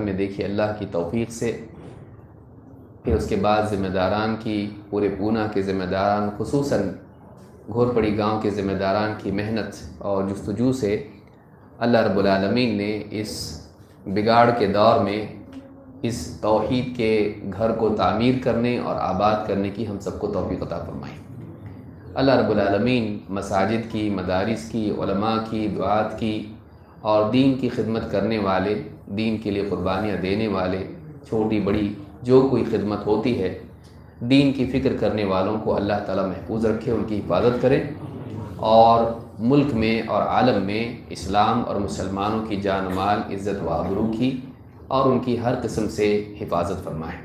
میں دیکھیے اللہ کی توفیق سے، پھر اس کے بعد ذمہ داران کی، پورے پونا کے ذمہ داران، خصوصاً گھورپڑی گاؤں کے ذمہ داران کی محنت اور جستجو سے اللہ رب العالمین نے اس بگاڑ کے دور میں اس توحید کے گھر کو تعمیر کرنے اور آباد کرنے کی ہم سب کو توفیق عطا فرمائی۔ اللہ رب العالمین مساجد کی، مدارس کی، علماء کی، دعات کی اور دین کی خدمت کرنے والے، دین کے لیے قربانیاں دینے والے، چھوٹی بڑی جو کوئی خدمت ہوتی ہے، دین کی فکر کرنے والوں کو اللہ تعالیٰ محفوظ رکھے، ان کی حفاظت کرے، اور ملک میں اور عالم میں اسلام اور مسلمانوں کی جان و مال، عزت و آبرو کی اور ان کی ہر قسم سے حفاظت فرمائے۔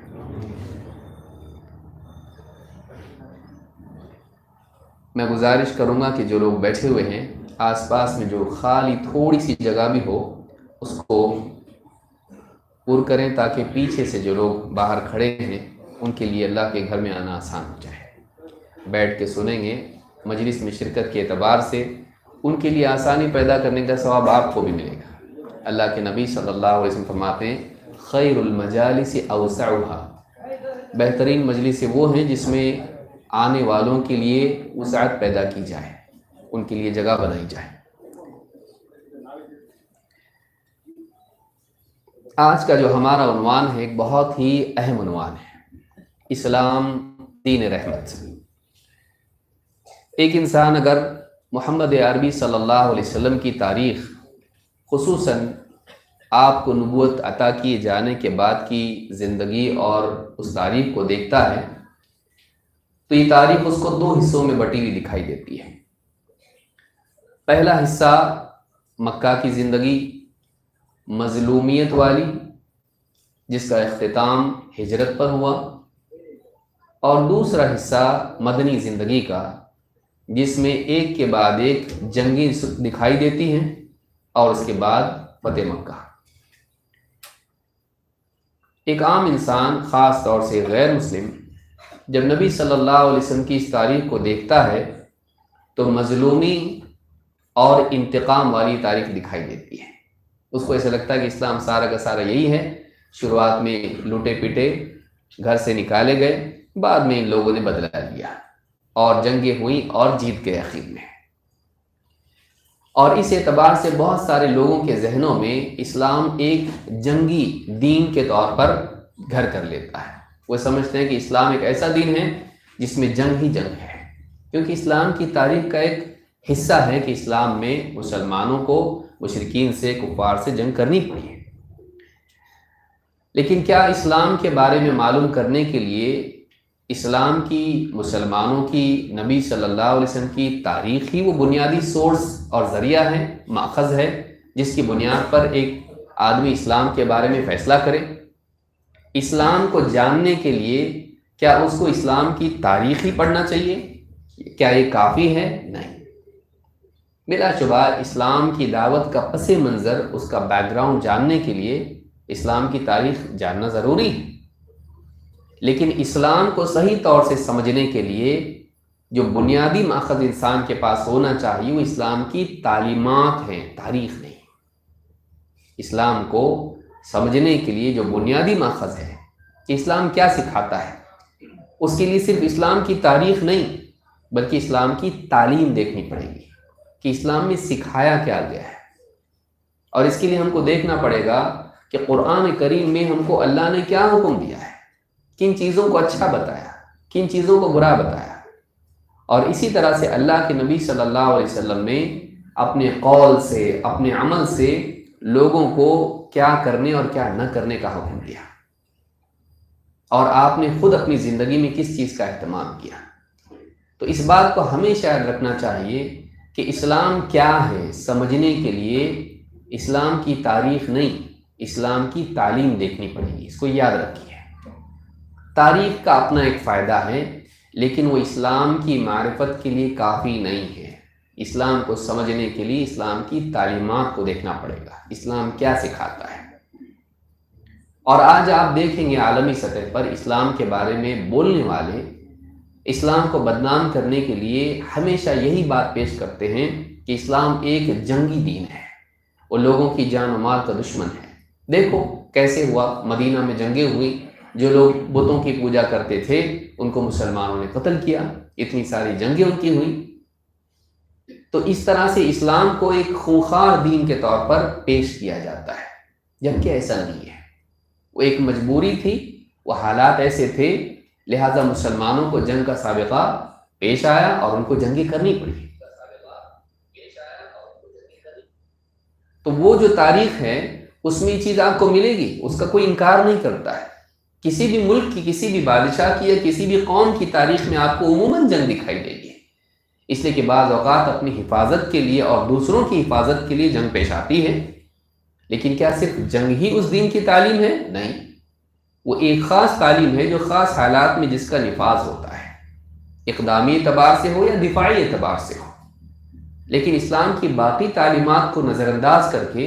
میں گزارش کروں گا کہ جو لوگ بیٹھے ہوئے ہیں آس پاس میں جو خالی تھوڑی سی جگہ بھی ہو اس کو پر کریں، تاکہ پیچھے سے جو لوگ باہر کھڑے ہیں ان کے لیے اللہ کے گھر میں آنا آسان ہو جائے۔ بیٹھ کے سنیں گے، مجلس میں شرکت کے اعتبار سے ان کے لیے آسانی پیدا کرنے کا ثواب آپ کو بھی ملے گا۔ اللہ کے نبی صلی اللہ علیہ وسلم فرماتے ہیں خیر المجالس اوسعها، بہترین مجلس وہ ہیں جس میں آنے والوں کے لیے وسعت پیدا کی جائے، ان کے لیے جگہ بنائی جائے۔ آج کا جو ہمارا عنوان ہے ایک بہت ہی اہم عنوان ہے، اسلام دین رحمت۔ ایک انسان اگر محمد عربی صلی اللہ علیہ وسلم کی تاریخ، خصوصاً آپ کو نبوت عطا کیے جانے کے بعد کی زندگی اور اس تاریخ کو دیکھتا ہے تو یہ تاریخ اس کو دو حصوں میں بٹی ہوئی دکھائی دیتی ہے۔ پہلا حصہ مکہ کی زندگی مظلومیت والی، جس کا اختتام ہجرت پر ہوا، اور دوسرا حصہ مدنی زندگی کا، جس میں ایک کے بعد ایک جنگیں دکھائی دیتی ہیں اور اس کے بعد فتح مکہ۔ ایک عام انسان، خاص طور سے غیر مسلم، جب نبی صلی اللہ علیہ وسلم کی اس تاریخ کو دیکھتا ہے تو مظلومی اور انتقام والی تاریخ دکھائی دیتی ہے۔ اس کو ایسا لگتا ہے کہ اسلام سارا کا سارا یہی ہے، شروعات میں لوٹے پیٹے گھر سے نکالے گئے، بعد میں ان لوگوں نے بدلا لیا اور جنگیں ہوئیں اور جیت گئے آخر میں۔ اور اس اعتبار سے بہت سارے لوگوں کے ذہنوں میں اسلام ایک جنگی دین کے طور پر گھر کر لیتا ہے۔ وہ سمجھتے ہیں کہ اسلام ایک ایسا دین ہے جس میں جنگ ہی جنگ ہے، کیونکہ اسلام کی تاریخ کا ایک حصہ ہے کہ اسلام میں مسلمانوں کو مشرکین سے، کفار سے جنگ کرنی پڑی ہے۔ لیکن کیا اسلام کے بارے میں معلوم کرنے کے لیے اسلام کی، مسلمانوں کی، نبی صلی اللہ علیہ وسلم کی تاریخ ہی وہ بنیادی سورس اور ذریعہ ہے، ماخذ ہے، جس کی بنیاد پر ایک آدمی اسلام کے بارے میں فیصلہ کرے؟ اسلام کو جاننے کے لیے کیا اس کو اسلام کی تاریخ ہی پڑھنا چاہیے؟ کیا یہ کافی ہے؟ نہیں، بلا شبہ اسلام کی دعوت کا پس منظر، اس کا بیک گراؤنڈ جاننے کے لیے اسلام کی تاریخ جاننا ضروری ہے۔ لیکن اسلام کو صحیح طور سے سمجھنے کے لیے جو بنیادی ماخذ انسان کے پاس ہونا چاہیے وہ اسلام کی تعلیمات ہیں، تاریخ نہیں۔ اسلام کو سمجھنے کے لیے جو بنیادی ماخذ ہے کہ اسلام کیا سکھاتا ہے، اس کے لیے صرف اسلام کی تاریخ نہیں بلکہ اسلام کی تعلیم دیکھنی پڑے گی کہ اسلام میں سکھایا کیا گیا ہے۔ اور اس کے لیے ہم کو دیکھنا پڑے گا کہ قرآن کریم میں ہم کو اللہ نے کیا حکم دیا ہے، کن چیزوں کو اچھا بتایا، کن چیزوں کو برا بتایا، اور اسی طرح سے اللہ کے نبی صلی اللہ علیہ وسلم نے اپنے قول سے، اپنے عمل سے لوگوں کو کیا کرنے اور کیا نہ کرنے کا حکم دیا، اور آپ نے خود اپنی زندگی میں کس چیز کا اہتمام کیا۔ تو اس بات کو ہمیشہ یاد رکھنا چاہیے کہ اسلام کیا ہے، سمجھنے کے لیے اسلام کی تاریخ نہیں، اسلام کی تعلیم دیکھنی پڑے گی۔ اس کو یاد رکھیے، تاریخ کا اپنا ایک فائدہ ہے لیکن وہ اسلام کی معرفت کے لیے کافی نہیں ہے۔ اسلام کو سمجھنے کے لیے اسلام کی تعلیمات کو دیکھنا پڑے گا، اسلام کیا سکھاتا ہے۔ اور آج آپ دیکھیں گے عالمی سطح پر اسلام کے بارے میں بولنے والے اسلام کو بدنام کرنے کے لیے ہمیشہ یہی بات پیش کرتے ہیں کہ اسلام ایک جنگی دین ہے، وہ لوگوں کی جان و مال کا دشمن ہے۔ دیکھو کیسے ہوا؟ مدینہ میں جنگیں ہوئی، جو لوگ بتوں کی پوجا کرتے تھے ان کو مسلمانوں نے قتل کیا، اتنی ساری جنگیں ان کی ہوئی۔ تو اس طرح سے اسلام کو ایک خونخوار دین کے طور پر پیش کیا جاتا ہے، جبکہ ایسا نہیں ہے۔ وہ ایک مجبوری تھی، وہ حالات ایسے تھے، لہذا مسلمانوں کو جنگ کا سابقہ پیش آیا اور ان کو جنگیں کرنی پڑی۔ تو وہ جو تاریخ ہے اس میں یہ چیز آپ کو ملے گی، اس کا کوئی انکار نہیں کرتا ہے۔ کسی بھی ملک کی، کسی بھی بادشاہ کی یا کسی بھی قوم کی تاریخ میں آپ کو عموماً جنگ دکھائی دے گی، اس لیے کہ بعض اوقات اپنی حفاظت کے لیے اور دوسروں کی حفاظت کے لیے جنگ پیش آتی ہے۔ لیکن کیا صرف جنگ ہی اس دین کی تعلیم ہے؟ نہیں، وہ ایک خاص تعلیم ہے جو خاص حالات میں جس کا نفاذ ہوتا ہے، اقدامی اعتبار سے ہو یا دفاعی اعتبار سے ہو۔ لیکن اسلام کی باقی تعلیمات کو نظر انداز کر کے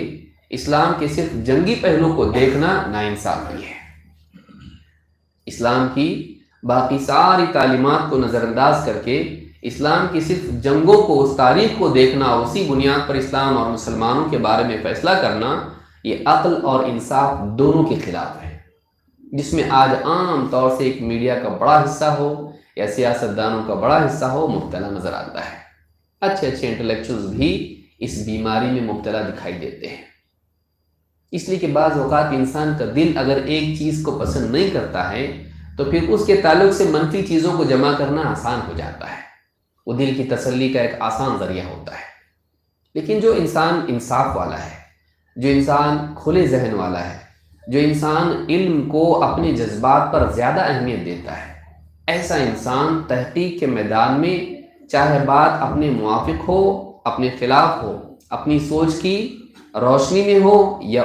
اسلام کے صرف جنگی پہلو کو دیکھنا ناانصافی ہے۔ اسلام کی باقی ساری تعلیمات کو نظر انداز کر کے اسلام کی صرف جنگوں کو، اس تاریخ کو دیکھنا، اسی بنیاد پر اسلام اور مسلمانوں کے بارے میں فیصلہ کرنا، یہ عقل اور انصاف دونوں کے خلاف ہے، جس میں آج عام طور سے ایک میڈیا کا بڑا حصہ ہو یا سیاستدانوں کا بڑا حصہ ہو مبتلا نظر آتا ہے۔ اچھے انٹلیکچوئلز بھی اس بیماری میں مبتلا دکھائی دیتے ہیں، اس لیے کہ بعض اوقات انسان کا دل اگر ایک چیز کو پسند نہیں کرتا ہے تو پھر اس کے تعلق سے منفی چیزوں کو جمع کرنا آسان ہو جاتا ہے، وہ دل کی تسلی کا ایک آسان ذریعہ ہوتا ہے۔ لیکن جو انسان انصاف والا ہے، جو انسان کھلے ذہن والا ہے، جو انسان علم کو اپنے جذبات پر زیادہ اہمیت دیتا ہے، ایسا انسان تحقیق کے میدان میں چاہے بات اپنے موافق ہو، اپنے خلاف ہو، اپنی سوچ کی روشنی میں ہو یا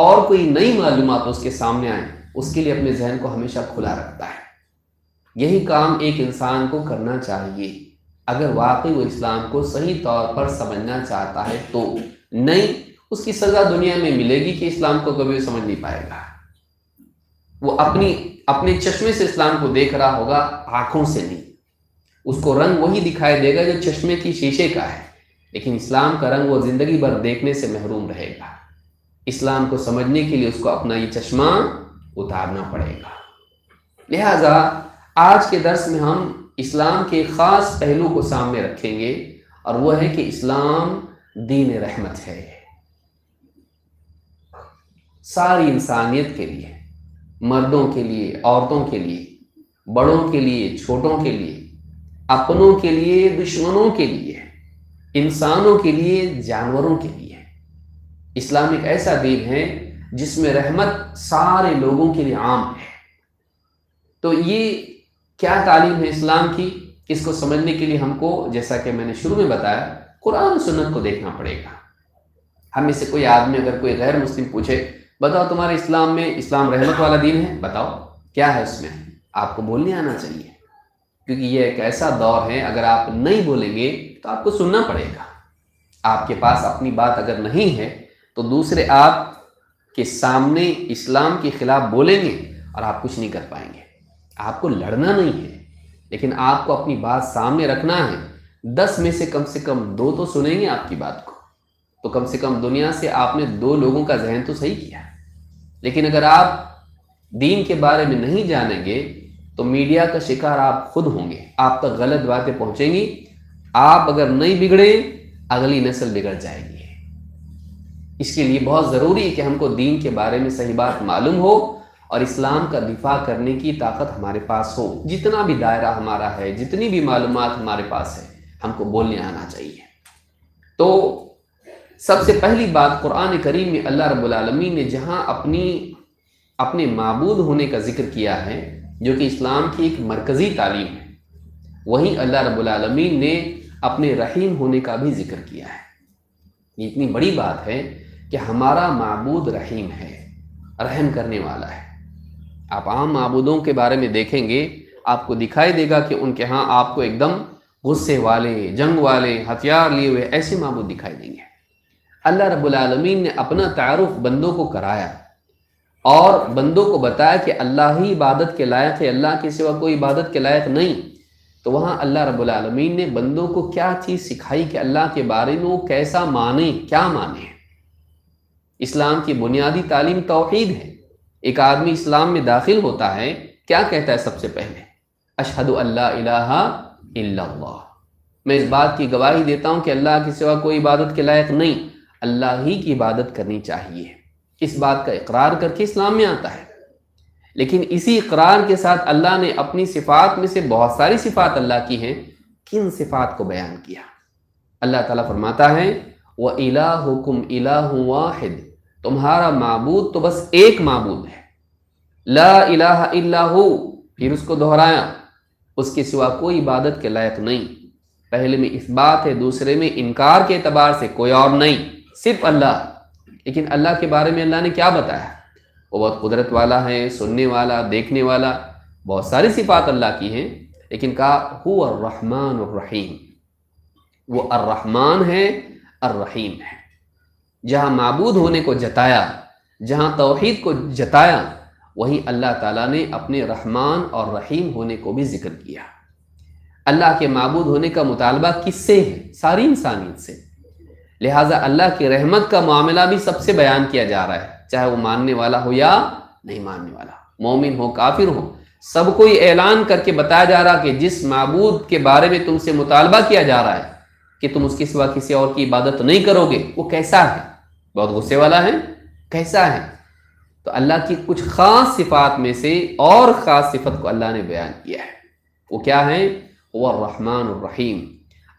اور کوئی نئی معلومات اس کے سامنے آئیں، اس کے لیے اپنے ذہن کو ہمیشہ کھلا رکھتا ہے۔ یہی کام ایک انسان کو کرنا چاہیے اگر واقعی وہ اسلام کو صحیح طور پر سمجھنا چاہتا ہے تو، نہیں اس کی سزا دنیا میں ملے گی کہ اسلام کو کبھی سمجھ نہیں پائے گا۔ وہ اپنے چشمے سے اسلام کو دیکھ رہا ہوگا، آنکھوں سے نہیں، اس کو رنگ وہی دکھائی دے گا جو چشمے کی شیشے کا ہے، لیکن اسلام کا رنگ وہ زندگی بھر دیکھنے سے محروم رہے گا۔ اسلام کو سمجھنے کے لیے اس کو اپنا یہ چشمہ اتارنا پڑے گا۔ لہٰذا آج کے درس میں ہم اسلام کے خاص پہلو کو سامنے رکھیں گے، اور وہ ہے کہ اسلام دین رحمت ہے، ساری انسانیت کے لیے، مردوں کے لیے، عورتوں کے لیے، بڑوں کے لیے، چھوٹوں کے لیے، اپنوں کے لیے، دشمنوں کے لیے، انسانوں کے لیے، جانوروں کے لیے۔ اسلام ایک ایسا دین ہے جس میں رحمت سارے لوگوں کے لیے عام ہے۔ تو یہ کیا تعلیم ہے اسلام کی؟ اس کو سمجھنے کے لیے ہم کو، جیسا کہ میں نے شروع میں بتایا، قرآن و سنت کو دیکھنا پڑے گا۔ ہم میں سے کوئی آدمی اگر کوئی غیر مسلم پوچھے، بتاؤ تمہارے اسلام میں اسلام رحمت والا دین ہے، بتاؤ کیا ہے اس میں، آپ کو بولنے آنا چاہیے، کیونکہ یہ ایک ایسا دور ہے اگر آپ نہیں بولیں گے تو آپ کو سننا پڑے گا۔ آپ کے پاس اپنی بات اگر نہیں ہے تو دوسرے آپ کے سامنے اسلام کے خلاف بولیں گے اور آپ کچھ نہیں کر پائیں گے۔ آپ کو لڑنا نہیں ہے، لیکن آپ کو اپنی بات سامنے رکھنا ہے۔ 10 میں سے کم 2 تو سنیں گے آپ کی بات کو، تو کم سے کم دنیا سے آپ نے 2 لوگوں کا ذہن تو صحیح کیا۔ لیکن اگر آپ دین کے بارے میں نہیں جانیں گے تو میڈیا کا شکار آپ خود ہوں گے، آپ تک غلط باتیں پہنچیں گی۔ آپ اگر نہیں بگڑے، اگلی نسل بگڑ جائے گی۔ اس کے لیے بہت ضروری ہے کہ ہم کو دین کے بارے میں صحیح بات معلوم ہو اور اسلام کا دفاع کرنے کی طاقت ہمارے پاس ہو۔ جتنا بھی دائرہ ہمارا ہے، جتنی بھی معلومات ہمارے پاس ہے، ہم کو بولنے آنا چاہیے۔ تو سب سے پہلی بات قرآن کریم میں اللہ رب العالمین نے جہاں اپنے معبود ہونے کا ذکر کیا ہے، جو کہ اسلام کی ایک مرکزی تعلیم ہے، وہیں اللہ رب العالمین نے اپنے رحیم ہونے کا بھی ذکر کیا ہے۔ یہ اتنی بڑی بات ہے کہ ہمارا معبود رحیم ہے، رحم کرنے والا ہے۔ آپ عام معبودوں کے بارے میں دیکھیں گے، آپ کو دکھائی دے گا کہ ان کے ہاں آپ کو ایک دم غصے والے، جنگ والے، ہتھیار لیے ہوئے ایسے معبود دکھائی دیں گے۔ اللہ رب العالمین نے اپنا تعارف بندوں کو کرایا اور بندوں کو بتایا کہ اللہ ہی عبادت کے لائق ہے، اللہ کے سوا کوئی عبادت کے لائق نہیں۔ تو وہاں اللہ رب العالمین نے بندوں کو کیا چیز سکھائی کہ اللہ کے بارے میں وہ کیسا مانیں، کیا مانیں۔ اسلام کی بنیادی تعلیم توحید ہے، ایک آدمی اسلام میں داخل ہوتا ہے، کیا کہتا ہے سب سے پہلے؟ اشہد اللہ الہ الا اللہ، میں اس بات کی گواہی دیتا ہوں کہ اللہ کے سوا کوئی عبادت کے لائق نہیں، اللہ ہی کی عبادت کرنی چاہیے۔ اس بات کا اقرار کر کے اسلام میں آتا ہے۔ لیکن اسی اقرار کے ساتھ اللہ نے اپنی صفات میں سے بہت ساری صفات اللہ کی ہیں، کن صفات کو بیان کیا؟ اللہ تعالیٰ فرماتا ہے وَإِلَٰهُكُمْ إِلَٰهٌ وَاحِدٌ، تمہارا معبود تو بس ایک معبود ہے، لا الہ الا ہو، پھر اس کو دہرایا، اس کے سوا کوئی عبادت کے لائق نہیں۔ پہلے میں اثبات ہے، دوسرے میں انکار کے اعتبار سے کوئی اور نہیں، صرف اللہ۔ لیکن اللہ کے بارے میں اللہ نے کیا بتایا؟ وہ بہت قدرت والا ہے، سننے والا، دیکھنے والا، بہت ساری صفات اللہ کی ہیں، لیکن کہا هو الرحمن الرحیم، وہ الرحمن ہے، الرحیم ہے۔ جہاں معبود ہونے کو جتایا، جہاں توحید کو جتایا، وہیں اللہ تعالیٰ نے اپنے رحمان اور رحیم ہونے کو بھی ذکر کیا۔ اللہ کے معبود ہونے کا مطالبہ کس سے ہے؟ ساری انسانیت سے۔ لہٰذا اللہ کی رحمت کا معاملہ بھی سب سے بیان کیا جا رہا ہے، چاہے وہ ماننے والا ہو یا نہیں ماننے والا، مومن ہو کافر ہو، سب کو یہ اعلان کر کے بتایا جا رہا کہ جس معبود کے بارے میں تم سے مطالبہ کیا جا رہا ہے کہ تم اس کے سوا کسی اور کی عبادت نہیں کرو گے، وہ کیسا ہے؟ بہت غصے والا ہے؟ کیسا ہے؟ تو اللہ کی کچھ خاص صفات میں سے اور خاص صفت کو اللہ نے بیان کیا ہے۔ وہ کیا ہے؟ وہ الرحمن الرحیم،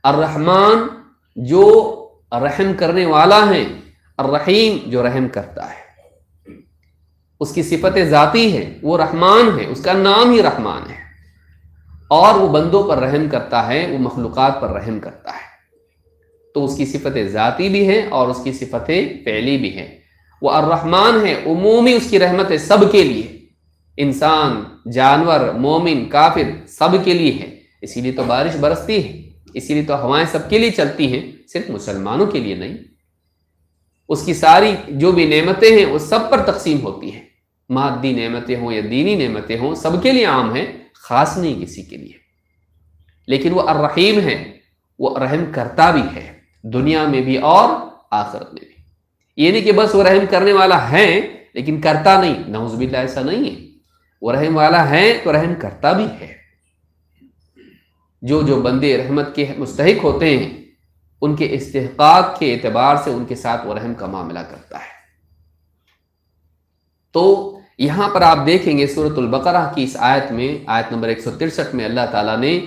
الرحمن جو رحم کرنے والا ہے، الرحیم جو رحم کرتا ہے۔ اس کی صفت ذاتی ہے، وہ رحمان ہے، اس کا نام ہی رحمان ہے، اور وہ بندوں پر رحم کرتا ہے، وہ مخلوقات پر رحم کرتا ہے۔ تو اس کی صفت ذاتی بھی ہے اور اس کی صفت فعلی بھی ہے۔ وہ الرحمن ہے، عمومی اس کی رحمت ہے سب کے لیے، انسان، جانور، مومن، کافر، سب کے لیے ہے۔ اسی لیے تو بارش برستی ہے، اسی لیے تو ہوائیں سب کے لیے چلتی ہیں، صرف مسلمانوں کے لیے نہیں۔ اس کی ساری جو بھی نعمتیں ہیں وہ سب پر تقسیم ہوتی ہیں، مادی نعمتیں ہوں یا دینی نعمتیں ہوں، سب کے لیے عام ہیں، خاص نہیں کسی کے لیے۔ لیکن وہ الرحیم ہے، وہ رحم کرتا بھی ہے، دنیا میں بھی اور آخرت میں بھی۔ یہ نہیں کہ بس وہ رحم کرنے والا ہے لیکن کرتا نہیں، نعوذ باللہ، ایسا نہیں ہے۔ وہ رحم والا ہے تو رحم کرتا بھی ہے۔ جو جو بندے رحمت کے مستحق ہوتے ہیں، ان کے استحقاق کے اعتبار سے ان کے ساتھ وہ رحم کا معاملہ کرتا ہے۔ تو یہاں پر آپ دیکھیں گے سورۃ البقرہ کی اس آیت میں، آیت نمبر 163 میں اللہ تعالیٰ نے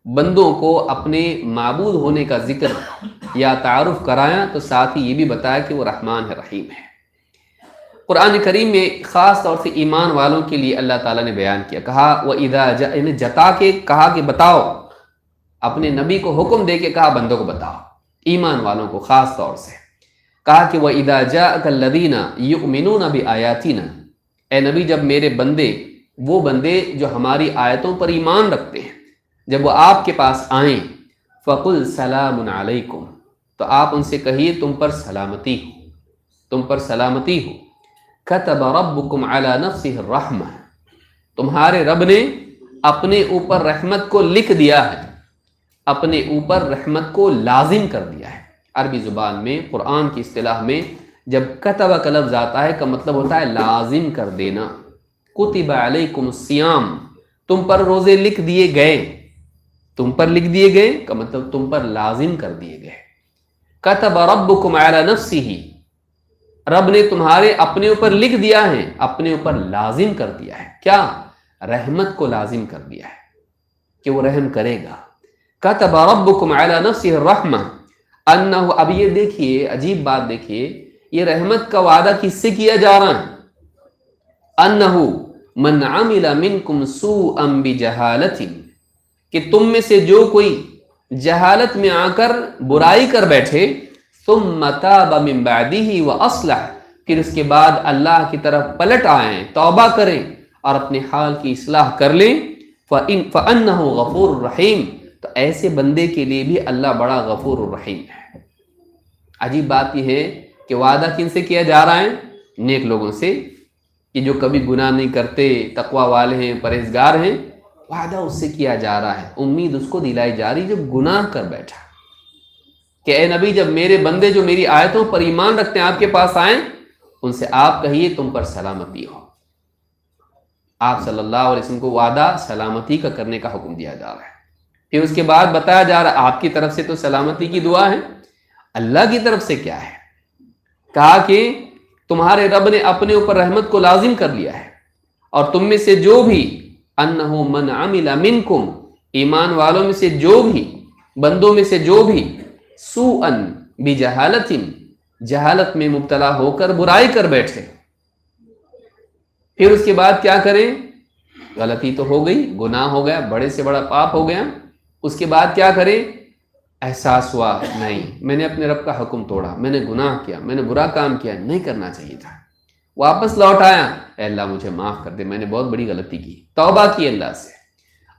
بندوں کو اپنے معبود ہونے کا ذکر یا تعارف کرایا، تو ساتھ ہی یہ بھی بتایا کہ وہ رحمان ہے، رحیم ہے۔ قرآن کریم میں خاص طور سے ایمان والوں کے لیے اللہ تعالیٰ نے بیان کیا، کہا وَإِذَا جَاءَ، جتا کے کہا کہ بتاؤ، اپنے نبی کو حکم دے کے کہا بندوں کو بتاؤ، ایمان والوں کو خاص طور سے کہا کہ وَإِذَا جَاءَكَ الَّذِينَ يُؤْمِنُونَ بِآيَاتِنَا، اے نبی جب میرے بندے، وہ بندے جو ہماری آیتوں پر ایمان رکھتے ہیں، جب وہ آپ کے پاس آئیں، فَقُلْ سَلَامٌ عَلَيْكُمْ، تو آپ ان سے کہیے تم پر سلامتی ہو، تم پر سلامتی ہو۔ كَتَبَ رَبُّكُمْ عَلَى نَفْسِهِ الرَّحْمَةِ، تمہارے رب نے اپنے اوپر رحمت کو لکھ دیا ہے، اپنے اوپر رحمت کو لازم کر دیا ہے۔ عربی زبان میں، قرآن کی اصطلاح میں جب کتب کا لفظ آتا ہے کا مطلب ہوتا ہے لازم کر دینا۔ کتب علیکم الصیام، تم پر روزے لکھ دیے گئے، تم پر لکھ دیے گئے کا مطلب تم پر لازم کر دیے گئے۔ کتب ربکم علی نفسہ، رب نے تمہارے اپنے اوپر لکھ دیا ہے، اپنے اوپر لازم کر دیا ہے، کیا؟ رحمت کو لازم کر دیا ہے کہ وہ رحم کرے گا۔ کتب ربکم علی نفسہ الرحمہ انہ، اب یہ دیکھیے عجیب بات، دیکھیے یہ رحمت کا وعدہ کس سے کیا جا رہا ہے؟ انہ من عمل منکم سوءا بجہالۃ، کہ تم میں سے جو کوئی جہالت میں آ کر برائی کر بیٹھے، ثم تاب من بعدہ واصلح، پھر اس کے بعد اللہ کی طرف پلٹ آئیں، توبہ کریں اور اپنے حال کی اصلاح کر لیں، فانہ غفور رحیم، تو ایسے بندے کے لیے بھی اللہ بڑا غفور الرحیم ہے۔ عجیب بات یہ ہے کہ وعدہ کن سے کیا جا رہا ہے؟ نیک لوگوں سے، کہ جو کبھی گناہ نہیں کرتے، تقوی والے ہیں، پرہیزگار ہیں، وعدہ اس سے کیا جا رہا ہے، امید اس کو دلائی جا رہی جو گناہ کر بیٹھا، کہ اے نبی جب میرے بندے جو میری آیتوں پر ایمان رکھتے ہیں آپ کے پاس آئیں، ان سے آپ کہیے تم پر سلامتی ہو، آپ صلی اللہ علیہ وسلم کو وعدہ سلامتی کا کرنے کا حکم دیا جا رہا ہے۔ پھر اس کے بعد بتایا جا رہا ہے آپ کی طرف سے تو سلامتی کی دعا ہے، اللہ کی طرف سے کیا ہے؟ کہا کہ تمہارے رب نے اپنے اوپر رحمت کو لازم کر لیا ہے، اور تم میں سے جو بھی انہو من عمل منکم، ایمان والوں میں سے جو بھی، بندوں میں سے جو بھی سوءا بجہالت، جہالت میں مبتلا ہو کر برائی کر بیٹھے، پھر اس کے بعد کیا کریں؟ غلطی تو ہو گئی، گناہ ہو گیا، بڑے سے بڑا پاپ ہو گیا، اس کے بعد کیا کریں؟ احساس ہوا نہیں میں نے اپنے رب کا حکم توڑا، میں نے گناہ کیا، میں نے برا کام کیا، نہیں کرنا چاہیے تھا، واپس لوٹ آیا، اے اللہ مجھے معاف کر دے، میں نے بہت بڑی غلطی کی، توبہ کی اللہ سے،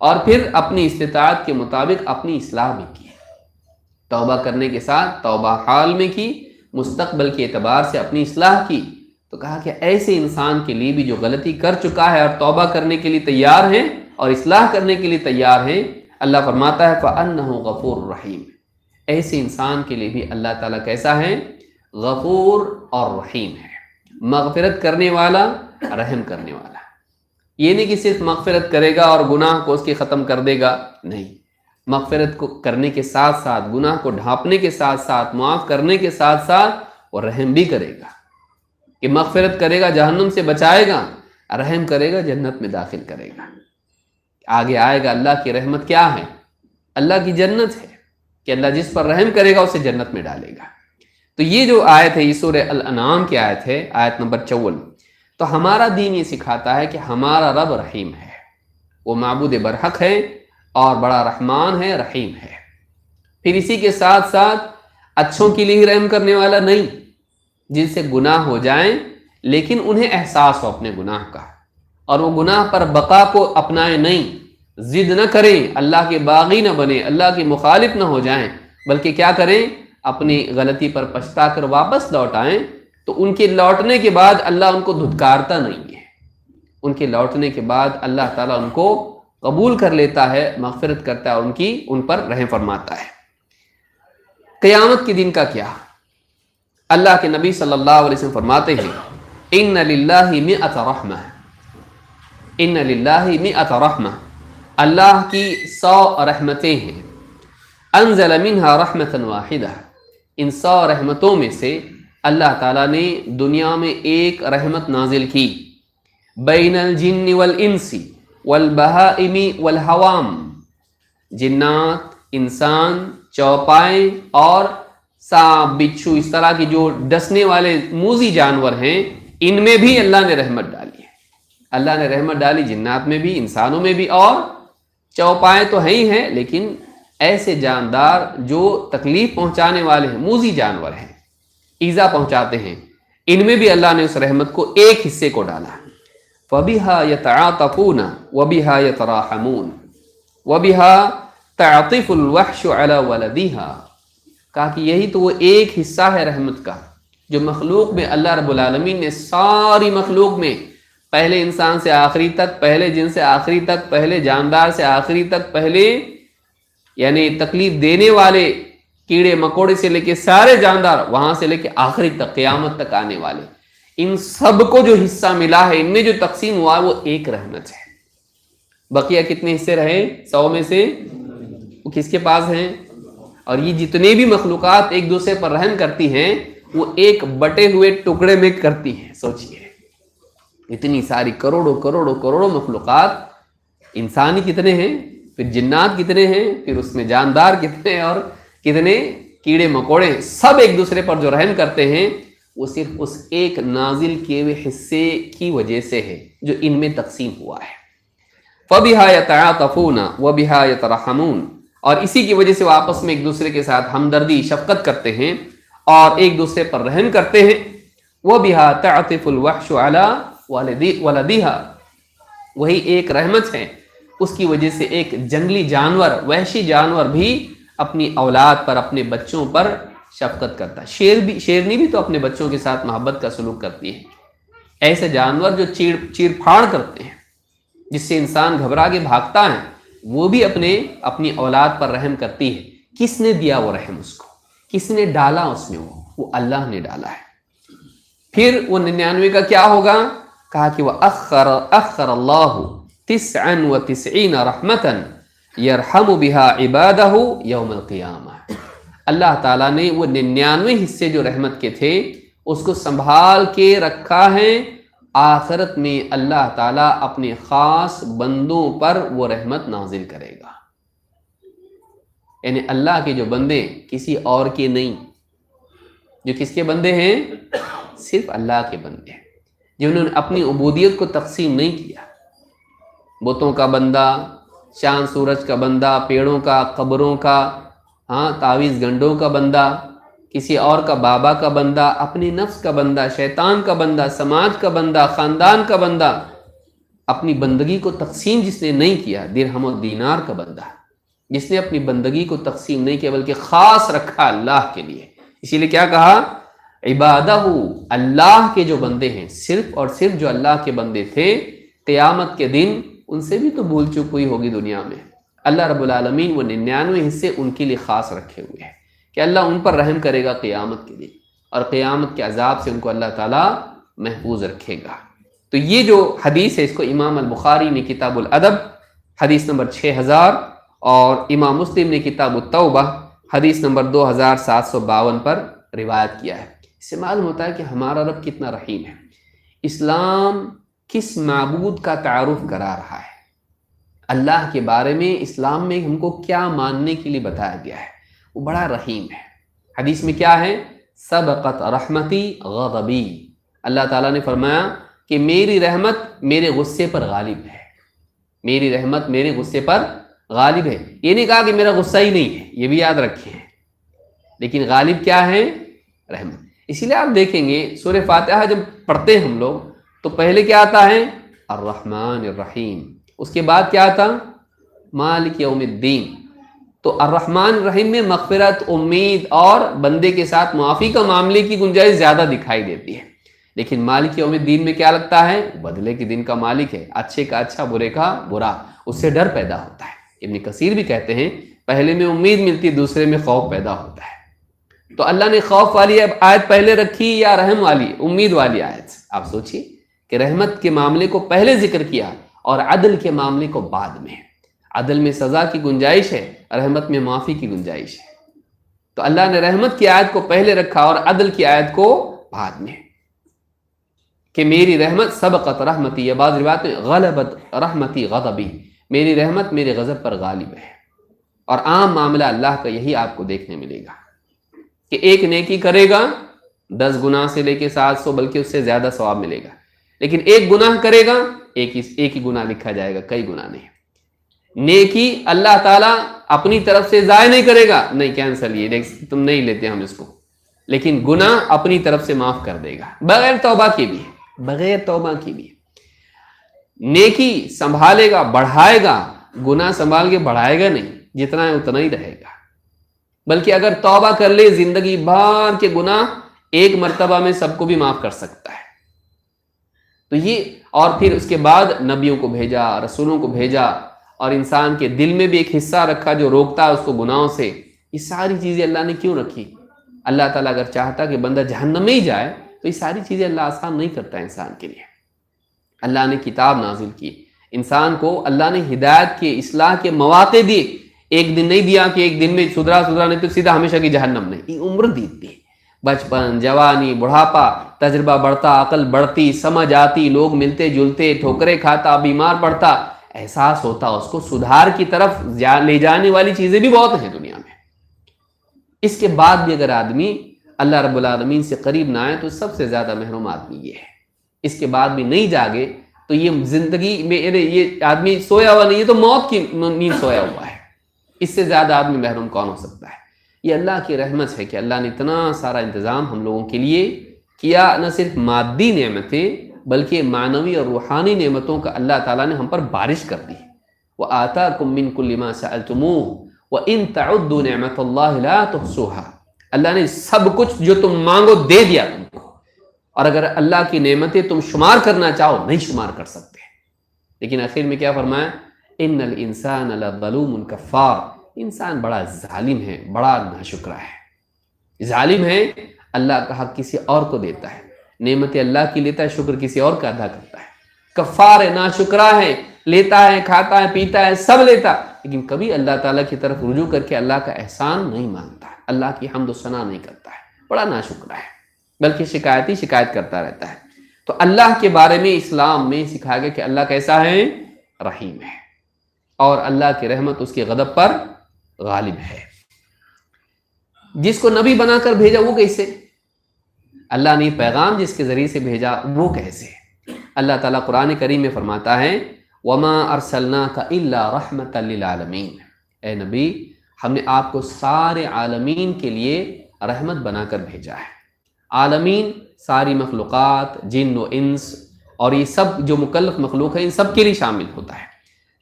اور پھر اپنی استطاعت کے مطابق اپنی اصلاح بھی کی، توبہ کرنے کے ساتھ توبہ حال میں کی، مستقبل کے اعتبار سے اپنی اصلاح کی۔ تو کہا کہ ایسے انسان کے لیے بھی جو غلطی کر چکا ہے اور توبہ کرنے کے لیے تیار ہیں اور اصلاح کرنے کے لیے تیار ہیں، اللہ فرماتا ہے فَأَنَّهُ غَفُورٌ رَحِيمٌ، ایسے انسان کے لیے بھی اللہ تعالیٰ کیسا ہے؟ غفور اور رحیم ہے، مغفرت کرنے والا، رحم کرنے والا۔ یہ نہیں کہ صرف مغفرت کرے گا اور گناہ کو اس کے ختم کر دے گا، نہیں، مغفرت کو کرنے کے ساتھ ساتھ، گناہ کو ڈھانپنے کے ساتھ ساتھ، معاف کرنے کے ساتھ ساتھ وہ رحم بھی کرے گا، کہ مغفرت کرے گا جہنم سے بچائے گا، رحم کرے گا جنت میں داخل کرے گا۔ آگے آئے گا اللہ کی رحمت کیا ہے؟ اللہ کی جنت ہے، کہ اللہ جس پر رحم کرے گا اسے جنت میں ڈالے گا۔ تو یہ جو آیت ہے یہ سورہ الانعام کی آیت ہے، آیت نمبر 54۔ تو ہمارا دین یہ سکھاتا ہے کہ ہمارا رب رحیم ہے، وہ معبود برحق ہے اور بڑا رحمان ہے، رحیم ہے۔ پھر اسی کے ساتھ ساتھ اچھوں کے لیے ہی رحم کرنے والا نہیں، جن سے گناہ ہو جائیں لیکن انہیں احساس ہو اپنے گناہ کا، اور وہ گناہ پر بقا کو اپنائیں نہیں، ضد نہ کریں، اللہ کے باغی نہ بنیں، اللہ کے مخالف نہ ہو جائیں، بلکہ کیا کریں؟ اپنی غلطی پر پچھتا کر واپس لوٹ آئیں۔ تو ان کے لوٹنے کے بعد اللہ ان کو دھتکارتا نہیں ہے، ان کے لوٹنے کے بعد اللہ تعالیٰ ان کو قبول کر لیتا ہے، مغفرت کرتا ہے، ان پر رحم فرماتا ہے۔ قیامت کے دن کا کیا؟ اللہ کے نبی صلی اللہ علیہ وسلم فرماتے ہیں ان للہ مئۃ رحمہ، ان للہ مئۃ رحمہ، اللہ کی 100 رحمتیں ہیں، انزل منہا رحمۃ واحدہ، ان 100 رحمتوں میں سے اللہ تعالیٰ نے دنیا میں ایک رحمت نازل کی، بین الجن والانس والبہائم والحوام، جنات، انسان، چوپائے اور سانپ، بچھو، اس طرح کی جو ڈسنے والے موذی جانور ہیں، ان میں بھی اللہ نے رحمت ڈالی ہے۔ اللہ نے رحمت ڈالی جنات میں بھی، انسانوں میں بھی، اور چوپائے تو ہیں ہی ہیں، لیکن ایسے جاندار جو تکلیف پہنچانے والے ہیں، موذی جانور ہیں، ایذا پہنچاتے ہیں، ان میں بھی اللہ نے اس رحمت کو ایک حصے کو ڈالا۔ فَبِهَا يَتَعَاطَفُونَ وَبِهَا يَتَرَاحَمُونَ وَبِهَا تَعْطِفُ الْوَحْشُ عَلَى وَلَدِهَا، کہا کہ یہی تو وہ ایک حصہ ہے رحمت کا جو مخلوق میں اللہ رب العالمین نے ساری مخلوق میں، پہلے انسان سے آخری تک، پہلے جن سے آخری تک، پہلے جاندار سے آخری تک، پہلے یعنی تکلیف دینے والے کیڑے مکوڑے سے لے کے سارے جاندار، وہاں سے لے کے آخری تک، قیامت تک آنے والے، ان سب کو جو حصہ ملا ہے، ان میں جو تقسیم ہوا ہے، وہ ایک رحمت ہے۔ بقیہ کتنے حصے رہے 100 میں سے؟ وہ کس کے پاس ہیں؟ اور یہ جتنے بھی مخلوقات ایک دوسرے پر رحم کرتی ہیں، وہ ایک بٹے ہوئے ٹکڑے میں کرتی ہیں۔ سوچئے اتنی ساری کروڑوں کروڑوں کروڑوں مخلوقات، انسانی کتنے ہیں، پھر جنات کتنے ہیں، پھر اس میں جاندار کتنے ہیں، اور کتنے کیڑے مکوڑے، سب ایک دوسرے پر جو رحم کرتے ہیں، وہ صرف اس ایک نازل کیے ہوئے حصے کی وجہ سے ہے جو ان میں تقسیم ہوا ہے۔ فَبِهَا يَتَعَاطَفُونَ وَبِهَا يَتَرَحَمُونَ، اور اسی کی وجہ سے وہ آپس میں ایک دوسرے کے ساتھ ہمدردی، شفقت کرتے ہیں اور ایک دوسرے پر رحم کرتے ہیں۔ وَبِهَا تَعْطِفُ الْوَحْشُ عَلَى وَلَدِهَا، وہی ایک رحمت ہے، اس کی وجہ سے ایک جنگلی جانور، وحشی جانور بھی اپنی اولاد پر، اپنے بچوں پر شفقت کرتا ہے۔ شیرنی بھی تو اپنے بچوں کے ساتھ محبت کا سلوک کرتی ہے۔ ایسے جانور جو چیر پھاڑ کرتے ہیں، جس سے انسان گھبرا کے بھاگتا ہے، وہ بھی اپنی اولاد پر رحم کرتی ہے۔ کس نے دیا وہ رحم اس کو؟ کس نے ڈالا اس میں؟ وہ اللہ نے ڈالا ہے۔ پھر وہ 99 کا کیا ہوگا؟ کہا کہ اخر اللہ 99 رحمتا یرحم بها عبادہ یوم القیامہ، اللہ تعالیٰ نے وہ 99 حصے جو رحمت کے تھے اس کو سنبھال کے رکھا ہے، آخرت میں اللہ تعالیٰ اپنے خاص بندوں پر وہ رحمت نازل کرے گا۔ یعنی اللہ کے جو بندے کسی اور کے نہیں، جو کس کے بندے ہیں؟ صرف اللہ کے بندے ہیں، جنہوں نے اپنی عبودیت کو تقسیم نہیں کیا۔ بتوں کا بندہ، چاند سورج کا بندہ، پیڑوں کا، قبروں کا، تعویذ گنڈوں کا بندہ، کسی اور کا بابا کا بندہ، اپنی نفس کا بندہ، شیطان کا بندہ، سماج کا بندہ، خاندان کا بندہ، اپنی بندگی کو تقسیم جس نے نہیں کیا، درہم و دینار کا بندہ، جس نے اپنی بندگی کو تقسیم نہیں کیا بلکہ خاص رکھا اللہ کے لیے۔ اسی لیے کیا کہا؟ عبادہ، اللہ کے جو بندے ہیں، صرف اور صرف جو اللہ کے بندے تھے، قیامت کے دن ان سے بھی تو بھول چک ہوئی ہوگی دنیا میں، اللہ رب العالمین وہ 99 حصے ان کے لیے خاص رکھے ہوئے ہیں کہ اللہ ان پر رحم کرے گا قیامت کے دن، اور قیامت کے عذاب سے ان کو اللہ تعالیٰ محفوظ رکھے گا۔ تو یہ جو حدیث ہے اس کو امام البخاری نے کتاب الادب حدیث نمبر 6000 اور امام مسلم نے کتاب التوبہ حدیث نمبر 2752 پر روایت کیا ہے۔ اس سے معلوم ہوتا ہے کہ ہمارا رب کتنا رحیم ہے۔ اسلام کس معبود کا تعارف کرا رہا ہے، اللہ کے بارے میں اسلام میں ہم کو کیا ماننے کے لیے بتایا گیا ہے، وہ بڑا رحیم ہے۔ حدیث میں کیا ہے؟ سبقت رحمتی غضبی، اللہ تعالیٰ نے فرمایا کہ میری رحمت میرے غصے پر غالب ہے، میری رحمت میرے غصے پر غالب ہے۔ یہ نہیں کہا کہ میرا غصہ ہی نہیں ہے، یہ بھی یاد رکھیں، لیکن غالب کیا ہے؟ رحمت۔ اسی لیے آپ دیکھیں گے سورہ فاتحہ جب پڑھتے ہیں ہم لوگ تو پہلے کیا آتا ہے؟ الرحمن الرحیم، اس کے بعد کیا آتا؟ مالک یوم الدین۔ تو الرحمن الرحیم میں مغفرت، امید اور بندے کے ساتھ معافی کا معاملے کی گنجائش زیادہ دکھائی دیتی ہے، لیکن مالک یوم الدین میں کیا لگتا ہے؟ بدلے کے دن کا مالک ہے، اچھے کا اچھا، برے کا برا، اس سے ڈر پیدا ہوتا ہے۔ ابن کثیر بھی کہتے ہیں پہلے میں امید ملتی، دوسرے میں خوف پیدا ہوتا ہے۔ تو اللہ نے خوف والی آیت پہلے رکھی یا رحم والی، امید والی آیت؟ آپ سوچئے کہ رحمت کے معاملے کو پہلے ذکر کیا اور عدل کے معاملے کو بعد میں۔ عدل میں سزا کی گنجائش ہے، رحمت میں معافی کی گنجائش ہے۔ تو اللہ نے رحمت کی آیت کو پہلے رکھا اور عدل کی آیت کو بعد میں، کہ میری رحمت سبقت رحمتی، یا بعض روایت میں غلبت رحمتی غضبی، میری رحمت میرے غضب پر غالب ہے۔ اور عام معاملہ اللہ کا یہی آپ کو دیکھنے ملے گا کہ ایک نیکی کرے گا 10 گناہ سے لے کے 700 بلکہ اس سے زیادہ ثواب ملے گا، لیکن ایک گناہ کرے گا ایک ہی گناہ لکھا جائے گا، کئی گناہ نہیں۔ نیکی اللہ تعالیٰ اپنی طرف سے ضائع نہیں کرے گا، نہیں کینسل، یہ تم نہیں لیتے ہم اس کو، لیکن گناہ اپنی طرف سے معاف کر دے گا، بغیر توبہ کے بھی، بغیر توبہ کی بھی۔ نیکی سنبھالے گا، بڑھائے گا، گناہ سنبھال کے بڑھائے گا نہیں، جتنا ہے اتنا ہی رہے گا، بلکہ اگر توبہ کر لے زندگی بھر کے گناہ ایک مرتبہ میں سب کو بھی معاف کر سکتا ہے۔ تو یہ، اور پھر اس کے بعد نبیوں کو بھیجا، رسولوں کو بھیجا، اور انسان کے دل میں بھی ایک حصہ رکھا جو روکتا ہے اس کو گناہوں سے۔ یہ ساری چیزیں اللہ نے کیوں رکھی؟ اللہ تعالیٰ اگر چاہتا کہ بندہ جہنم میں ہی جائے تو یہ ساری چیزیں اللہ آسان نہیں کرتا انسان کے لیے۔ اللہ نے کتاب نازل کی، انسان کو اللہ نے ہدایت کے، اصلاح کے مواقع دیے۔ ایک دن نہیں دیا کہ ایک دن میں سدھرا نہیں تو سیدھا ہمیشہ کی جہنم نہیں، یہ عمر دیتی، بچپن، جوانی، بڑھاپا، تجربہ بڑھتا، عقل بڑھتی، سمجھ آتی، لوگ ملتے جلتے، ٹھوکریں کھاتا، بیمار پڑتا، احساس ہوتا، اس کو سدھار کی طرف لے جانے والی چیزیں بھی بہت ہیں دنیا میں۔ اس کے بعد بھی اگر آدمی اللہ رب العالمین سے قریب نہ آئے تو سب سے زیادہ محروم آدمی یہ ہے۔ اس کے بعد بھی نہیں جاگے تو یہ زندگی میں، یہ آدمی سویا ہوا نہیں ہے تو موت کی نیند سویا ہوا ہے۔ اس سے زیادہ آدمی محروم کون ہو سکتا ہے؟ یہ اللہ کی رحمت ہے کہ اللہ نے اتنا سارا انتظام ہم لوگوں کے لیے کیا، نہ صرف مادی نعمتیں بلکہ معنوی اور روحانی نعمتوں کا اللہ تعالیٰ نے ہم پر بارش کر دی۔ وَآتَاكُم مِّن كُلِّ مَا سَأَلْتُمُوهُ وَإِن تَعُدُّوا نِعْمَةَ اللَّهِ لَا تُحْصُوهَا، اللہ نے سب کچھ جو تم مانگو دے دیا تم کو، اور اگر اللہ کی نعمتیں تم شمار کرنا چاہو نہیں شمار کر سکتے۔ لیکن آخر میں کیا فرمایا؟ ان الانسان لظلوم کفار، انسان بڑا ظالم ہے، بڑا ناشکرا ہے۔ ظالم ہے، اللہ کا حق کسی اور کو دیتا ہے، نعمت اللہ کی لیتا ہے، شکر کسی اور کا ادا کرتا ہے، کفار ہے، ناشکرا ہے، لیتا ہے، کھاتا ہے، پیتا ہے، سب لیتا، لیکن کبھی اللہ تعالیٰ کی طرف رجوع کر کے اللہ کا احسان نہیں مانتا ہے، اللہ کی حمد و ثنا نہیں کرتا ہے، بڑا ناشکرا ہے، بلکہ شکایت کرتا رہتا ہے۔ تو اللہ کے بارے میں اسلام میں سکھایا گیا کہ اللہ کیسا ہے؟ رحیم ہے، اور اللہ کی رحمت اس کے غضب پر غالب ہے۔ جس کو نبی بنا کر بھیجا وہ کیسے؟ اللہ نے پیغام جس کے ذریعے سے بھیجا وہ کیسے؟ اللہ تعالیٰ قرآن کریم میں فرماتا ہے وَمَا أَرْسَلْنَاكَ إِلَّا رَحْمَةً لِّلْعَالَمِينَ، اے نبی ہم نے آپ کو سارے عالمین کے لیے رحمت بنا کر بھیجا ہے۔ عالمین ساری مخلوقات، جن و انس اور یہ سب جو مکلف مخلوق ہے، ان سب کے لیے شامل ہوتا ہے۔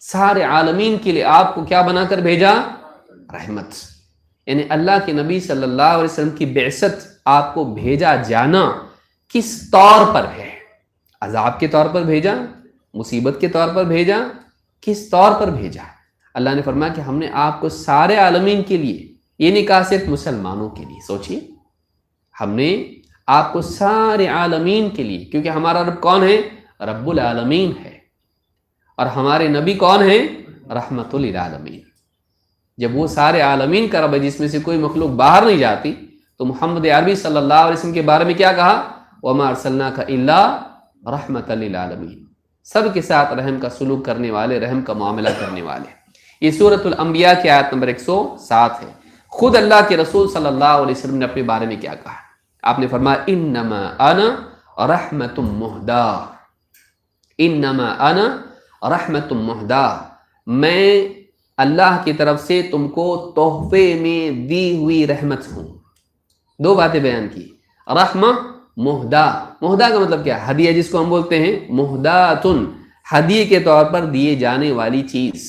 سارے عالمین کے لیے آپ کو کیا بنا کر بھیجا؟ رحمت۔ یعنی اللہ کے نبی صلی اللہ علیہ وسلم کی بعثت، آپ کو بھیجا جانا کس طور پر ہے؟ عذاب کے طور پر بھیجا؟ مصیبت کے طور پر بھیجا؟ کس طور پر بھیجا؟ اللہ نے فرمایا کہ ہم نے آپ کو سارے عالمین کے لیے، یہ نہیں کہا صرف مسلمانوں کے لیے۔ سوچئے، ہم نے آپ کو سارے عالمین کے لیے، کیونکہ ہمارا رب کون ہے؟ رب العالمین ہے، اور ہمارے نبی کون ہیں؟ رحمت للعالمین۔ جب وہ سارے عالمین کا رب ہے، جس میں سے کوئی مخلوق باہر نہیں جاتی، تو محمد عربی صلی اللہ علیہ وسلم کے بارے میں کیا کہا؟ وَمَا أَرْسَلْنَاكَ إِلَّا رَحْمَةً لِّلْعَالَمِينَ، سب کے ساتھ رحم کا سلوک کرنے والے، رحم کا معاملہ کرنے والے۔ یہ سورۃ الانبیاء کی آیت نمبر 107 ہے۔ خود اللہ کے رسول صلی اللہ علیہ وسلم نے اپنے بارے میں کیا کہا؟ آپ نے فرمایا انما انا رحمت مہدا، انما انا رحمت مہدا، میں اللہ کی طرف سے تم کو تحفے میں دی ہوئی رحمت ہوں۔ دو باتیں بیان کی، رحمہ، مہدا۔ مہدا کا مطلب کیا؟ ہدیہ، جس کو ہم بولتے ہیں مہداتن، ہدیے کے طور پر دیے جانے والی چیز۔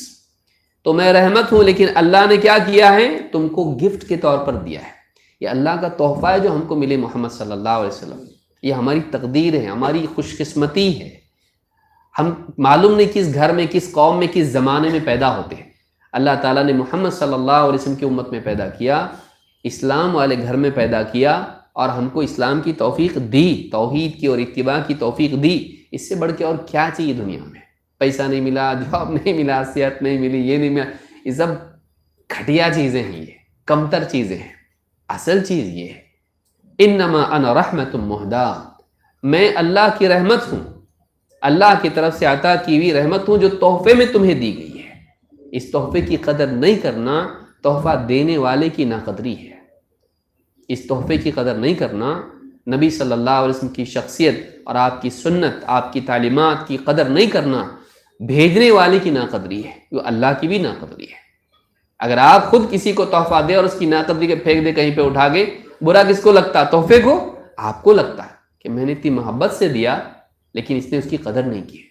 تو میں رحمت ہوں، لیکن اللہ نے کیا کیا ہے؟ تم کو گفٹ کے طور پر دیا ہے۔ یہ اللہ کا تحفہ ہے جو ہم کو ملے محمد صلی اللہ علیہ وسلم۔ یہ ہماری تقدیر ہے، ہماری خوش قسمتی ہے۔ ہم معلوم نہیں کس گھر میں، کس قوم میں، کس زمانے میں پیدا ہوتے ہیں۔ اللہ تعالیٰ نے محمد صلی اللہ علیہ وسلم کی امت میں پیدا کیا، اسلام والے گھر میں پیدا کیا، اور ہم کو اسلام کی توفیق دی، توحید کی اور اتباع کی توفیق دی۔ اس سے بڑھ کے اور کیا چاہیے دنیا میں؟ پیسہ نہیں ملا، جاب نہیں ملا، صحت نہیں ملی، یہ نہیں ملا، یہ سب گھٹیا چیزیں ہیں، یہ کمتر چیزیں ہیں۔ اصل چیز یہ ہے انما انا رحمت مہدا، میں اللہ کی رحمت ہوں، اللہ کی طرف سے عطا کی ہوئی رحمت ہوں جو تحفے میں تمہیں دی گئی ہے۔ اس تحفے کی قدر نہیں کرنا تحفہ دینے والے کی ناقدری ہے۔ اس تحفے کی قدر نہیں کرنا، نبی صلی اللہ علیہ وسلم کی شخصیت اور آپ کی سنت، آپ کی تعلیمات کی قدر نہیں کرنا بھیجنے والے کی ناقدری ہے، جو اللہ کی بھی ناقدری ہے۔ اگر آپ خود کسی کو تحفہ دے اور اس کی ناقدری کے پھینک دے کہیں پہ اٹھا کے، برا کس کو لگتا؟ تحفے کو؟ آپ کو لگتا ہے کہ میں نے اتنی محبت سے دیا لیکن اس نے اس کی قدر نہیں کی،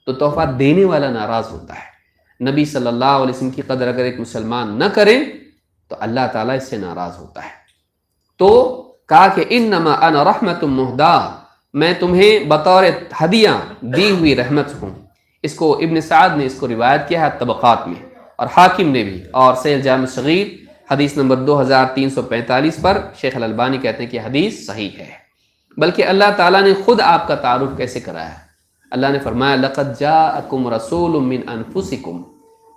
تو تحفہ دینے والا ناراض ہوتا ہے۔ نبی صلی اللہ علیہ وسلم کی قدر اگر ایک مسلمان نہ کرے تو اللہ تعالیٰ اس سے ناراض ہوتا ہے۔ تو کہا کہ انما انا رحمت مہدا، میں تمہیں بطور ہدیہ دی ہوئی رحمت ہوں۔ اس کو ابن سعد نے اس کو روایت کیا ہے طبقات میں، اور حاکم نے بھی، اور صحیح جامع صغیر حدیث نمبر 2345 پر شیخ الالبانی کہتے ہیں کہ حدیث صحیح ہے۔ بلکہ اللہ تعالیٰ نے خود آپ کا تعارف کیسے کرایا؟ اللہ نے فرمایا لقد جاءکم رسول من انفسکم،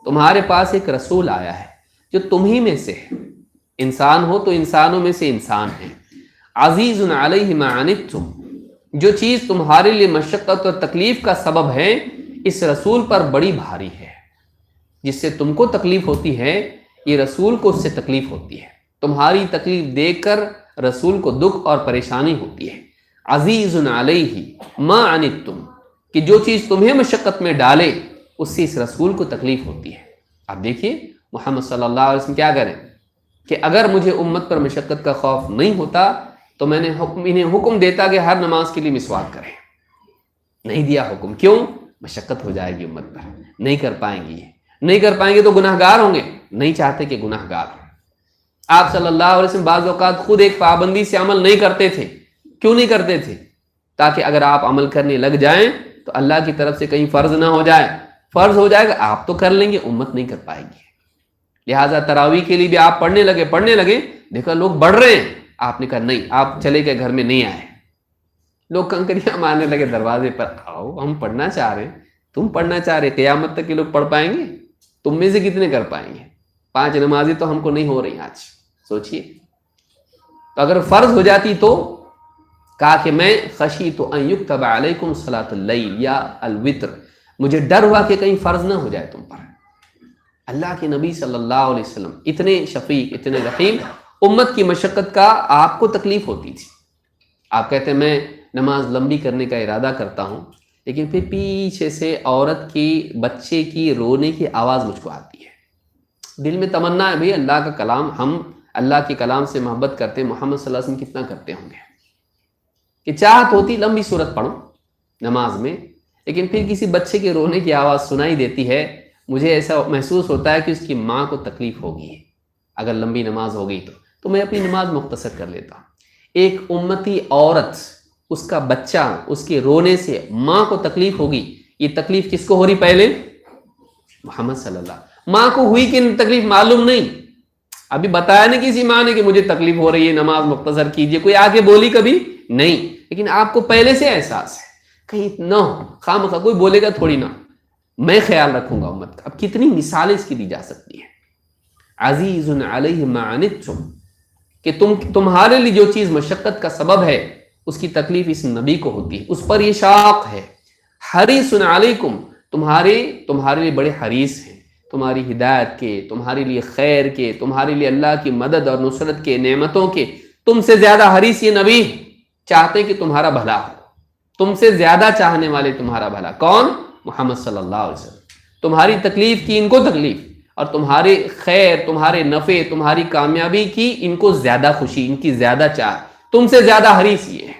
تمہارے پاس ایک رسول آیا ہے جو تمہی میں سے ہے، انسان ہو تو انسانوں میں سے انسان ہے، عزیز علیہ ما عنتم، جو چیز تمہارے لیے مشقت اور تکلیف کا سبب ہے اس رسول پر بڑی بھاری ہے۔ جس سے تم کو تکلیف ہوتی ہے یہ رسول کو اس سے تکلیف ہوتی ہے، تمہاری تکلیف دیکھ کر رسول کو دکھ اور پریشانی ہوتی ہے۔ عزیز علیہ ما عنتم، کہ جو چیز تمہیں مشقت میں ڈالے اس سے اس رسول کو تکلیف ہوتی ہے۔ اب دیکھیے محمد صلی اللہ علیہ وسلم کیا کریں کہ اگر مجھے امت پر مشقت کا خوف نہیں ہوتا تو میں نے انہیں حکم دیتا کہ ہر نماز کے لیے مسواک کریں، نہیں دیا حکم۔ کیوں؟ مشقت ہو جائے گی امت پر، نہیں کر پائیں گی، نہیں کر پائیں گے تو گناہ گار ہوں گے، نہیں چاہتے کہ گناہ گار ہوں۔ آپ صلی اللہ علیہ وسلم بعض اوقات خود ایک پابندی سے عمل نہیں کرتے تھے۔ کیوں نہیں کرتے تھے؟ تاکہ اگر آپ عمل کرنے لگ جائیں تو اللہ کی طرف سے کہیں فرض نہ ہو جائے، فرض ہو جائے گا آپ تو کر لیں گے، امت نہیں کر پائے گی۔ لہٰذا تراویح کے لیے بھی آپ پڑھنے لگے، دیکھا لوگ بڑھ رہے ہیں، آپ نے کہا نہیں، آپ چلے گئے گھر میں نہیں آئے، لوگ کنکریاں مارنے لگے دروازے پر، آؤ ہم پڑھنا چاہ رہے ہیں، تم پڑھنا چاہ رہے، قیامت تک کے لوگ پڑھ پائیں گے؟ تم میں سے کتنے کر پائیں گے؟ 5 نمازیں تو ہم کو نہیں ہو رہی آج، سوچئے۔ تو اگر فرض ہو جاتی تو کہا کہ میں خشیت ان یکتب علیکم صلاۃ اللیل یا الوتر، مجھے ڈر ہوا کہ کہیں فرض نہ ہو جائے تم پر۔ اللہ کے نبی صلی اللہ علیہ وسلم اتنے شفیق، اتنے رحیم، امت کی مشقت کا آپ کو تکلیف ہوتی تھی، آپ کہتے ہیں میں نماز لمبی کرنے کا ارادہ کرتا ہوں، لیکن پھر پیچھے سے عورت کی، بچے کی رونے کی آواز مجھ کو آتی ہے، دل میں تمنا ہے بھئی اللہ کا کلام، ہم اللہ کے کلام سے محبت کرتے ہیں، محمد صلی اللہ علیہ وسلم کتنا کرتے ہوں گے، کہ چاہت ہوتی لمبی صورت پڑھوں نماز میں، لیکن پھر کسی بچے کے رونے کی آواز سنائی دیتی ہے، مجھے ایسا محسوس ہوتا ہے کہ اس کی ماں کو تکلیف ہوگی اگر لمبی نماز ہو گئی تو میں اپنی نماز مختصر کر لیتا ہوں۔ ایک امتی عورت، اس کا بچہ، اس کے رونے سے ماں کو تکلیف ہوگی، یہ تکلیف کس کو ہو رہی پہلے؟ محمد صلی اللہ علیہ وسلم۔ ماں کو ہوئی کہ تکلیف معلوم نہیں، ابھی بتایا نہیں کسی ماں نے کہ مجھے تکلیف ہو رہی ہے نماز مختصر کیجئے، کوئی آگے بولی کبھی نہیں، لیکن آپ کو پہلے سے احساس ہے، کہیں نہ ہو خامخواہ کوئی بولے گا تھوڑی نہ، میں خیال رکھوں گا امت کا۔ اب کتنی مثالیں اس کی دی جا سکتی ہیں۔ عزیز علیہ ما عنتم، کہ تمہارے لیے جو چیز مشقت کا سبب ہے اس کی تکلیف اس نبی کو ہوتی ہے، اس پر یہ شاق ہے۔ حریص علیکم، تمہارے لیے بڑے حریص ہیں، تمہاری ہدایت کے، تمہارے لیے خیر کے، تمہارے لیے اللہ کی مدد اور نصرت کے، نعمتوں کے، تم سے زیادہ حریص یہ نبی، چاہتے کہ تمہارا بھلا ہو، تم سے زیادہ چاہنے والے تمہارا بھلا، کون؟ محمد صلی اللہ علیہ وسلم۔ تمہاری تکلیف کی ان کو تکلیف، اور تمہارے خیر، تمہارے نفع، تمہاری کامیابی کی ان کو زیادہ خوشی، ان کی زیادہ چاہ، تم سے زیادہ حریص یہ ہے،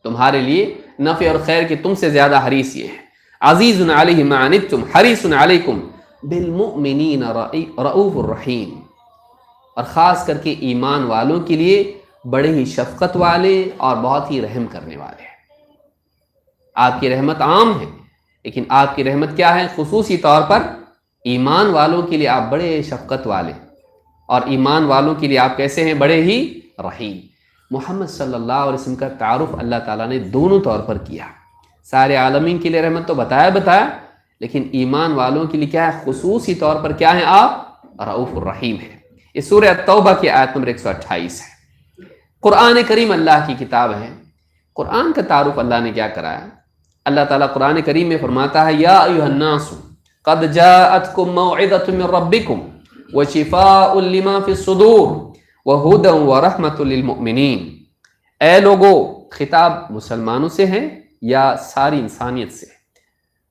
تمہارے لیے نفع اور خیر کے تم سے زیادہ حریص یہ ہے۔ عزیز علیہ ما عنتم حریص علیکم بالمؤمنین رؤوف الرحیم، اور خاص کر کے ایمان والوں کے لیے بڑے ہی شفقت والے اور بہت ہی رحم کرنے والے ہیں۔ آپ کی رحمت عام ہے، لیکن آپ کی رحمت کیا ہے؟ خصوصی طور پر ایمان والوں کے لیے آپ بڑے شفقت والے، اور ایمان والوں کے لیے آپ کیسے ہیں؟ بڑے ہی رحیم۔ محمد صلی اللہ علیہ وسلم کا تعارف اللہ تعالیٰ نے دونوں طور پر کیا، سارے عالمین کے لیے رحمت تو بتایا، لیکن ایمان والوں کے لیے کیا ہے؟ خصوصی طور پر کیا ہے آپ؟ رؤوف الرحیم ہے۔ یہ سورہ التوبہ کی آیت نمبر 128 ہے۔ قرآن کریم اللہ کی کتاب ہے، قرآن کا تعارف اللہ نے کیا کرایا؟ اللہ تعالیٰ قرآن کریم میں فرماتا ہے یا ایھا الناس قد جاءتکم موعظۃ من ربکم وشفاء لما فی الصدور وہدی ورحمۃ للمؤمنین۔ اے لوگو، خطاب مسلمانوں سے ہے یا ساری انسانیت سے؟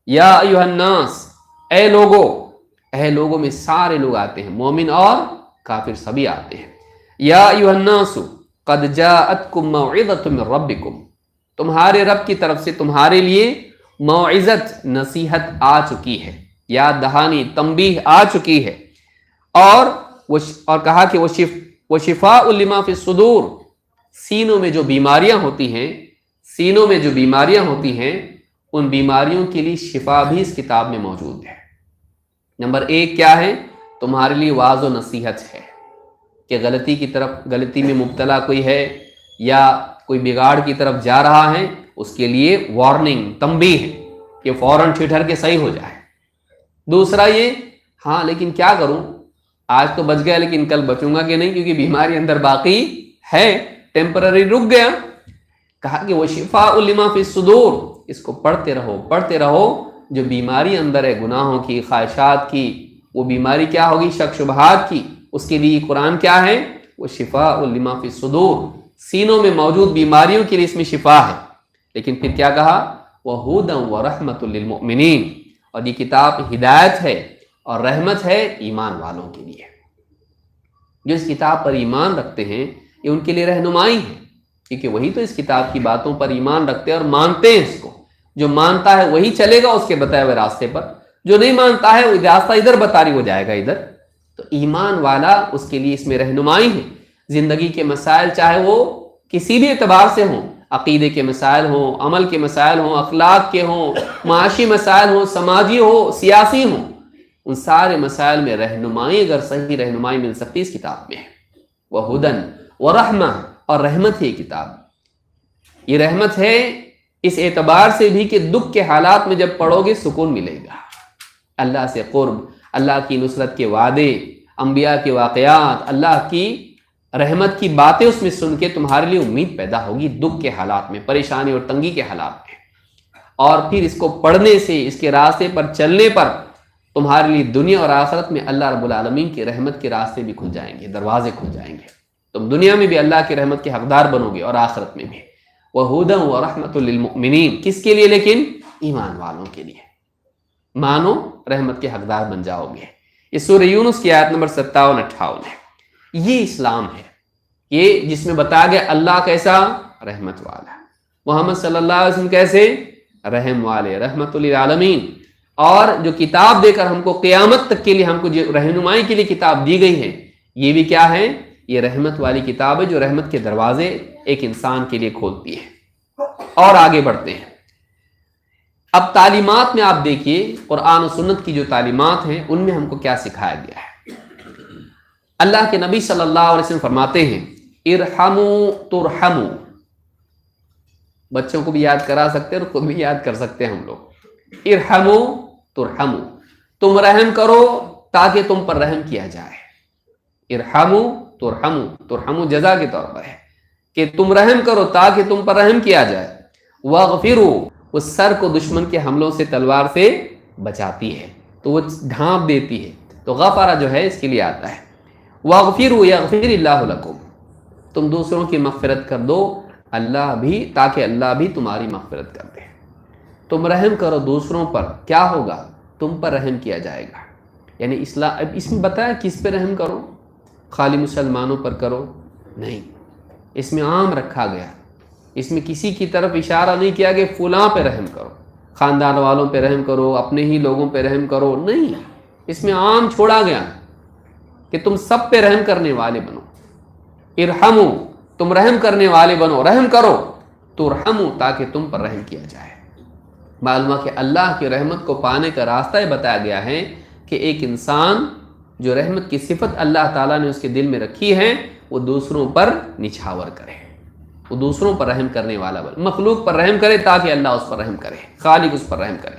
یا ایھا الناس، اے لوگوں میں سارے لوگ آتے ہیں، مومن اور کافر سبھی آتے ہیں۔ یا ایھا الناس قد جاءتکم موعظۃ من ربکم، تمہارے رب کی طرف سے تمہارے لیے موعظت، نصیحت آ چکی ہے، یاد دہانی، تنبیہ آ چکی ہے، اور کہا کہ وہ شفاء لما فی الصدور، سینوں میں جو بیماریاں ہوتی ہیں ان بیماریوں کے لیے شفا بھی اس کتاب میں موجود ہے۔ نمبر 1 کیا ہے؟ تمہارے لیے واعظ و نصیحت ہے کہ غلطی میں مبتلا کوئی ہے یا کوئی بگاڑ کی طرف جا رہا ہے، اس کے لیے وارننگ، تنبیہ ہے کہ فوراً ٹھٹر کے صحیح ہو جائے۔ دوسرا یہ، ہاں لیکن کیا کروں، آج تو بچ گیا لیکن کل بچوں گا کہ نہیں، کیونکہ بیماری اندر باقی ہے، ٹیمپرری رک گیا۔ کہا کہ وہ شفاء لما فی الصدور، اس کو پڑھتے رہو، جو بیماری اندر ہے گناہوں کی، خواہشات کی، وہ بیماری کیا ہوگی؟ شک شبہات کی، اس کے لیے قرآن کیا ہے؟ وہ شفاء لما فی الصدور، سینوں میں موجود بیماریوں کے لیے اس میں شفا ہے۔ لیکن پھر کیا کہا؟ وہدی ورحمۃ للمؤمنین، اور یہ کتاب ہدایت ہے اور رحمت ہے ایمان والوں کے لیے۔ جو اس کتاب پر ایمان رکھتے ہیں یہ ان کے لیے رہنمائی ہے، کیونکہ وہی تو اس کتاب کی باتوں پر ایمان رکھتے ہیں اور مانتے ہیں اس کو۔ جو مانتا ہے وہی چلے گا اس کے بتائے ہوئے راستے پر، جو نہیں مانتا ہے وہ راستہ ادھر بتا رہی، وہ جائے گا ادھر۔ تو ایمان والا، اس کے لیے اس میں رہنمائی ہے۔ زندگی کے مسائل چاہے وہ کسی بھی اعتبار سے ہوں، عقیدے کے مسائل ہوں، عمل کے مسائل ہوں، اخلاق کے ہوں، معاشی مسائل ہوں، سماجی ہوں، سیاسی ہوں، ان سارے مسائل میں رہنمائی، اگر صحیح رہنمائی مل سکتی اس کتاب میں ہے۔ وہدی ورحمۃ، اور رحمت ہے یہ کتاب۔ یہ رحمت ہے اس اعتبار سے بھی کہ دکھ کے حالات میں جب پڑھو گے سکون ملے گا، اللہ سے قرب، اللہ کی نصرت کے وعدے، انبیاء کے واقعات، اللہ کی رحمت کی باتیں اس میں سن کے تمہارے لیے امید پیدا ہوگی دکھ کے حالات میں، پریشانی اور تنگی کے حالات میں، اور پھر اس کو پڑھنے سے، اس کے راستے پر چلنے پر تمہارے لیے دنیا اور آخرت میں اللہ رب العالمین کی رحمت کے راستے بھی کھل جائیں گے، دروازے کھل جائیں گے، تم دنیا میں بھی اللہ کی رحمت کے حقدار بنو گے اور آخرت میں بھی۔ وَهُدًى وَرَحْمَةٌ لِّلْمُؤْمِنِينَ، کس کے لیے؟ لیکن ایمان والوں کے لیے، مانو رحمت کے حقدار بن جاؤ گے۔ یہ سورہ یونس کی آیت نمبر 57-58 ہے۔ یہ اسلام ہے، یہ جس میں بتایا گیا اللہ کیسا؟ رحمت والا، محمد صلی اللہ علیہ وسلم کیسے؟ رحم والے، رحمت للعالمین، اور جو کتاب دے کر ہم کو قیامت تک کے لیے ہم کو جو رہنمائی کے لیے کتاب دی گئی ہے، یہ بھی کیا ہے؟ یہ رحمت والی کتاب ہے جو رحمت کے دروازے ایک انسان کے لیے کھولتی ہے۔ اور آگے بڑھتے ہیں، اب تعلیمات میں آپ دیکھیے قرآن و سنت کی جو تعلیمات ہیں ان میں ہم کو کیا سکھایا گیا ہے۔ اللہ کے نبی صلی اللہ علیہ وسلم فرماتے ہیں ارحموا ترحموا، بچوں کو بھی یاد کرا سکتے ہیں اور خود بھی یاد کر سکتے ہیں ہم لوگ۔ ارحموا ترحموا، تم رحم کرو تاکہ تم پر رحم کیا جائے۔ ارحموا ترحموا، ترحموا جزا کے طور پر ہے کہ تم رحم کرو تاکہ تم پر رحم کیا جائے۔ واغفروا، اس سر کو دشمن کے حملوں سے تلوار سے بچاتی ہے تو وہ ڈھانپ دیتی ہے، تو غفرہ جو ہے اس کے لیے آتا ہے۔ واغفروا یغفر اللہ لکم، تم دوسروں کی مغفرت کر دو اللہ بھی، تاکہ اللہ بھی تمہاری مغفرت کر دے۔ تم رحم کرو دوسروں پر، کیا ہوگا؟ تم پر رحم کیا جائے گا۔ یعنی اسلام اب اس میں بتایا کس پہ رحم کرو؟ خالی مسلمانوں پر کرو؟ نہیں، اس میں عام رکھا گیا، اس میں کسی کی طرف اشارہ نہیں کیا کہ فلاں پہ رحم کرو، خاندان والوں پہ رحم کرو، اپنے ہی لوگوں پہ رحم کرو، نہیں، اس میں عام چھوڑا گیا کہ تم سب پہ رحم کرنے والے بنو۔ ارحموا، تم رحم کرنے والے بنو، رحم کرو، ترحموا، تاکہ تم پر رحم کیا جائے۔ معلوم ہے کہ اللہ کی رحمت کو پانے کا راستہ یہ بتایا گیا ہے کہ ایک انسان جو رحمت کی صفت اللہ تعالیٰ نے اس کے دل میں رکھی ہے وہ دوسروں پر نچھاور کرے، وہ دوسروں پر رحم کرنے والا بنے، مخلوق پر رحم کرے تاکہ اللہ اس پر رحم کرے، خالق اس پر رحم کرے۔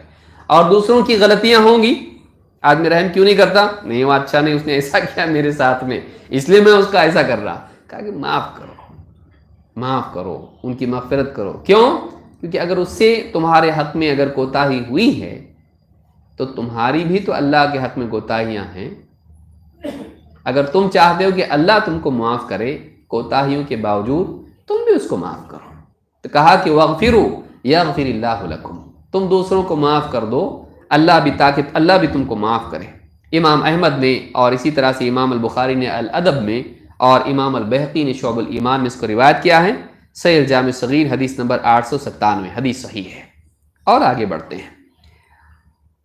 اور دوسروں کی غلطیاں ہوں گی، آدمی رحم کیوں نہیں کرتا؟ نہیں، وہ اچھا نہیں، اس نے ایسا کیا میرے ساتھ میں، اس لیے میں اس کا ایسا کر رہا۔ کہا کہ معاف کرو، معاف کرو، ان کی مغفرت کرو۔ کیوں؟ کیونکہ اگر اس سے تمہارے حق میں اگر کوتاہی ہوئی ہے تو تمہاری بھی تو اللہ کے حق میں کوتاہیاں ہیں۔ اگر تم چاہتے ہو کہ اللہ تم کو معاف کرے کوتاہیوں کے باوجود، تم بھی اس کو معاف کرو۔ تو کہا کہ واغفروا یغفر اللہ لکم، تم دوسروں کو معاف کر دو اللہ بھی، تاکہ اللہ بھی تم کو معاف کرے۔ امام احمد نے اور اسی طرح سے امام البخاری نے الادب میں اور امام البیہقی نے شعب الایمان میں اس کو روایت کیا ہے، صحیح الجامع صغیر حدیث نمبر 897، حدیث صحیح ہے۔ اور آگے بڑھتے ہیں،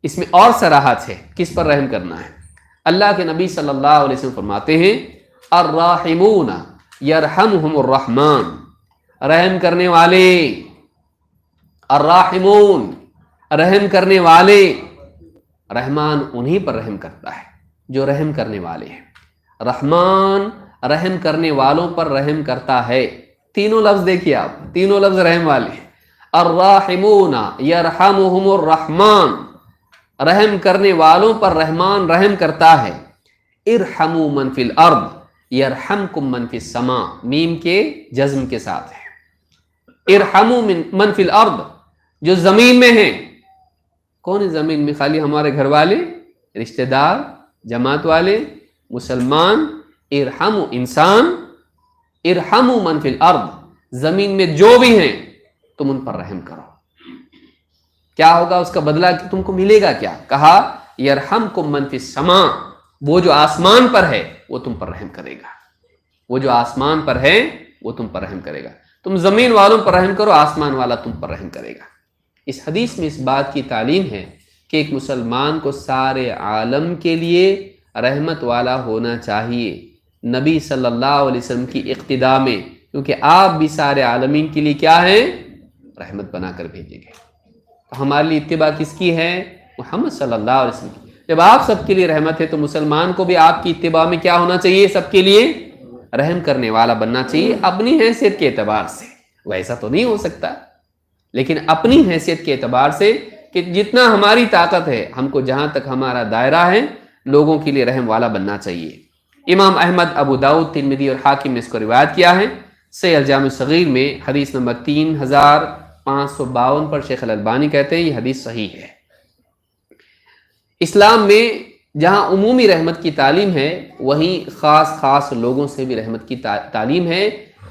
اس میں اور صراحت ہے کس پر رحم کرنا ہے۔ اللہ کے نبی صلی اللہ علیہ وسلم فرماتے ہیں الراحمون یرحمہم الرحمن، رحم کرنے والے، الراحمون رحم کرنے والے، رحمان انہی پر رحم کرتا ہے جو رحم کرنے والے ہیں۔ رحمان رحم کرنے والوں پر رحم کرتا ہے۔ تینوں لفظ دیکھیے آپ، تینوں لفظ رحم والے ہیں۔ الراحمون یرحمہم الرحمن، رحم کرنے والوں پر رحمان رحم کرتا ہے۔ ارحموا من فی الارض یرحمکم من فی السماء، میم کے جزم کے ساتھ ہے۔ ارحموا من فی الارض، جو زمین میں ہیں۔ کون ہے زمین میں؟ خالی ہمارے گھر والے، رشتہ دار، جماعت والے، مسلمان۔ ارحموا انسان، ارحموا من فی الارض، زمین میں جو بھی ہیں تم ان پر رحم کرو۔ کیا ہوگا اس کا بدلہ؟ کہ تم کو ملے گا کیا؟ کہا یرحمکم من فی السماء، وہ جو آسمان پر ہے وہ تم پر رحم کرے گا، وہ جو آسمان پر ہے وہ تم پر رحم کرے گا۔ تم زمین والوں پر رحم کرو، آسمان والا تم پر رحم کرے گا۔ اس حدیث میں اس بات کی تعلیم ہے کہ ایک مسلمان کو سارے عالم کے لیے رحمت والا ہونا چاہیے، نبی صلی اللہ علیہ وسلم کی اقتداء میں، کیونکہ آپ بھی سارے عالمین کے لیے کیا ہیں؟ رحمت بنا کر بھیجے گئے۔ تو ہمارے لیے اتباع کس کی ہے؟ محمد صلی اللہ علیہ وسلم کی۔ جب آپ سب کے لیے رحمت ہے تو مسلمان کو بھی آپ کی اتباع میں کیا ہونا چاہیے؟ سب کے لیے رحم کرنے والا بننا چاہیے، اپنی حیثیت کے اعتبار سے۔ ویسا تو نہیں ہو سکتا، لیکن اپنی حیثیت کے اعتبار سے کہ جتنا ہماری طاقت ہے، ہم کو جہاں تک ہمارا دائرہ ہے لوگوں کے لیے رحم والا بننا چاہیے۔ امام احمد، ابو داؤد، ترمذی اور حاکم نے اس کو روایت کیا ہے۔ صحیح الجامع صغیر میں حدیث نمبر 3552 پر شیخ الالبانی کہتے ہیں یہ حدیث صحیح ہے۔ اسلام میں جہاں عمومی رحمت کی تعلیم ہے، وہیں خاص خاص لوگوں سے بھی رحمت کی تعلیم ہے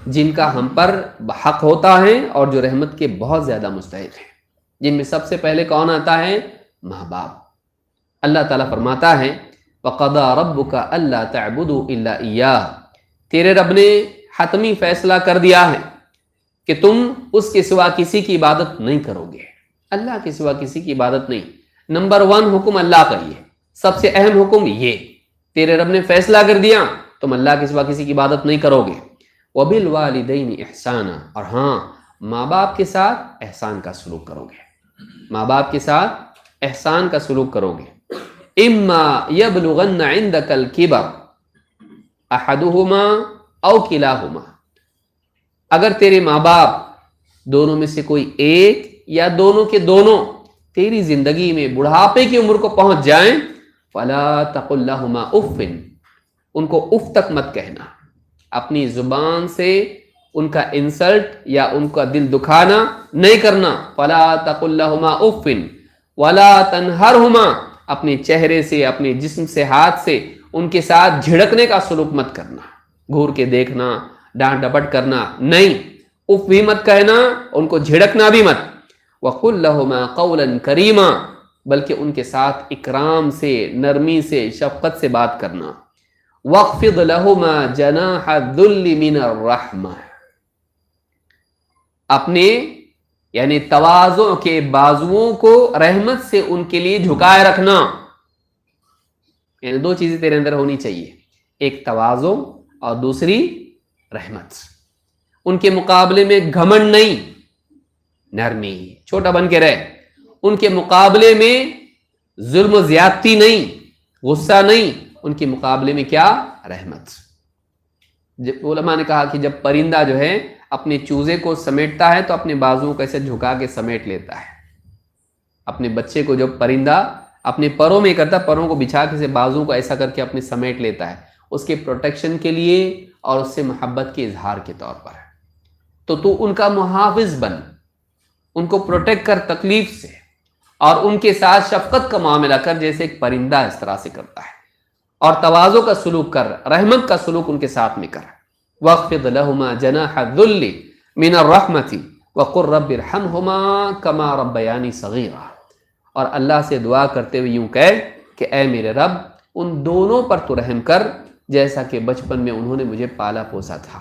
جن کا ہم پر حق ہوتا ہے اور جو رحمت کے بہت زیادہ مستحق ہیں، جن میں سب سے پہلے کون آتا ہے؟ ماں باپ۔ اللہ تعالیٰ فرماتا ہے وَقَضَىٰ رَبُّكَ أَلَّا تَعْبُدُوا إِلَّا إِيَّاهُ، تیرے رب نے حتمی فیصلہ کر دیا ہے کہ تم اس کے سوا کسی کی عبادت نہیں کرو گے، اللہ کے سوا کسی کی عبادت نہیں۔ نمبر 1 حکم اللہ کا، یہ سب سے اہم حکم، یہ تیرے رب نے فیصلہ کر دیا تم اللہ کے سوا کسی کی عبادت نہیں کرو گے۔ وَبِالْوَالِدَيْنِ إِحْسَانًا، اور ہاں ماں باپ کے ساتھ احسان کا سلوک کرو گے، ماں باپ کے ساتھ احسان کا سلوک کرو گے۔ إِمَّا يَبْلُغَنَّ عِنْدَكَ الْكِبَرَ أَحَدُهُمَا أَوْ كِلَاهُمَا، اگر تیرے ماں باپ دونوں میں سے کوئی ایک یا دونوں کے دونوں تیری زندگی میں بڑھاپے کی عمر کو پہنچ جائیں، فَلَا تَقُلْ لَهُمَا أُفٍّ، ان کو اف تک مت کہنا، اپنی زبان سے ان کا انسلٹ یا ان کا دل دکھانا نہیں کرنا۔ فَلَا تَقُلْ لَهُمَا أُفٍّ وَلَا تَنْهَرْهُمَا، اپنے چہرے سے، اپنے جسم سے، ہاتھ سے ان کے ساتھ جھڑکنے کا سلوک مت کرنا، گھور کے دیکھنا، ڈانٹ ڈپٹ کرنا نہیں، اف بھی مت کہنا، ان کو جھڑکنا بھی مت۔ وَقُلْ لَهُمَا قَوْلًا كَرِيمًا، بلکہ ان کے ساتھ اکرام سے، نرمی سے، شفقت سے بات کرنا۔ وَاخْفِضْ لَهُمَا جَنَاحَ الذُّلِّ مِنَ الرَّحْمَةِ، اپنے یعنی تواضع کے بازوؤں کو رحمت سے ان کے لیے جھکائے رکھنا، یعنی 2 چیزیں تیرے اندر ہونی چاہیے، ایک تواضع اور دوسری رحمت۔ ان کے مقابلے میں گھمنڈ نہیں، نرمی، چھوٹا بن کے رہے۔ ان کے مقابلے میں ظلم و زیادتی نہیں، غصہ نہیں، ان کے مقابلے میں کیا؟ رحمت۔ علماء نے کہا کہ جب پرندہ جو ہے اپنے چوزے کو سمیٹتا ہے تو اپنے بازوؤں کو ایسے جھکا کے سمیٹ لیتا ہے۔ اپنے بچے کو جب پرندہ اپنے پروں میں کرتا، پروں کو بچھا کے بازوؤں کو ایسا کر کے اپنے سمیٹ لیتا ہے، اس کے پروٹیکشن کے لیے اور اس سے محبت کے اظہار کے طور پر۔ تو ان کا محافظ بن، ان کو پروٹیکٹ کر تکلیف سے، اور ان کے ساتھ شفقت کا معاملہ کر جیسے ایک پرندہ اس طرح سے کرتا ہے، اور تواضع کا سلوک کر، رحمت کا سلوک ان کے ساتھ میں کر۔ وَاخْفِضْ لَهُمَا جَنَاحَ الذُّلِّ مِنَ الرَّحْمَةِ وَقُلْ رَبِّ ارْحَمْهُمَا كَمَا رَبَّيَانِي صَغِيرًا، اور اللہ سے دعا کرتے ہوئے یوں کہے کہ اے میرے رب ان دونوں پر تو رحم کر جیسا کہ بچپن میں انہوں نے مجھے پالا پوسا تھا۔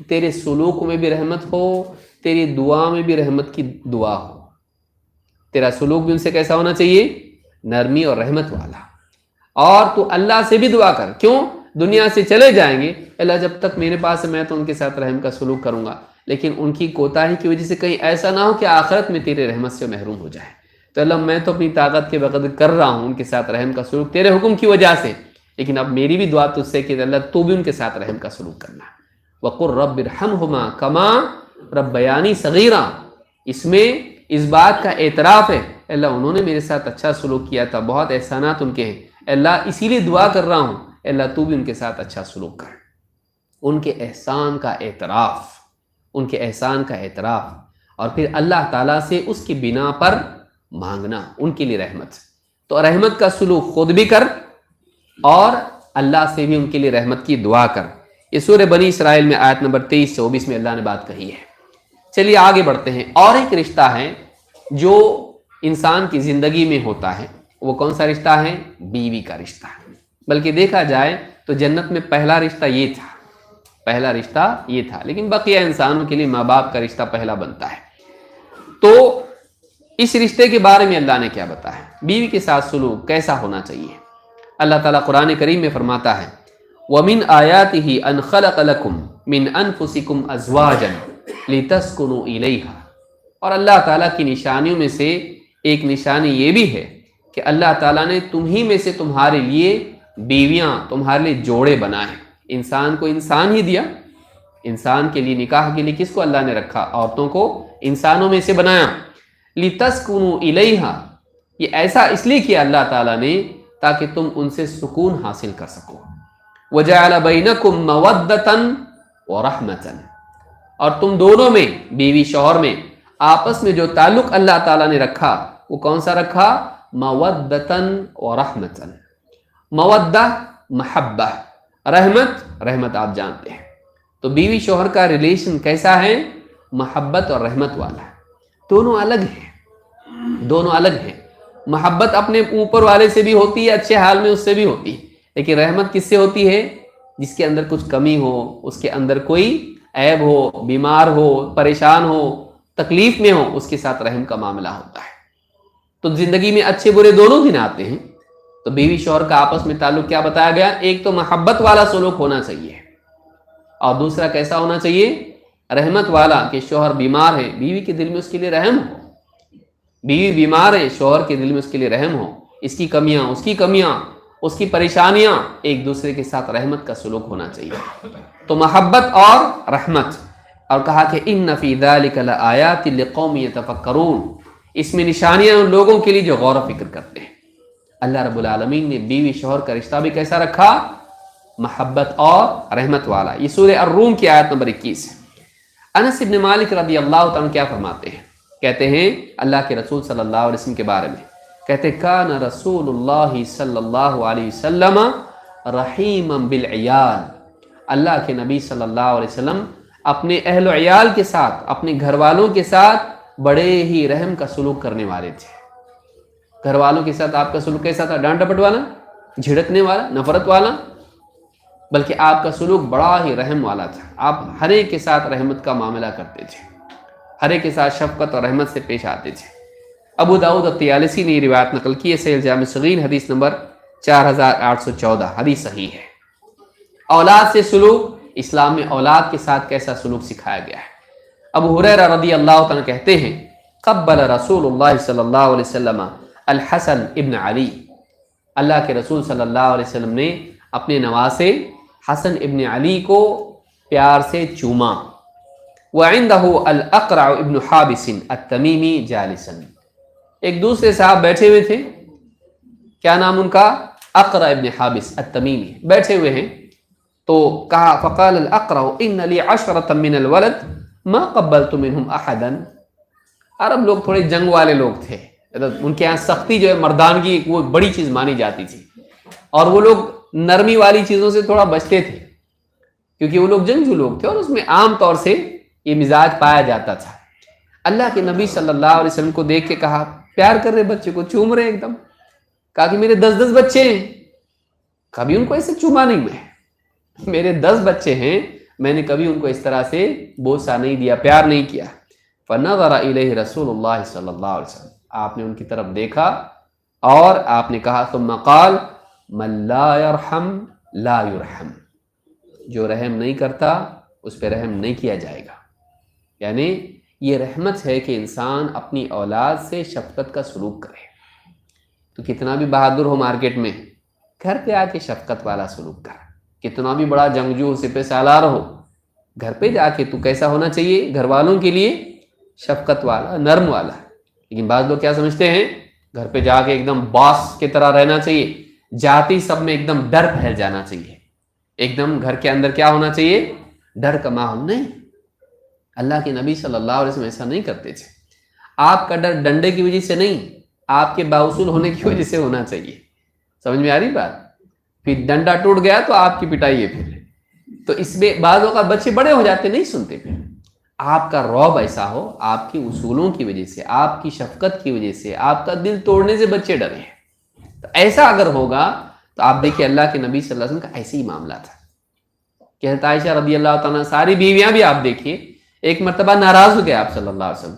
تیرے سلوک میں بھی رحمت ہو، تیری دعا میں بھی رحمت کی دعا ہو، تیرا سلوک بھی ان سے کیسا ہونا چاہیے؟ نرمی اور رحمت والا۔ اور تو اللہ سے بھی دعا کر، کیوں؟ دنیا سے چلے جائیں گے، اللہ جب تک میرے پاس ہے میں تو ان کے ساتھ رحم کا سلوک کروں گا، لیکن ان کی کوتاہی کی وجہ سے کہیں ایسا نہ ہو کہ آخرت میں تیرے رحمت سے محروم ہو جائے۔ تو اللہ میں تو اپنی طاقت کے بقدر کر رہا ہوں ان کے ساتھ رحم کا سلوک تیرے حکم کی وجہ سے، لیکن اب میری بھی دعا تجھ سے کہ اللہ تو بھی ان کے ساتھ رحم کا سلوک کرنا۔ وَقُلْ رَبِّ ارْحَمْهُمَا كَمَا رَبَّيَانِي صَغِيرًا، اس میں اس بات کا اعتراف ہے اللہ انہوں نے میرے ساتھ اچھا سلوک کیا تھا، بہت احسانات ان کے ہیں، اللہ اسی لیے دعا کر رہا ہوں اللہ تو بھی ان کے ساتھ اچھا سلوک کر۔ ان کے احسان کا اعتراف، ان کے احسان کا اعتراف، اور پھر اللہ تعالیٰ سے اس کی بنا پر مانگنا ان کے لیے رحمت۔ تو رحمت کا سلوک خود بھی کر اور اللہ سے بھی ان کے لیے رحمت کی دعا کر۔ یہ سورہ بنی اسرائیل میں آیت نمبر 23-24 میں اللہ نے بات کہی ہے۔ چلیے آگے بڑھتے ہیں۔ اور ایک رشتہ ہے جو انسان کی زندگی میں ہوتا ہے، وہ کون سا رشتہ ہے؟ بیوی کا رشتہ۔ بلکہ دیکھا جائے تو جنت میں پہلا رشتہ یہ تھا، پہلا رشتہ یہ تھا، لیکن بقیہ انسانوں کے لیے ماں باپ کا رشتہ پہلا بنتا ہے۔ تو اس رشتے کے بارے میں اللہ نے کیا بتایا؟ بیوی کے ساتھ سلوک کیسا ہونا چاہیے؟ اللہ تعالیٰ قرآن کریم میں فرماتا ہے وَمِنْ آيَاتِهِ أَنْ خَلَقَ لَكُمْ مِنْ أَنفُسِكُمْ أَزْوَاجًا لِتَسْكُنُوا إِلَيْهَا، اور اللہ تعالیٰ کی نشانیوں میں سے ایک نشانی یہ بھی ہے کہ اللہ تعالیٰ نے تمہیں میں سے تمہارے لیے بیویاں، تمہارے لیے جوڑے بنائے، انسان کو انسان ہی دیا، انسان کے لیے نکاح کے لیے کس کو اللہ نے رکھا؟ عورتوں کو انسانوں میں سے بنایا. لِتَسْكُنُوا إِلَيْهَا، یہ ایسا اس لیے کیا اللہ تعالیٰ نے تاکہ تم ان سے سکون حاصل کر سکو. وَجَعَلَ بَيْنَكُمْ مَوَدَّةً وَرَحْمَةً، اور تم دونوں میں، بیوی شوہر میں آپس میں جو تعلق اللہ تعالیٰ نے رکھا وہ کون سا رکھا؟ مَوَدَّةً وَرَحْمَةً. مودہ محبہ، رحمت آپ جانتے ہیں. تو بیوی شوہر کا ریلیشن کیسا ہے؟ محبت اور رحمت والا. دونوں الگ ہیں. محبت اپنے اوپر والے سے بھی ہوتی ہے، اچھے حال میں اس سے بھی ہوتی ہے، لیکن رحمت کس سے ہوتی ہے؟ جس کے اندر کچھ کمی ہو، اس کے اندر کوئی عیب ہو، بیمار ہو، پریشان ہو، تکلیف میں ہو، اس کے ساتھ رحم کا معاملہ ہوتا ہے. تو زندگی میں اچھے برے دونوں دن آتے ہیں. تو بیوی شوہر کا آپس میں تعلق کیا بتایا گیا؟ ایک تو محبت والا سلوک ہونا چاہیے، اور دوسرا کیسا ہونا چاہیے؟ رحمت والا، کہ شوہر بیمار ہے، بیوی کے دل میں اس کے لیے رحم ہو. بیوی بیمار ہے، شوہر کے دل میں اس کے لیے رحم ہو. اس کی کمیاں، اس کی پریشانیاں، ایک دوسرے کے ساتھ رحمت کا سلوک ہونا چاہیے. تو محبت اور رحمت. اور کہا کہ ان فی ذلک لآیات لقوم یتفکرون، اس میں نشانیاں ان لوگوں کے لیے جو غور و فکر کرتے ہیں. اللہ رب العالمین نے بیوی شوہر کا رشتہ بھی کیسا رکھا؟ محبت اور رحمت والا. یہ سورہ الروم کی آیت نمبر 21 ہے. انس ابن مالک رضی اللہ تعالیٰ کیا فرماتے ہیں؟ کہتے ہیں اللہ کے رسول صلی اللہ علیہ وسلم کے بارے میں، کہتے کان رسول اللہ صلی اللہ علیہ وسلم رحیما بالعیال، اللہ کے نبی صلی اللہ علیہ وسلم اپنے اہل و عیال کے ساتھ، اپنے گھر والوں کے ساتھ بڑے ہی رحم کا سلوک کرنے والے تھے. گھر والوں کے ساتھ آپ کا سلوک کیسا تھا؟ ڈانٹ ڈپٹ والا، جھڑکنے والا، نفرت والا؟ بلکہ آپ کا سلوک بڑا ہی رحم والا تھا. آپ ہر ایک کے ساتھ رحمت کا معاملہ کرتے تھے، ہر ایک کے ساتھ شفقت اور رحمت سے پیش آتے تھے. ابو داؤد الطیالسی نے یہ روایت نقل کی ہے، صحیح الجامع الصغیر حدیث نمبر 4814، حدیث صحیح ہے. اولاد سے سلوک، اسلام میں اولاد کے ساتھ کیسا سلوک سکھایا گیا ہے. ابو ہریرہ رضی اللہ تعالیٰ کہتے ہیں قبل رسول اللہ صلی اللہ علیہ وسلم الحسن ابن علی، اللہ کے رسول صلی اللہ علیہ وسلم نے اپنے نواسے حسن ابن علی کو پیار سے چوما. وعنده الاقرع ابن حابس التمیمی جالسا، ایک دوسرے صاحب بیٹھے ہوئے تھے، کیا نام ان کا؟ اقرع ابن حابس التمیمی، بیٹھے ہوئے ہیں. تو کہا فقال الاقرع ان لی 10 من الولد ما قبلت منهم احدا. عرب لوگ تھوڑے جنگ والے لوگ تھے، ان کے یہاں سختی جو ہے مردانگی وہ بڑی چیز مانی جاتی تھی، اور وہ لوگ نرمی والی چیزوں سے تھوڑا بچتے تھے کیونکہ وہ لوگ جنگجو لوگ تھے، اور اس میں عام طور سے یہ مزاج پایا جاتا تھا. اللہ کے نبی صلی اللہ علیہ وسلم کو دیکھ کے کہا، پیار کر رہے بچے کو، چوم رہے ایک دم. کہا کہ میرے 10 بچے ہیں، کبھی ان کو ایسے چوما نہیں، میرے 10 بچے ہیں، میں نے کبھی ان کو اس طرح سے بوسہ نہیں دیا، پیار نہیں کیا. فنظر الیہ رسول اللہ صلی اللہ علیہ وسلم، آپ نے ان کی طرف دیکھا اور آپ نے کہا ثم قال من لا يرحم لا يرحم، جو رحم نہیں کرتا اس پہ رحم نہیں کیا جائے گا. یعنی یہ رحمت ہے کہ انسان اپنی اولاد سے شفقت کا سلوک کرے. تو کتنا بھی بہادر ہو مارکیٹ میں، گھر پہ آ کے شفقت والا سلوک کر. کتنا بھی بڑا جنگجو سپہ سالار ہو، گھر پہ جا کے تو کیسا ہونا چاہیے؟ گھر والوں کے لیے شفقت والا، نرم والا. لیکن بعض لوگ کیا سمجھتے ہیں؟ گھر پہ جا کے ایک دم باس کی طرح رہنا چاہیے، جاتی سب میں ایک دم ڈر پھیل جانا چاہیے، ایک دم گھر کے اندر کیا ہونا چاہیے؟ ڈر کا ماحول. نہیں، اللہ کے نبی صلی اللہ علیہ وسلم ایسا نہیں کرتے تھے. آپ کا ڈر ڈنڈے کی وجہ سے نہیں، آپ کے باوصول ہونے کی وجہ سے ہونا چاہیے. سمجھ میں آ رہی بات؟ پھر ڈنڈا ٹوٹ گیا تو آپ کی پٹائی ہے. پھر تو اس میں بعض اوقات بچے بڑے ہو جاتے، نہیں سنتے. پھر آپ کا رعب ایسا ہو، آپ کی اصولوں کی وجہ سے، آپ کی شفقت کی وجہ سے، آپ کا دل توڑنے سے بچے ڈرے ہیں. تو ایسا اگر ہوگا تو آپ دیکھیں اللہ کے نبی صلی اللہ علیہ وسلم کا ایسے ہی معاملہ تھا. کہ حضرت عائشہ رضی اللہ تعالیٰ، ساری بیویاں بھی آپ دیکھیے، ایک مرتبہ ناراض ہو گئے آپ صلی اللہ علیہ وسلم.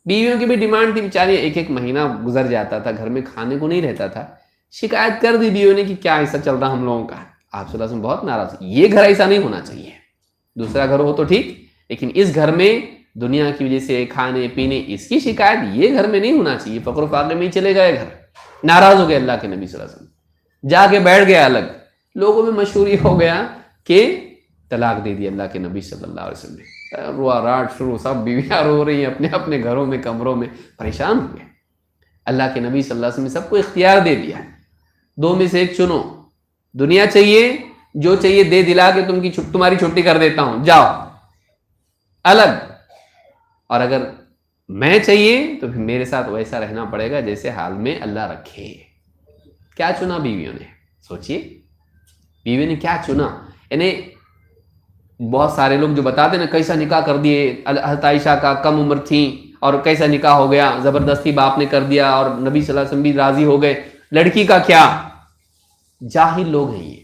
بیویوں کی بھی ڈیمانڈ تھی، بیچاری ایک مہینہ گزر جاتا تھا، گھر میں کھانے کو نہیں رہتا تھا. شکایت کر دی بیویوں نے کہ کیا ایسا چل رہا ہم لوگوں کا. آپ صلی اللہ علیہ وسلم بہت ناراض. یہ گھر ایسا نہیں ہونا چاہیے. دوسرا گھر ہو تو ٹھیک، لیکن اس گھر میں دنیا کی وجہ سے کھانے پینے اس کی شکایت یہ گھر میں نہیں ہونا چاہیے. فقر و فاقے میں ہی چلے گئے گھر. ناراض ہو گئے اللہ کے نبی صلی اللہ علیہ وسلم، جا کے بیٹھ گیا الگ. لوگوں میں مشہور ہو گیا کہ طلاق دے دی اللہ کے نبی صلی اللہ علیہ وسلم نے، روا راٹ شروع، سب بیویاں رو رہی ہیں اپنے اپنے گھروں میں، کمروں میں، پریشان ہو گئے۔ اللہ کے نبی صلی اللہ علیہ وسلم نے سب کو اختیار دے دیا، دو میں سے ایک چنو، دنیا چاہیے، جو چاہیے دے دلا کے تمہاری چھٹی کر دیتا ہوں، جاؤ الگ، اور اگر میں چاہیے تو پھر میرے ساتھ ویسا رہنا پڑے گا جیسے حال میں اللہ رکھے۔ کیا چنا بیویوں نے؟ سوچئے بیوی نے کیا چنا۔ یعنی بہت سارے لوگ جو بتاتے ہیں نا کیسا نکاح کر دیے، حضرت عائشہ کا کم عمر تھیں اور کیسا نکاح ہو گیا، زبردستی باپ نے کر دیا اور نبی صلی اللہ علیہ وسلم بھی راضی ہو گئے، لڑکی کا کیا؟ جاہل لوگ ہیں یہ۔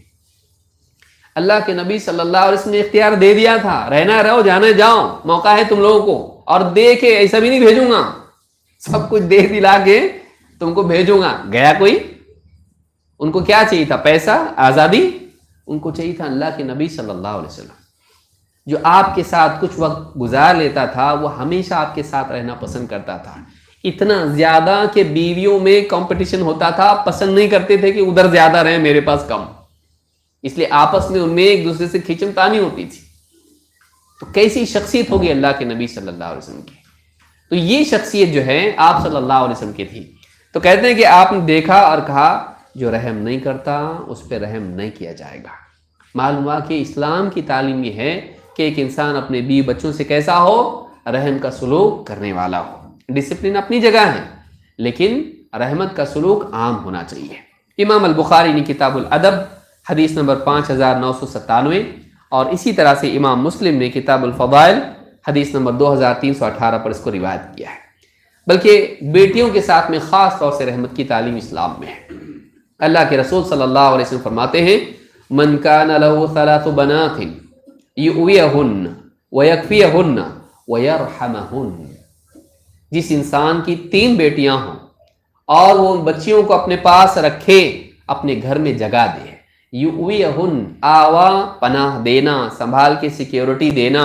اللہ کے نبی صلی اللہ علیہ وسلم نے اختیار دے دیا تھا، رہنا رہو، جانا جاؤ، موقع ہے تم لوگوں کو، اور دے کے ایسا بھی نہیں بھیجوں گا سب کچھ دے دلا کے تم کو بھیجوں گا۔ گیا کوئی؟ ان کو کیا چاہیے تھا؟ پیسہ، آزادی؟ ان کو چاہیے تھا اللہ کے نبی صلی اللہ علیہ وسلم، جو آپ کے ساتھ کچھ وقت گزار لیتا تھا، وہ ہمیشہ آپ کے ساتھ رہنا پسند کرتا تھا، اتنا زیادہ کہ بیویوں میں کمپٹیشن ہوتا تھا، پسند نہیں کرتے تھے کہ ادھر زیادہ رہیں میرے پاس کم، اس لیے آپس میں ان میں ایک دوسرے سے کھینچم تانی ہوتی تھی۔ تو کیسی شخصیت ہوگی اللہ کے نبی صلی اللہ علیہ وسلم کی؟ تو یہ شخصیت جو ہے آپ صلی اللہ علیہ وسلم کی تھی۔ تو کہتے ہیں کہ آپ نے دیکھا اور کہا جو رحم نہیں کرتا اس پہ رحم نہیں کیا جائے گا۔ معلوم ہوا کہ اسلام کی تعلیم یہ ہے کہ ایک انسان اپنے بیوی بچوں سے کیسا ہو؟ رحم کا سلوک کرنے والا ہو۔ ڈسپلن اپنی جگہ ہے لیکن رحمت کا سلوک عام ہونا چاہیے۔ امام البخاری نے کتاب الادب حدیث نمبر 5997 اور اسی طرح سے امام مسلم نے کتاب الفضائل حدیث نمبر 2318 پر اس کو روایت کیا ہے۔ بلکہ بیٹیوں کے ساتھ میں خاص طور سے رحمت کی تعلیم اسلام میں ہے۔ اللہ کے رسول صلی اللہ علیہ وسلم فرماتے ہیں من کان لہ ثلاث بنات یؤویہن ویکفیہن ویرحمہن، جس انسان کی 3 بیٹیاں ہوں اور وہ ان بچیوں کو اپنے پاس رکھے، اپنے گھر میں جگہ دے، یؤویہن آوا پناہ دینا، سنبھال کے سیکیورٹی دینا،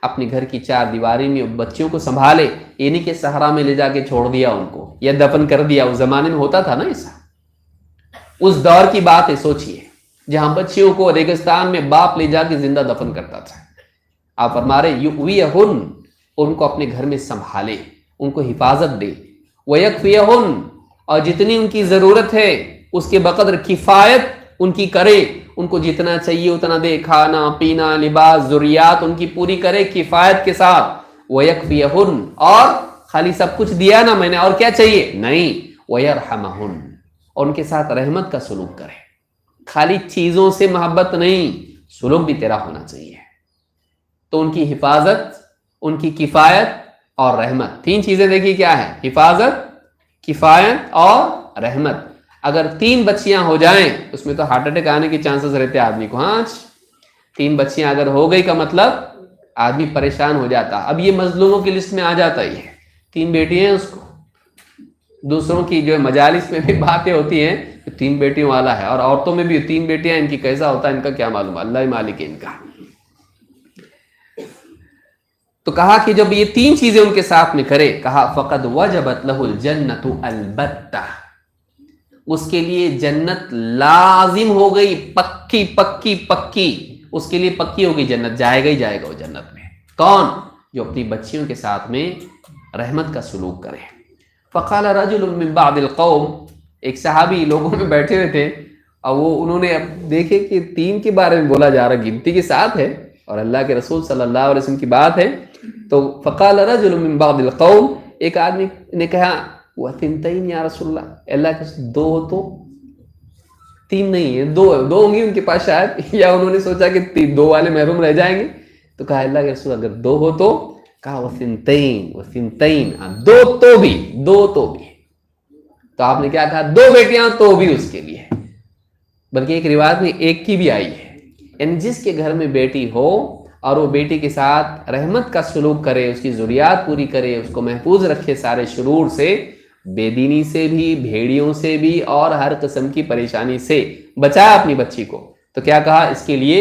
اپنے گھر کی 4 دیواری میں بچیوں کو سنبھالے، یہ نہیں کہ صحرا میں لے جا کے چھوڑ دیا ان کو یا دفن کر دیا۔ اس زمانے میں ہوتا تھا نا ایسا، اس دور کی بات ہے، سوچئے جہاں بچیوں کو ریگستان میں باپ لے جا کے زندہ دفن کرتا تھا۔ آپ فرما رہے یؤویہن، ان کو اپنے گھر میں سنبھالے، ان کو حفاظت دے، ویکفیہن، اور جتنی ان کی ضرورت ہے اس کے بقدر کفایت ان کی کرے، ان کو جتنا چاہیے اتنا دے، کھانا پینا لباس ضروریات ان کی پوری کرے کفایت کے ساتھ، ویکفیہن، اور خالی سب کچھ دیا نا میں نے اور کیا چاہیے نہیں، ویرحمہن، اور ان کے ساتھ رحمت کا سلوک کرے، خالی چیزوں سے محبت نہیں، سلوک بھی تیرا ہونا چاہیے۔ تو ان کی حفاظت، ان کی کفایت اور رحمت، 3 چیزیں دیکھیے کیا ہے، حفاظت، کفایت اور رحمت۔ اگر 3 بچیاں ہو جائیں اس میں تو ہارٹ اٹیک آنے کے چانسز رہتے ہیں آدمی کو۔ ہاں 3 بچیاں اگر ہو گئی کا مطلب آدمی پریشان ہو جاتا، اب یہ مظلوموں کی لسٹ میں آ جاتا ہی ہے۔ 3 بیٹیاں ہیں اس کو، دوسروں کی جو مجالس میں بھی باتیں ہوتی ہیں 3 بیٹیوں والا ہے، اور عورتوں میں بھی 3 بیٹیاں، ان کی کیسا ہوتا ہے ان کا کیا معلوم، اللہ ہی مالک ہے ان کا۔ تو کہا کہ جب یہ 3 چیزیں ان کے ساتھ میں کرے، کہا فقد وجبت لہ الجنۃ البتہ، اس کے لیے جنت لازم ہو گئی، پکی پکی پکی، اس کے لیے پکی ہوگی جنت، جائے گا ہی جائے گا وہ جنت میں۔ کون؟ جو اپنی بچیوں کے ساتھ میں رحمت کا سلوک کرے۔ فقال رجل من بعض القوم، ایک صحابی لوگوں میں بیٹھے ہوئے تھے اور انہوں نے اب دیکھے کہ 3 کے بارے میں بولا جا رہا، گنتی کے ساتھ ہے اور اللہ کے رسول صلی اللہ علیہ وسلم کی بات ہے، تو فقال رجل من بعض القوم، ایک آدمی نے کہا وَثِنْتَيْنِ یا رسول اللہ، اللہ کے 2 ہو تو 3 نہیں ہے، 2 ہوں گی ان کے پاس شاید، یا انہوں نے سوچا کہ 2 والے محروم رہ جائیں گے، تو کہا اللہ کے رسول اگر 2 ہو تو، کہا وَثِنْتَيْن، 2 تو بھی، 2 تو بھی۔ تو آپ نے کیا کہا، 2 بیٹیاں تو بھی اس کے لیے، بلکہ ایک روایت میں 1 کی بھی آئی ہے، یعنی جس کے گھر میں بیٹی ہو اور وہ بیٹی کے ساتھ رحمت کا سلوک کرے، اس کی ضروریات پوری کرے، اس کو محفوظ رکھے سارے شرور سے، بے دینی سے بھی، بھیڑیوں سے بھی، اور ہر قسم کی پریشانی سے بچایا اپنی بچی کو، تو کیا کہا اس کے لیے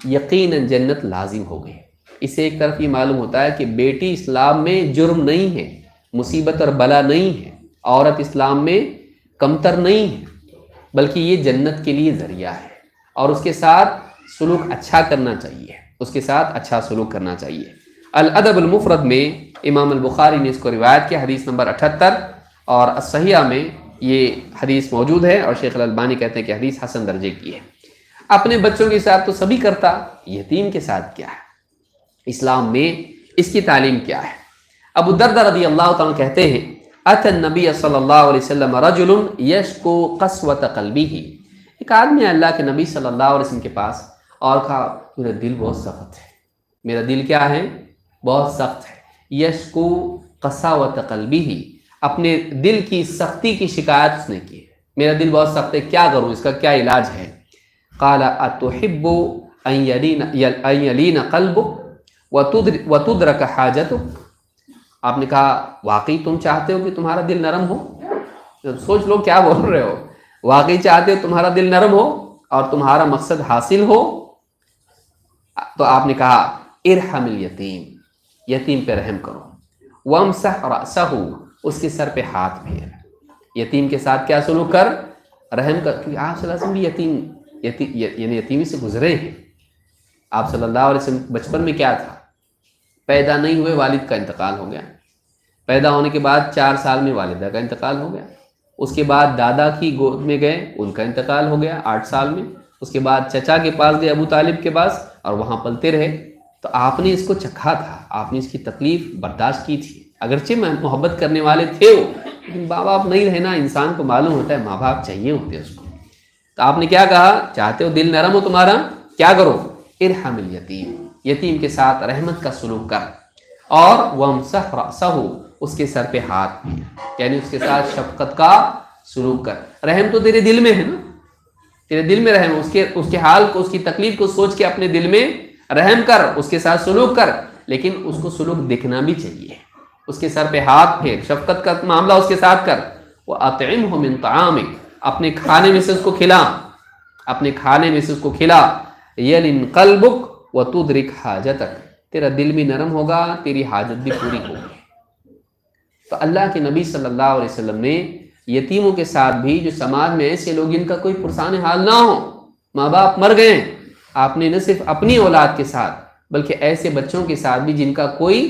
یقیناً جنت لازم ہو گئی۔ اس سے ایک طرف یہ معلوم ہوتا ہے کہ بیٹی اسلام میں جرم نہیں ہے، مصیبت اور بلا نہیں ہے، عورت اسلام میں کمتر نہیں ہے، بلکہ یہ جنت کے لیے ذریعہ ہے، اور اس کے ساتھ سلوک اچھا کرنا چاہیے۔ اس کے ساتھ اچھا سلوک کرنا چاہیے۔ الادب المفرد میں امام البخاری نے اس کو روایت کیا، حدیث نمبر 78، اور الصحیحہ میں یہ حدیث موجود ہے، اور شیخ الالبانی کہتے ہیں کہ حدیث حسن درجے کی ہے۔ اپنے بچوں کے ساتھ تو سبھی کرتا، یتیم کے ساتھ کیا ہے؟ اسلام میں اس کی تعلیم کیا ہے؟ ابو الدرداء رضی اللہ تعالیٰ کہتے ہیں اتى النبی صلی اللہ علیہ وسلم رجل یشکو قسوۃ قلبہ، ایک آدمی اللہ کے نبی صلی اللہ علیہ وسلم کے پاس اور کہا میرا دل بہت سخت ہے، میرا دل کیا ہے؟ بہت سخت ہے۔ یشکو قسوۃ قلبہ، اپنے دل کی سختی کی شکایت اس نے کی، میرا دل بہت سخت ہے، کیا کروں، اس کا کیا علاج ہے؟ قال اتحب ان یلین قلبک وتدرک حاجتک، آپ نے کہا واقعی تم چاہتے ہو کہ تمہارا دل نرم ہو؟ سوچ لو کیا بول رہے ہو، واقعی چاہتے ہو تمہارا دل نرم ہو اور تمہارا مقصد حاصل ہو؟ تو آپ نے کہا ارحم الیتیم، یتیم پہ رحم کرو، وامسح رأسہ، اس کے سر پہ ہاتھ پھیر، یتیم کے ساتھ کیا سلوک کر؟ رحم کر، کیونکہ آپ صلی اللہ علیہ وسلم بھی یعنی یتیمی سے گزرے ہیں۔ آپ صلی اللہ علیہ وسلم بچپن میں کیا تھا؟ پیدا نہیں ہوئے والد کا انتقال ہو گیا، پیدا ہونے کے بعد 4 سال میں والدہ کا انتقال ہو گیا، اس کے بعد دادا کی گود میں گئے، ان کا انتقال ہو گیا 8 سال میں، اس کے بعد چچا کے پاس گئے ابو طالب کے پاس، اور وہاں پلتے رہے۔ تو آپ نے اس کو چکھا تھا، آپ نے اس کی تکلیف برداشت کی تھی، اگرچہ محبت کرنے والے تھے وہ، لیکن ماں باپ نہیں رہنا، انسان کو معلوم ہوتا ہے ماں باپ چاہیے ہوتے ہیں اس کو۔ تو آپ نے کیا کہا؟ چاہتے ہو دل نرم ہو تمہارا، کیا کرو؟ ارحم الیتیم، یتیم کے ساتھ رحمت کا سلوک کر، اور وامسح رأسہ، اس کے سر پہ ہاتھ پھیر، یعنی اس کے ساتھ شفقت کا سلوک کر۔ رحم تو تیرے دل میں ہے نا، تیرے دل میں رحم، اس کے حال کو، اس کی تکلیف کو سوچ کے اپنے دل میں رحم کر، اس کے ساتھ سلوک کر، لیکن اس کو سلوک دکھنا بھی چاہیے، اس کے سر پہ ہاتھ پھیر، شفقت کا معاملہ اس کے ساتھ کر۔ وَأَطْعِمْهُ مِنْ طَعَامِكَ، اپنے کھانے میں سے اس کو کھلا، اپنے کھانے میں سے اس کو کھلا۔ یلن قلبک وتدرک حاجتک، تیرا دل بھی نرم ہوگا، تیری حاجت بھی پوری ہوگی۔ تو اللہ کے نبی صلی اللہ علیہ وسلم نے یتیموں کے ساتھ بھی، جو سماج میں ایسے لوگ جن کا کوئی پرسان حال نہ ہو، ماں باپ مر گئے، آپ نے نہ صرف اپنی اولاد کے ساتھ بلکہ ایسے بچوں کے ساتھ بھی جن کا کوئی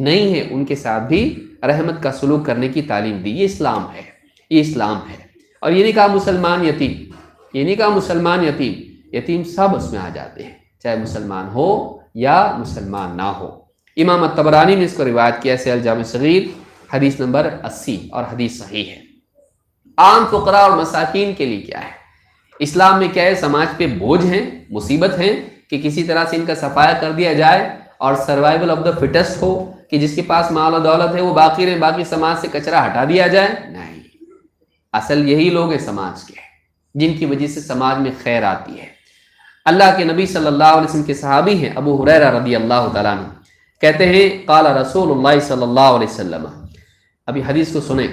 نہیں ہے، ان کے ساتھ بھی رحمت کا سلوک کرنے کی تعلیم دی۔ یہ اسلام ہے، یہ اسلام ہے۔ اور یہ نہیں کہا مسلمان یتیم، یہ نہیں کہا مسلمان یتیم، یتیم سب اس میں آ جاتے ہیں، چاہے مسلمان ہو یا مسلمان نہ ہو۔ امام الطبرانی نے اس کو روایت کیا ہے الجامع صغیر، حدیث نمبر 80، اور حدیث صحیح ہے۔ عام فقراء اور مساکین کے لیے کیا ہے؟ اسلام میں کیا ہے؟ سماج پہ بوجھ ہیں، مصیبت ہے کہ کسی طرح سے ان کا صفایا کر دیا جائے، اور سروائیول آف دا فٹسٹ ہو کہ جس کے پاس مال و دولت ہے وہ باقی رہے، باقی سماج سے کچرا ہٹا دیا جائے؟ نہیں، اصل یہی لوگ ہیں سماج کے، جن کی وجہ سے سماج میں خیر آتی ہے۔ اللہ کے نبی صلی اللہ علیہ وسلم کے صحابی ہیں ابو ہریرہ رضی اللہ تعالیٰ عنہ، کہتے ہیں قال رسول اللہ صلی اللہ علیہ وسلم، ابھی حدیث کو سنیں،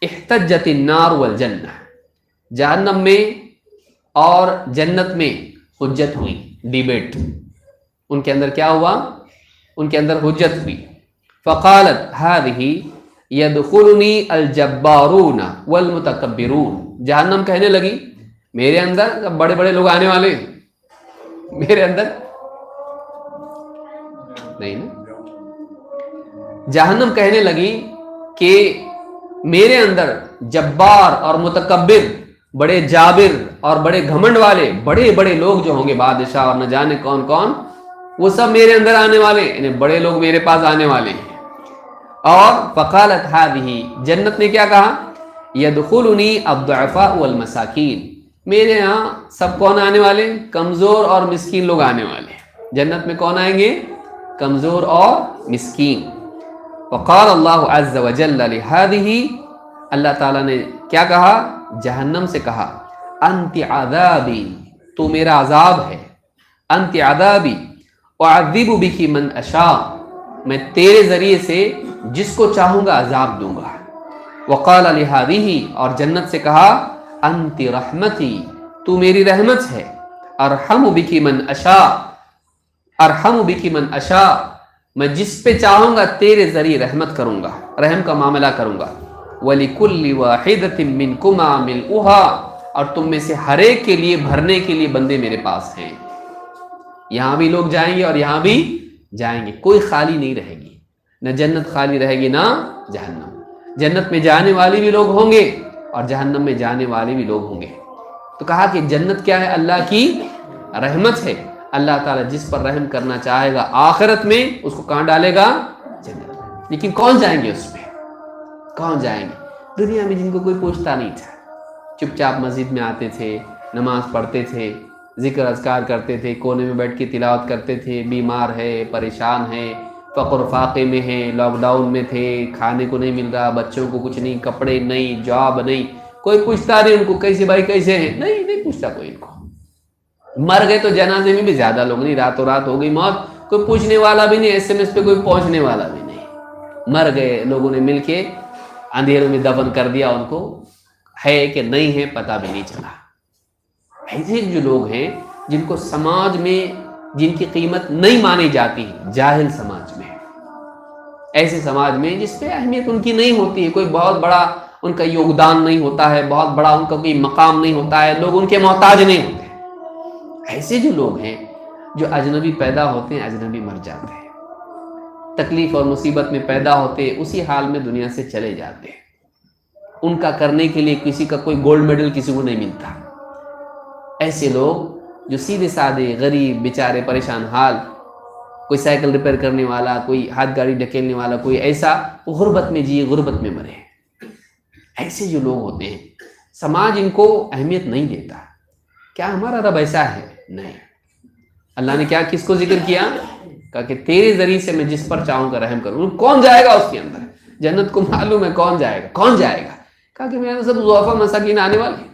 احتجت النار والجنہ، جہنم میں اور جنت میں حجت ہوئی، ڈیبیٹ، ان کے اندر کیا ہوا؟ ان کے اندر حجت ہوئی۔ فقالت هذه يدخلني الجبارون والمتکبرون، جہنم کہنے لگی میرے اندر بڑے بڑے لوگ آنے والے ہیں، میرے اندر نہیں نا، جہنم کہنے لگی کہ میرے اندر جبار اور متکبر، بڑے جابر اور بڑے گھمنڈ والے بڑے بڑے لوگ جو ہوں گے، بادشاہ اور نہ جانے کون کون، وہ سب میرے اندر آنے والے، یعنی بڑے لوگ میرے پاس آنے والے ہیں۔ اور فقالت هذه، جنت نے کیا کہا؟ يدخلني الضعفاء والمساکین، میرے ہاں سب کون آنے والے؟ کمزور اور مسکین لوگ آنے والے ہیں۔ جنت میں کون آئیں گے؟ کمزور اور مسکین۔ وقال اللہ عز وجل لهذه، اللہ تعالیٰ نے کیا کہا؟ جہنم سے کہا انت عذابی، تو میرا عذاب ہے، انت عذابی اعذب بک من اشاء، میں تیرے ذریعے سے جس کو چاہوں گا عذاب دوں گا۔ وقال لهذه، اور جنت سے کہا انت رحمتی، تو میری رحمت ہے، ارحم بک من اشاء، ارحم بک من اشاء، میں جس پہ چاہوں گا تیرے ذریعے رحمت کروں گا، رحم کا معاملہ کروں گا۔ وَلِكُلِّ وَاحِدَةٍ مِّنكُمَا مِلْؤُهَا، اور تم میں سے ہر ایک کے لیے بھرنے کے لیے بندے میرے پاس ہیں۔ یہاں بھی لوگ جائیں گے اور یہاں بھی جائیں گے، کوئی خالی نہیں رہے گی، نہ جنت خالی رہے گی نہ جہنم۔ جنت میں جانے والے بھی لوگ ہوں گے اور جہنم میں جانے والے بھی لوگ ہوں گے۔ تو کہا کہ جنت کیا ہے؟ اللہ کی رحمت ہے۔ اللہ تعالیٰ جس پر رحم کرنا چاہے گا آخرت میں اس کو کہاں ڈالے گا؟ جنت۔ لیکن کون جائیں گے اس میں؟ کون جائیں گے؟ دنیا میں جن کو کوئی پوچھتا نہیں تھا، چپ چاپ مسجد میں آتے تھے، نماز پڑھتے تھے، ذکر اذکار کرتے تھے، کونے میں بیٹھ کے تلاوت کرتے تھے، بیمار ہے، پریشان ہے، فقر فاقے میں ہے، لاک ڈاؤن میں تھے، کھانے کو نہیں مل رہا، بچوں کو کچھ نہیں، کپڑے نہیں، جاب نہیں، کوئی پوچھتا نہیں ان کو کیسے بھائی کیسے ہیں، نہیں پوچھتا کوئی ان کو۔ مر گئے تو جنازے میں بھی زیادہ لوگ نہیں، راتوں رات ہو گئی موت، کوئی پوچھنے والا بھی نہیں، SMS پہ کوئی پہنچنے والا بھی نہیں، مر گئے، لوگوں نے مل کے اندھیروں میں دفن کر دیا، ان کو ہے کہ نہیں ہے پتہ بھی نہیں چلا۔ ایسے جو لوگ ہیں جن کو سماج میں جن کی قیمت نہیں مانی جاتی، جاہل سماج میں، ایسے سماج میں جس پہ اہمیت ان کی نہیں ہوتی ہے، کوئی بہت بڑا ان کا یوگدان نہیں ہوتا ہے، بہت بڑا ان کا کوئی مقام نہیں ہوتا ہے، لوگ ان کے محتاج نہیں ہوتے۔ ایسے جو لوگ ہیں جو اجنبی پیدا ہوتے ہیں، اجنبی مر جاتے ہیں، تکلیف اور مصیبت میں پیدا ہوتے ہیں، اسی حال میں دنیا سے چلے جاتے ہیں۔ ان کا کرنے کے لیے کسی کا کوئی گولڈ میڈل کسی کو نہیں ملتا۔ ایسے لوگ جو سیدھے سادے غریب بیچارے پریشان حال، کوئی سائیکل ریپیئر کرنے والا، کوئی ہاتھ گاڑی ڈھکیلنے والا، کوئی ایسا، وہ غربت میں جیے، غربت میں مرے۔ ایسے جو لوگ ہوتے ہیں سماج ان کو اہمیت نہیں دیتا۔ کیا ہمارا رب ایسا ہے؟ نہیں۔ اللہ نے کیا کس کو ذکر کیا؟ کہا کہ تیرے ذریعے سے میں جس پر چاہوں گا رحم کروں۔ کون جائے گا اس کے اندر؟ جنت کو معلوم ہے کون جائے گا، کون جائے گا؟ کہا کہ میرے سب ضعفاء مساکین آنے والے،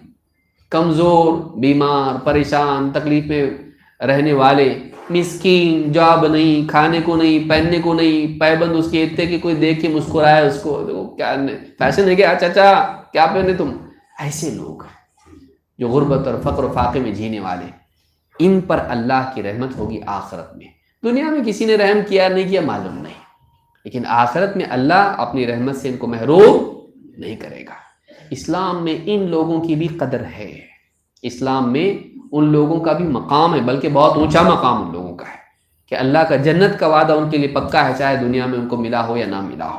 کمزور، بیمار، پریشان، تکلیف میں رہنے والے، مسکین، جاب نہیں، کھانے کو نہیں، پہننے کو نہیں، پائبند اس کے اتنے کہ کوئی دیکھ کے مسکرائے اس کو، کیا فیشن ہے کیا چچا، کیا پہنے تم؟ ایسے لوگ جو غربت اور فقر و فاقے میں جینے والے، ان پر اللہ کی رحمت ہوگی آخرت میں۔ دنیا میں کسی نے رحم کیا نہیں کیا معلوم نہیں، لیکن آخرت میں اللہ اپنی رحمت سے ان کو محروم نہیں کرے گا۔ اسلام میں ان لوگوں کی بھی قدر ہے، اسلام میں ان لوگوں کا بھی مقام ہے، بلکہ بہت اونچا مقام ان لوگوں کا ہے کہ اللہ کا جنت کا وعدہ ان کے لیے پکا ہے، چاہے دنیا میں ان کو ملا ہو یا نہ ملا ہو۔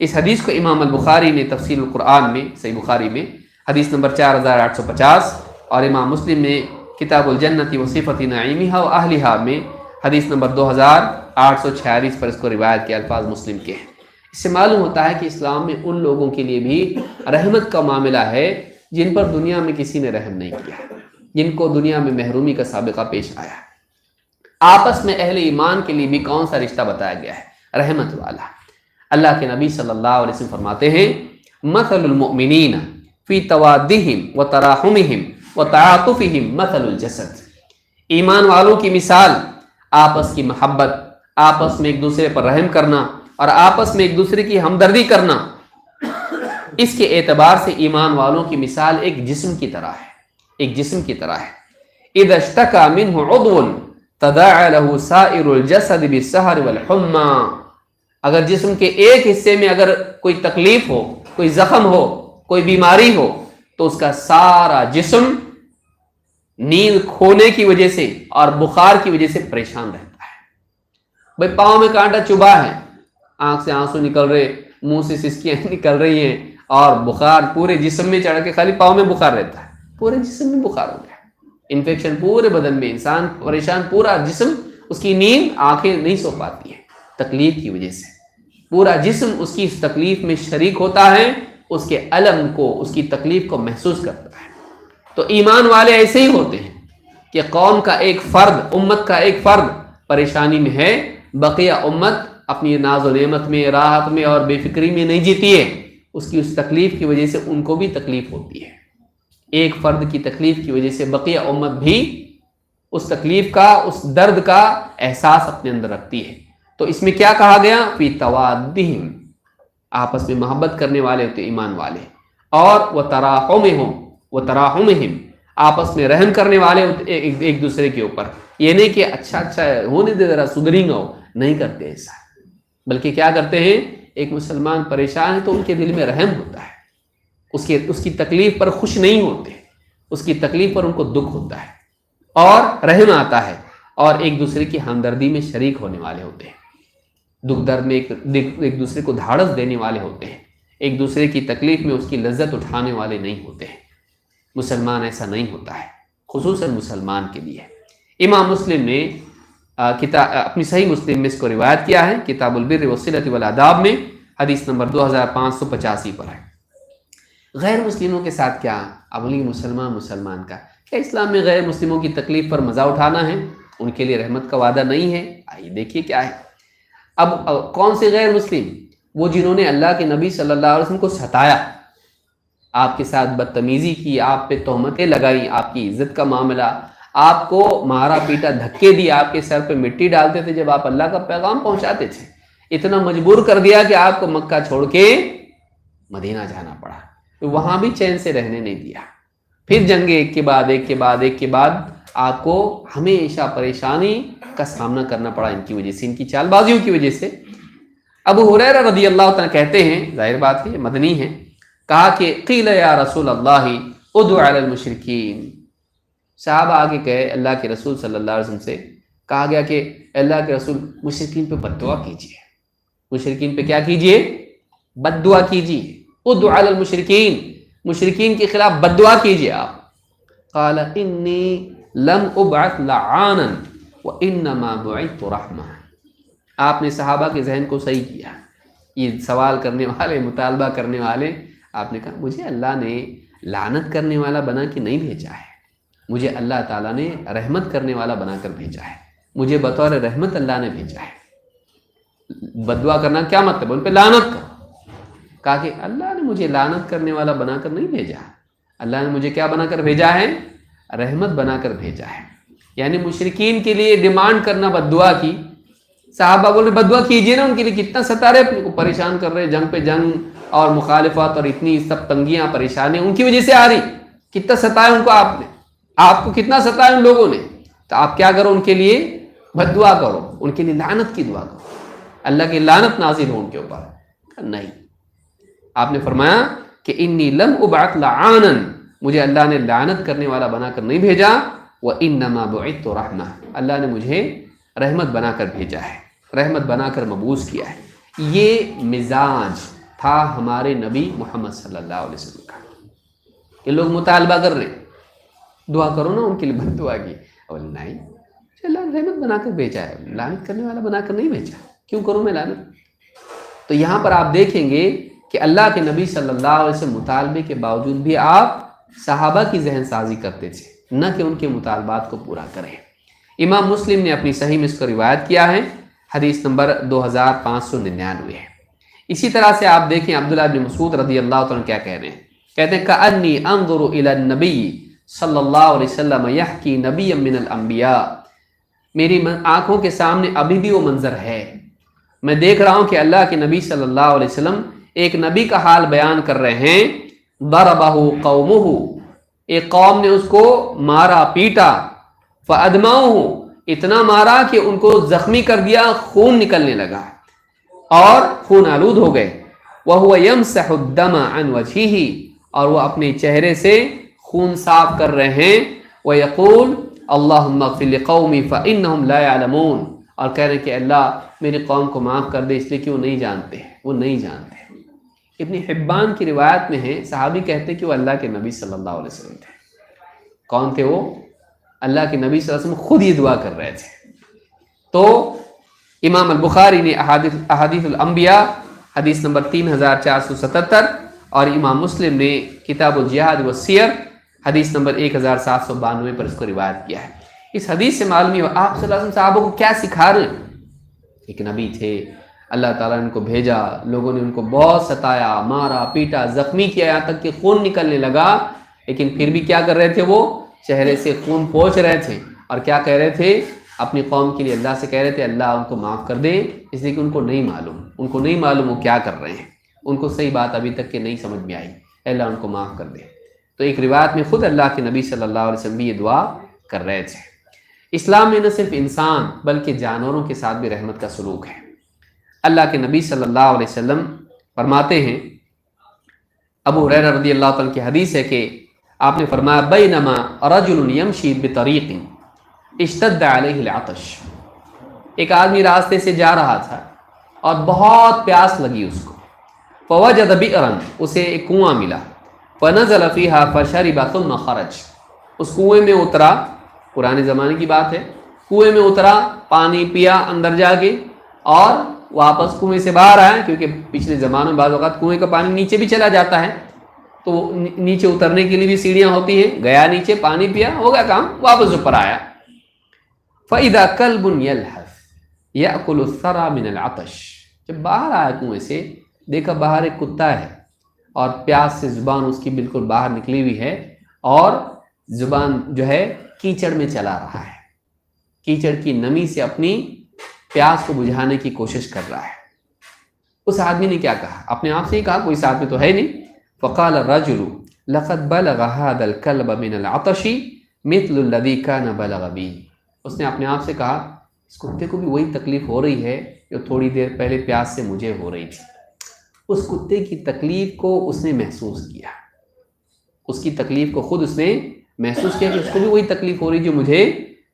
اس حدیث کو امام البخاری نے تفسیر القرآن میں، صحیح بخاری میں حدیث نمبر 4850، اور امام مسلم نے کتاب الجنت و صفت نعیمہا و اہلہا میں حدیث نمبر 2846 پر اس کو روایت کے الفاظ مسلم کے ہیں۔ اس سے معلوم ہوتا ہے کہ اسلام میں ان لوگوں کے لیے بھی رحمت کا معاملہ ہے جن پر دنیا میں کسی نے رحم نہیں کیا، جن کو دنیا میں محرومی کا سابقہ پیش آیا۔ آپس میں اہل ایمان کے لیے بھی کون سا رشتہ بتایا گیا ہے؟ رحمت والا۔ اللہ کے نبی صلی اللہ علیہ وسلم فرماتے ہیں مثل المؤمنین فی توادہم و تراحمہم و تعاطفہم مثل الجسد۔ ایمان والوں کی مثال آپس کی محبت، آپس میں ایک دوسرے پر رحم کرنا اور آپس میں ایک دوسرے کی ہمدردی کرنا، اس کے اعتبار سے ایمان والوں کی مثال ایک جسم کی طرح ہے، ایک جسم کی طرح ہے۔ اذا اشتکا منہ عضو تداعى له سائر الجسد بالسہر والحمى۔ اگر جسم کے ایک حصے میں اگر کوئی تکلیف ہو، کوئی زخم ہو، کوئی بیماری ہو، تو اس کا سارا جسم نیند کھونے کی وجہ سے اور بخار کی وجہ سے پریشان رہتا ہے۔ بھئی پاؤں میں کانٹا چبھا ہے، آنکھ سے آنسو نکل رہے، منہ سے سسکیاں نکل رہی ہیں، اور بخار پورے جسم میں چڑھ کے، خالی پاؤں میں بخار رہتا ہے، پورے جسم میں بخار ہو گیا، انفیکشن پورے بدن میں، انسان پریشان، پورا جسم، اس کی نیند، آنکھیں نہیں سو پاتی ہیں تکلیف کی وجہ سے، پورا جسم اس کی اس تکلیف میں شریک ہوتا ہے، اس کے الم کو، اس کی تکلیف کو محسوس کرتا ہے۔ تو ایمان والے ایسے ہی ہوتے ہیں کہ قوم کا ایک فرد، امت کا ایک فرد پریشانی میں ہے، بقیہ امت اپنی ناز و نعمت میں، راحت میں اور بے فکری میں نہیں جیتی ہے، اس کی اس تکلیف کی وجہ سے ان کو بھی تکلیف ہوتی ہے۔ ایک فرد کی تکلیف کی وجہ سے بقیہ امت بھی اس تکلیف کا، اس درد کا احساس اپنے اندر رکھتی ہے۔ تو اس میں کیا کہا گیا؟ فی توادہم، آپس میں محبت کرنے والے ہوتے ایمان والے، اور وتراحمہم، آپس میں رحم کرنے والے ہوتے ایک دوسرے کے اوپر۔ یہ نہیں کہ اچھا ہونے دے، ذرا سدھریں گا، نہیں کرتے ایسا، بلکہ کیا کرتے ہیں؟ ایک مسلمان پریشان ہے تو ان کے دل میں رحم ہوتا ہے، اس کی تکلیف پر خوش نہیں ہوتے، اس کی تکلیف پر ان کو دکھ ہوتا ہے اور رحم آتا ہے، اور ایک دوسرے کی ہمدردی میں شریک ہونے والے ہوتے ہیں، دکھ درد میں ایک دوسرے کو دھاڑس دینے والے ہوتے ہیں، ایک دوسرے کی تکلیف میں اس کی لذت اٹھانے والے نہیں ہوتے ہیں۔ مسلمان ایسا نہیں ہوتا ہے، خصوصاً مسلمان کے لیے۔ امام مسلم نے اپنی صحیح مسلم میں اس کو روایت کیا ہے، کتاب البر والصلۃ والآداب میں، حدیث نمبر 2585 پر ہے۔ غیر مسلموں کے ساتھ کیا؟ اب بولیے مسلمان کا کیا اسلام میں غیر مسلموں کی تکلیف پر مزہ اٹھانا ہے؟ ان کے لیے رحمت کا وعدہ نہیں ہے؟ آئیے دیکھیے کیا ہے۔ اب کون سے غیر مسلم؟ وہ جنہوں نے اللہ کے نبی صلی اللہ علیہ وسلم کو ستایا، آپ کے ساتھ بدتمیزی کی، آپ پہ تہمتیں لگائی، آپ کی عزت کا معاملہ، آپ کو مارا پیٹا، دھکے دی، آپ کے سر پہ مٹی ڈالتے تھے جب آپ اللہ کا پیغام پہنچاتے تھے، اتنا مجبور کر دیا کہ آپ کو مکہ چھوڑ کے مدینہ جانا پڑا، وہاں بھی چین سے رہنے نہیں دیا۔ پھر جنگیں ایک کے بعد آپ کو ہمیشہ پریشانی کا سامنا کرنا پڑا ان کی وجہ سے، ان کی چال بازیوں کی وجہ سے۔ ابو ہریرہ رضی اللہ تعالیٰ کہتے ہیں، ظاہر بات ہے مدنی ہے، کہا کہ قیل یا رسول اللہ ادعو علی المشرکین، صحابہ آگے کہے اللہ کے رسول صلی اللہ علیہ وسلم سے، کہا گیا کہ اللہ کے رسول مشرکین پہ بد دعا کیجیے، مشرکین پہ کیا کیجیے؟ بد دعا کیجیے، ادعو علی المشرکین، مشرکین کے خلاف بد دعا کیجیے آپ۔ قال انی لم ابعث لعانا وانما بعثت رحمہ۔ آپ نے صحابہ کے ذہن کو صحیح کیا، یہ سوال کرنے والے، مطالبہ کرنے والے، آپ نے کہا مجھے اللہ نے لعنت کرنے والا بنا کے نہیں بھیجا ہے، مجھے اللہ تعالیٰ نے رحمت کرنے والا بنا کر بھیجا ہے، مجھے بطور رحمت اللہ نے بھیجا ہے۔ بد دعا کرنا کیا مطلب؟ ان پہ لعنت کرو۔ کہا کہ اللہ نے مجھے لعنت کرنے والا بنا کر نہیں بھیجا، اللہ نے مجھے کیا بنا کر بھیجا ہے؟ رحمت بنا کر بھیجا ہے۔ یعنی مشرکین کے لیے ڈیمانڈ کرنا بد دعا کی، صحابہ بول رہے بد دعا کیجیے نا، ان کے لیے کتنا ستا رہے، اپنے کو پریشان کر رہے، جنگ پہ جنگ اور مخالفت اور اتنی سب تنگیاں پریشانیاں ان کی وجہ سے آ رہی، کتنا ستایا ان کو آپ نے، آپ کو کتنا ستایا ان لوگوں نے، تو آپ کیا کرو؟ ان کے لیے بد دعا کرو، ان کے لیے لعنت کی دعا کرو، اللہ کی لعنت نازل ہو ان کے اوپر۔ نہیں، آپ نے فرمایا کہ انی لم ابعث لعانا، مجھے اللہ نے لعنت کرنے والا بنا کر نہیں بھیجا، وانما بعثت رحمہ، اللہ نے مجھے رحمت بنا کر بھیجا ہے، رحمت بنا کر مبعوث کیا ہے۔ یہ مزاج تھا ہمارے نبی محمد صلی اللہ علیہ وسلم کا، کہ لوگ مطالبہ کر رہے دعا کرو نا ان کے لیے، بد دعا کی، اور نہیں، اللہ نے رحمت بنا کر بھیجا ہے، لعنت کرنے والا بنا کر نہیں بھیجا، کیوں کروں میں لعنت؟ تو یہاں پر آپ دیکھیں گے کہ اللہ کے نبی صلی اللہ علیہ وسلم مطالبے کے باوجود بھی آپ صحابہ کی ذہن سازی کرتے تھے، نہ کہ ان کے مطالبات کو پورا کریں۔ امام مسلم نے اپنی صحیح میں اس کو روایت کیا ہے، حدیث نمبر 2599 ہے۔ اسی طرح سے آپ دیکھیں عبداللہ بن مسعود رضی اللہ تعالیٰ کیا کہہ رہے ہیں، کہتے ہیں کأنی انظر الی النبی صلی اللہ علیہ وسلم یحکی نبیا من الانبیاء، میری آنکھوں کے سامنے ابھی بھی وہ منظر ہے، میں دیکھ رہا ہوں کہ اللہ کے نبی صلی اللہ علیہ وسلم ایک نبی کا حال بیان کر رہے ہیں، ضربہ قومہ، ایک قوم نے اس کو مارا پیٹا، فادموہ، اتنا مارا کہ ان کو زخمی کر دیا، خون نکلنے لگا اور خون آلود ہو گئے، وہو یمسح الدم عن وجہہ، اور وہ اپنے چہرے سے خون صاف کر رہے ہیں، ویقول اللہم اغفر لقومی فانہم لا یعلمون، اور کہہ رہے ہیں کہ اللہ میری قوم کو معاف کر دے اس لیے کہ وہ نہیں جانتے، وہ نہیں جانتے۔ ابن حبان کی روایت میں ہے، صحابی کہتے کہ وہ اللہ کے نبی صلی اللہ علیہ وسلم تھے۔ کون تھے وہ؟ اللہ کے نبی صلی اللہ علیہ وسلم خود یہ دعا کر رہے تھے۔ تو امام البخاری نے احادیث الانبیاء حدیث نمبر 3477 اور امام مسلم نے کتاب الجہاد والسیر حدیث نمبر 1792 پر اس کو روایت کیا ہے۔ اس حدیث سے معلوم ہے آپ صلی اللہ علیہ وسلم صحابہ کو کیا سکھا رہے ہیں۔ ایک نبی تھے، اللہ تعالیٰ نے ان کو بھیجا، لوگوں نے ان کو بہت ستایا، مارا پیٹا، زخمی کیا، یہاں تک کہ خون نکلنے لگا، لیکن پھر بھی کیا کر رہے تھے؟ وہ چہرے سے خون پوچھ رہے تھے، اور کیا کہہ رہے تھے؟ اپنی قوم کے لیے اللہ سے کہہ رہے تھے اللہ ان کو معاف کر دے، اس لیے کہ ان کو نہیں معلوم وہ کیا کر رہے ہیں، ان کو صحیح بات ابھی تک کہ نہیں سمجھ میں آئی، اللہ ان کو معاف کر دے۔ تو ایک روایت میں خود اللہ کے نبی صلی اللہ علیہ وسلم بھی یہ دعا کر رہے تھے۔ اسلام میں نہ صرف انسان بلکہ جانوروں کے ساتھ بھی رحمت کا سلوک ہے۔ اللہ کے نبی صلی اللہ علیہ وسلم فرماتے ہیں، ابو ہریرہ رضی اللہ تعالیٰ کی حدیث ہے کہ آپ نے فرمایا بینما رجل یمشی بطریق، اشتد علیہ العطش، ایک آدمی راستے سے جا رہا تھا اور بہت پیاس لگی اس کو، فوجد بئرا، اسے ایک کنواں ملا، فنزل فیہا فشرب ثم خرج، اس کنویں میں اترا، پرانے زمانے کی بات ہے، کنویں میں اترا، پانی پیا اندر جا کے، اور واپس کنویں سے باہر آیا، کیونکہ پچھلے زمانوں میں بعض اوقات کنویں کا پانی نیچے بھی چلا جاتا ہے، تو نیچے اترنے کے لیے بھی سیڑھیاں ہوتی ہیں، گیا نیچے، پانی پیا، ہو گیا کام، واپس اوپر آیا۔ فَإِذَا كَلْبٌ يَلْهَثْ يَأْكُلُ الثَّرَى مِنَ الْعَطَشِ، جب باہر آیا کنویں سے، دیکھا باہر ایک کتا ہے اور پیاس سے زبان اس کی بالکل باہر نکلی ہوئی ہے، اور زبان جو ہے کیچڑ میں چلا رہا ہے، کیچڑ کی نمی سے اپنی پیاس کو بجھانے کی کوشش کر رہا ہے۔ اس آدمی نے کیا کہا؟ اپنے آپ سے ہی کہا، کوئی ساتھ میں تو ہے نہیں۔ فقال الرجل لقد بلغ هذا الكلب من العطش مثل الذي كان بلغ بي، اس نے اپنے آپ سے کہا اس کتے کو بھی وہی تکلیف ہو رہی ہے جو تھوڑی دیر پہلے پیاس سے مجھے ہو رہی تھی۔ اس کتے کی تکلیف کو اس نے محسوس کیا، اس کی تکلیف کو خود اس نے محسوس کیا کہ اس کو بھی وہی تکلیف ہو رہی جو مجھے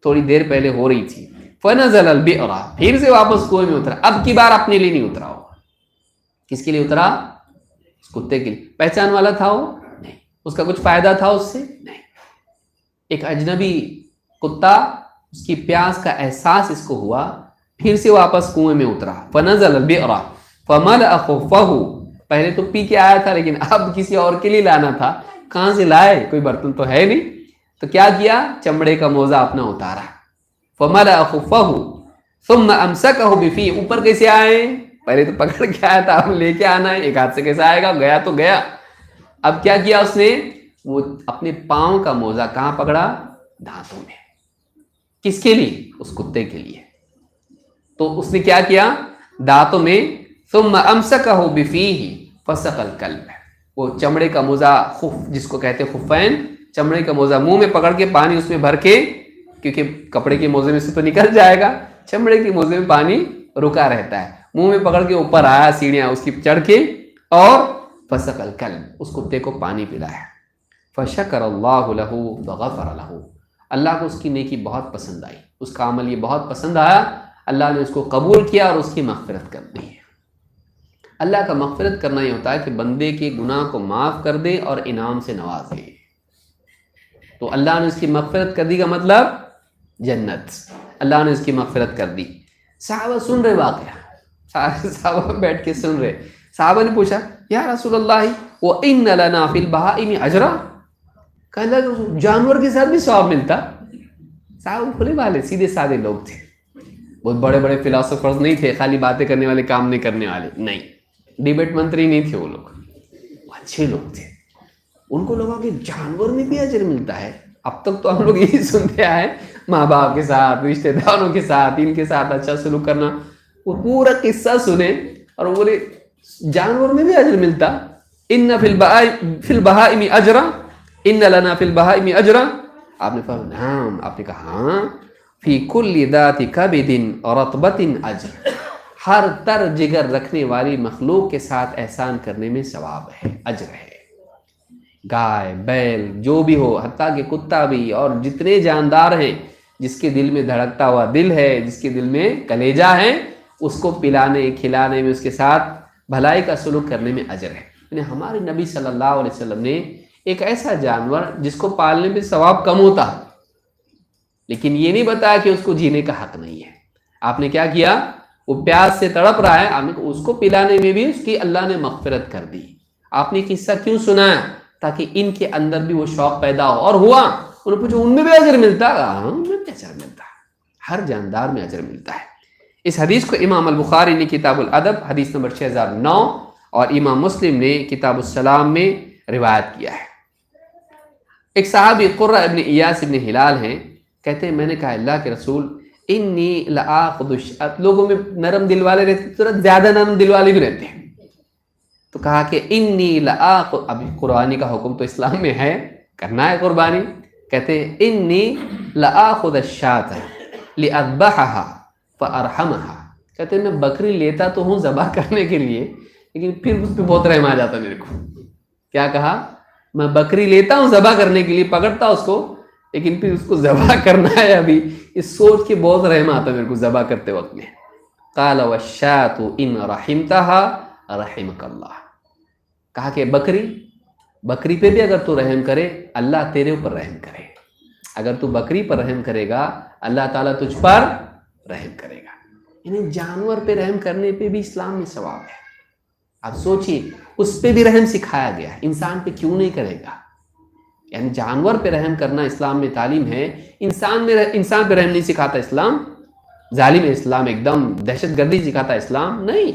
تھوڑی دیر پہلے ہو رہی تھی۔ فنزل البئر، پھر سے واپس کنویں میں اترا، اب کی بار اپنے لیے نہیں اترا، ہوگا کس کے لیے اترا؟ اس کتے کے لیے۔ پہچان والا تھا وہ؟ نہیں۔ اس کا کچھ فائدہ تھا اس سے؟ نہیں۔ ایک اجنبی کتا، اس کی پیاس کا احساس اس کو ہوا، پھر سے واپس کنویں میں اترا۔ فنزل البئر فملأ خفہ، پہلے تو پی کے آیا تھا لیکن اب کسی اور کے لیے لانا تھا، کہاں سے لائے؟ کوئی برتن تو ہے نہیں، تو کیا کیا؟ چمڑے کا موزہ اپنا اتارا۔ فملأ خفہ ثم امسکہ بفی، اوپر کیسے آئے؟ پہلے تو پکڑ کے آیا تھا، اب لے کے آنا ہے، ایک ہاتھ سے کیسے آئے گا؟ گیا تو گیا۔ اب کیا کیا اس نے؟ وہ اپنے پاؤں کا موزہ کہاں پکڑا؟ دانتوں میں۔ کس کے لیے؟ اس کتے کے لیے۔ تو اس نے کیا کیا؟ دانتوں میں، ثم امسکہ بفیہ فسق الکلب، وہ چمڑے کا موزہ، خف جس کو کہتے خفین، چمڑے کا موزہ منہ میں پکڑ کے پانی اس میں بھر کے، کیونکہ کپڑے کے موزے میں سے تو نکل جائے گا، چمڑے کے موزے میں پانی رکا رہتا ہے، منہ میں پکڑ کے اوپر آیا سیڑھیاں اس کی چڑھ کے، اور فسق الکلب، اس کتے کو پانی پلایا۔ فشکر اللہ لہ وغفر لہ، اللہ کو اس کی نیکی بہت پسند آئی، اس کا عمل یہ بہت پسند آیا، اللہ نے اس کو قبول کیا اور اس کی مغفرت کر دی ہے۔ اللہ کا مغفرت کرنا یہ ہوتا ہے کہ بندے کے گناہ کو معاف کر دے اور انعام سے نواز دے، تو اللہ نے اس کی مغفرت کر دی کا مطلب جنت، اللہ نے اس کی مغفرت کر دی۔ صحابہ سن رہے واقعہ، سارے صحابہ بیٹھ کے سن رہے، صحابہ نے پوچھا یا رسول اللہ وَإِنَّ لَنَا فِي الْبَهَائِمِ أَجْرًا، کہنے لگا جانور کے ساتھ بھی ثواب ملتا؟ صحابہ کھلے والے سیدھے سادے لوگ تھے، بہت بڑے بڑے فلاسفرز نہیں تھے، خالی باتیں کرنے والے، کام نہیں کرنے والے، نہیں، ڈیبیٹ منتری نہیں تھے وہ لوگ، وہ اچھے لوگ تھے۔ ان کو لگا کہ جانور میں بھی اجر ملتا ہے، اب تک تو ہم لوگ یہی سنتے آئے ماں باپ کے ساتھ، رشتہ داروں کے ساتھ، ان کے ساتھ اچھا سلوک کرنا، وہ پورا قصہ سنے اور بولے جانور میں بھی اجر ملتا، ان فی البہائم اجرا، ان لنا فی البہائم اجرا، آپ نے فرمایا نعم، آپ نے کہا ہاں، فی کل ذات کبد رطبۃ اجر، ہر تر جگر رکھنے والی مخلوق کے ساتھ احسان کرنے میں ثواب ہے، اجر ہے۔ گائے، بیل، جو بھی ہو، حتیٰ کہ کتا بھی، اور جتنے جاندار ہیں، جس کے دل میں دھڑکتا ہوا دل ہے، جس کے دل میں کلیجہ ہے، اس کو پلانے کھلانے میں، اس کے ساتھ بھلائی کا سلوک کرنے میں اجر ہے۔ یعنی ہمارے نبی صلی اللہ علیہ وسلم نے ایک ایسا جانور جس کو پالنے میں ثواب کم ہوتا، لیکن یہ نہیں بتایا کہ اس کو جینے کا حق نہیں ہے۔ آپ نے کیا کیا؟ وہ پیاس سے تڑپ رہا ہے، آپ نے اس کو پلانے میں بھی اس کی اللہ نے مغفرت کر دی۔ آپ نے قصہ کیوں سنایا؟ تاکہ ان کے اندر بھی وہ شوق پیدا ہو، اور ہوا۔ انہوں نے پوچھا ان میں بھی اجر ملتا؟ ہاں، ان میں بھی اجر ملتا ہے، ہر جاندار میں اجر ملتا ہے۔ اس حدیث کو امام البخاری نے کتاب الادب حدیث نمبر 6009 اور امام مسلم نے کتاب السلام میں روایت کیا ہے۔ ایک صحابی قرہ ابن ایاس ابن ہلال ہیں، کہتے ہیں میں نے کہا اللہ کے رسول انی لآخذ، لوگوں میں نرم دل والے رہتے، تھوڑا زیادہ نرم دل والے بھی رہتے ہیں، تو کہا کہ انی لآخذ، ابھی قربانی کا حکم تو اسلام میں ہے، کرنا ہے قربانی، کہتے ہیں انی لآخذ الشاة لأذبحها فارحمها، کہتے ہیں میں بکری لیتا تو ہوں ذبح کرنے کے لیے، لیکن پھر اس پہ بہت رحم آ جاتا میرے کو۔ کیا کہا؟ میں بکری لیتا ہوں ذبح کرنے کے لیے، پکڑتا اس کو، لیکن پھر اس کو ذبح کرنا ہے ابھی، اس سوچ کے بہت رحم آتا ہے میرے کو ذبح کرتے وقت میں. قال والشاۃ ان رحمتها رحمک اللہ، کہا کہ بکری پہ بھی اگر تو رحم کرے اللہ تیرے اوپر رحم کرے. اگر تو بکری پر رحم کرے گا اللہ تعالیٰ تجھ پر رحم کرے گا. یعنی جانور پہ رحم کرنے پہ بھی اسلام میں ثواب ہے. آپ سوچئے اس پہ بھی رحم سکھایا گیا ہے، انسان پہ کیوں نہیں کرے گا؟ یعنی جانور پہ رحم کرنا اسلام میں تعلیم ہے، انسان پہ رحم نہیں سکھاتا اسلام. ظالم اسلام ایک دم دہشت گردی سکھاتا اسلام نہیں.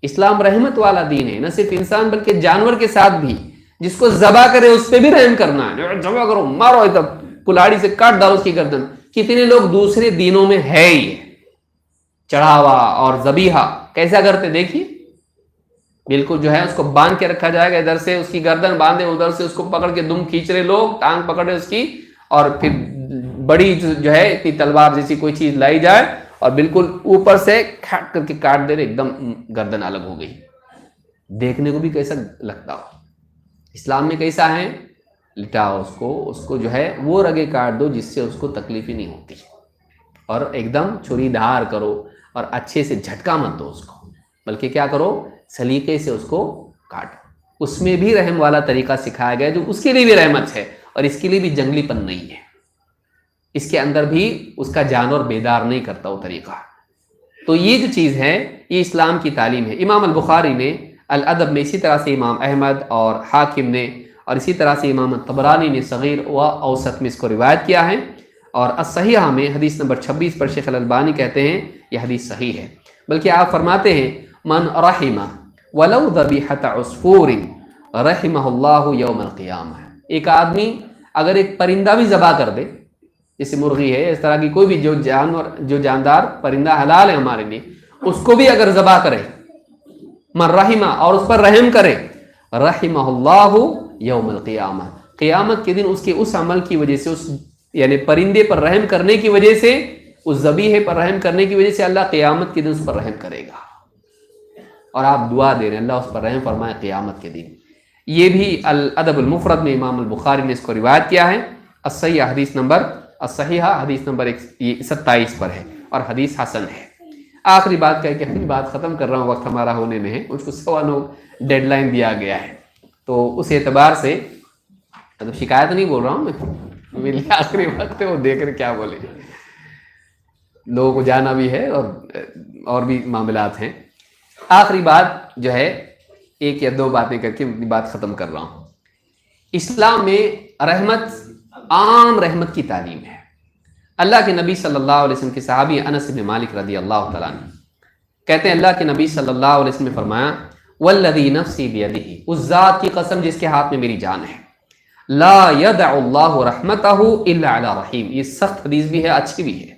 اسلام رحمت والا دین ہے، نہ صرف انسان بلکہ جانور کے ساتھ بھی. جس کو ذبح کرے اس پہ بھی رحم کرنا ہے. ذبح کرو، مارو، ایک دم کلاڑی سے کاٹ ڈالو اس کی گردن. کتنے لوگ دوسرے دینوں میں ہے یہ چڑھاوا اور ذبیحہ کیسا کرتے دیکھیے. بالکل جو ہے اس کو باندھ کے رکھا جائے گا، ادھر سے اس کی گردن باندھے، ادھر سے اس کو پکڑ کے دم کھینچ رہے لوگ، ٹانگ پکڑ رہے اس کی، اور پھر بڑی جو ہے اتنی تلوار جیسی کوئی چیز لائی جائے اور بالکل اوپر سے کھٹ کر کے کاٹ دے رہے، ایک دم گردن الگ ہو گئی. دیکھنے کو بھی کیسا لگتا ہو. اسلام میں کیسا ہے؟ لٹاؤ اس کو جو ہے وہ رگیں کاٹ دو جس سے اس کو تکلیف ہی نہیں ہوتی، اور ایک دم چھری دھار کرو اور اچھے سے جھٹکا مت دو اس کو، بلکہ کیا کرو سلیقے سے اس کو کاٹو. اس میں بھی رحم والا طریقہ سکھایا گیا جو اس کے لیے بھی رحمت ہے اور اس کے لیے بھی جنگلی پن نہیں ہے. اس کے اندر بھی اس کا جانور بیدار نہیں کرتا وہ طریقہ. تو یہ جو چیز ہے یہ اسلام کی تعلیم ہے. امام البخاری نے الادب میں، اسی طرح سے امام احمد اور حاکم نے، اور اسی طرح سے امام طبرانی نے صغیر و اوسط میں اس کو روایت کیا ہے. اور الصحیحہ میں حدیث نمبر 26 پر شیخ الالبانی کہتے ہیں یہ حدیث صحیح ہے. بلکہ آپ فرماتے ہیں من رحم ولو ذبیحۃ عصفور رحمہ اللہ یوم القیامہ. ایک آدمی اگر ایک پرندہ بھی ذبح کر دے، جیسے مرغی ہے، اس طرح کی کوئی بھی جو جاندار پرندہ حلال ہے ہمارے لیے، اس کو بھی اگر ذبح کرے، من رحمہ اور اس پر رحم کرے، رحمہ اللہ یوم القیامہ، قیامت کے دن اس کے اس عمل کی وجہ سے، اس یعنی پرندے پر رحم کرنے کی وجہ سے، اس ذبیحے پر رحم کرنے کی وجہ سے اللہ قیامت کے دن اس پر رحم کرے گا. اور آپ دعا دے رہے ہیں اللہ اس پر رحم فرمائے قیامت کے دن. یہ بھی الادب المفرد میں امام البخاری نے اس کو روایت کیا ہے. الصحیحہ حدیث نمبر 27 پر ہے اور حدیث حسن ہے. آخری بات کہہ کے اپنی بات ختم کر رہا ہوں، وقت ہمارا ہونے میں ہے، مجھ کو 9:15 ڈیڈ لائن دیا گیا ہے. تو اس اعتبار سے شکایت نہیں بول رہا ہوں میں، میرے لیے آخری وقت ہے، وہ دیکھ رہے کیا بولے. لوگوں کو جانا بھی ہے اور بھی معاملات ہیں. آخری بات جو ہے ایک یا دو باتیں کر کے اپنی بات ختم کر رہا ہوں. اسلام میں رحمت عام رحمت کی تعلیم ہے. اللہ کے نبی صلی اللہ علیہ وسلم کے صحابی انس بن مالک رضی اللہ تعالیٰ عنہ کہتے ہیں اللہ کے نبی صلی اللہ علیہ وسلم نے فرمایا والذی نفسی بیدہ، اس ذات کی قسم جس کے ہاتھ میں میری جان ہے، لا یدع اللہ رحمتہ الا علی رحیم. یہ سخت حدیث بھی ہے، اچھی بھی ہے،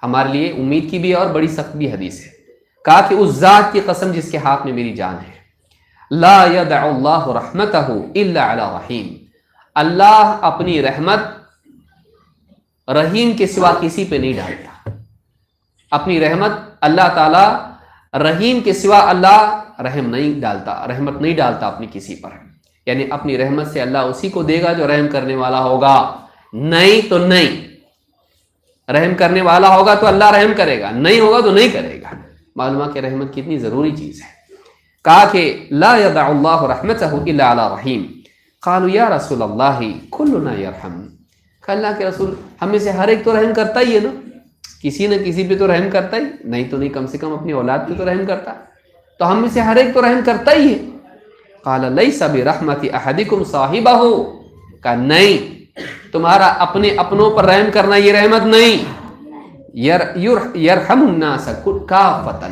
ہمارے لیے امید کی بھی ہے اور بڑی سخت بھی حدیث ہے. کہا کہ اس ذات کی قسم جس کے ہاتھ میں میری جان ہے، لا یدع اللہ رحمتہ الا علی رحیم، اللہ اپنی رحمت رحیم کے سوا کسی پہ نہیں ڈالتا. اپنی رحمت اللہ تعالی رحیم کے سوا اللہ رحم نہیں ڈالتا، رحمت نہیں ڈالتا اپنی کسی پر. یعنی اپنی رحمت سے اللہ اسی کو دے گا جو رحم کرنے والا ہوگا، نہیں تو نہیں. رحم کرنے والا ہوگا تو اللہ رحم کرے گا، نہیں ہوگا تو نہیں کرے گا. معلوم کہ رحمت کتنی ضروری چیز ہے. کہا کہ لا یدع اللہ رحمتہ الا علی رحیم. قالوا یا رسول اللہ کلنا یرحم. کہ اللہ کے رسول ہم میں سے ہر ایک تو رحم کرتا ہی ہے نا، کسی نہ کسی پہ تو رحم کرتا ہی، نہیں تو نہیں کم سے کم اپنی اولاد پہ تو رحم کرتا، تو ہم میں سے ہر ایک تو رحم کرتا ہی ہے. قال لیس برحمت احدکم صاحبہ. کہ نہیں، تمہارا اپنے اپنوں پر رحم کرنا یہ رحمت نہیں. یرحم الناس کافۃ،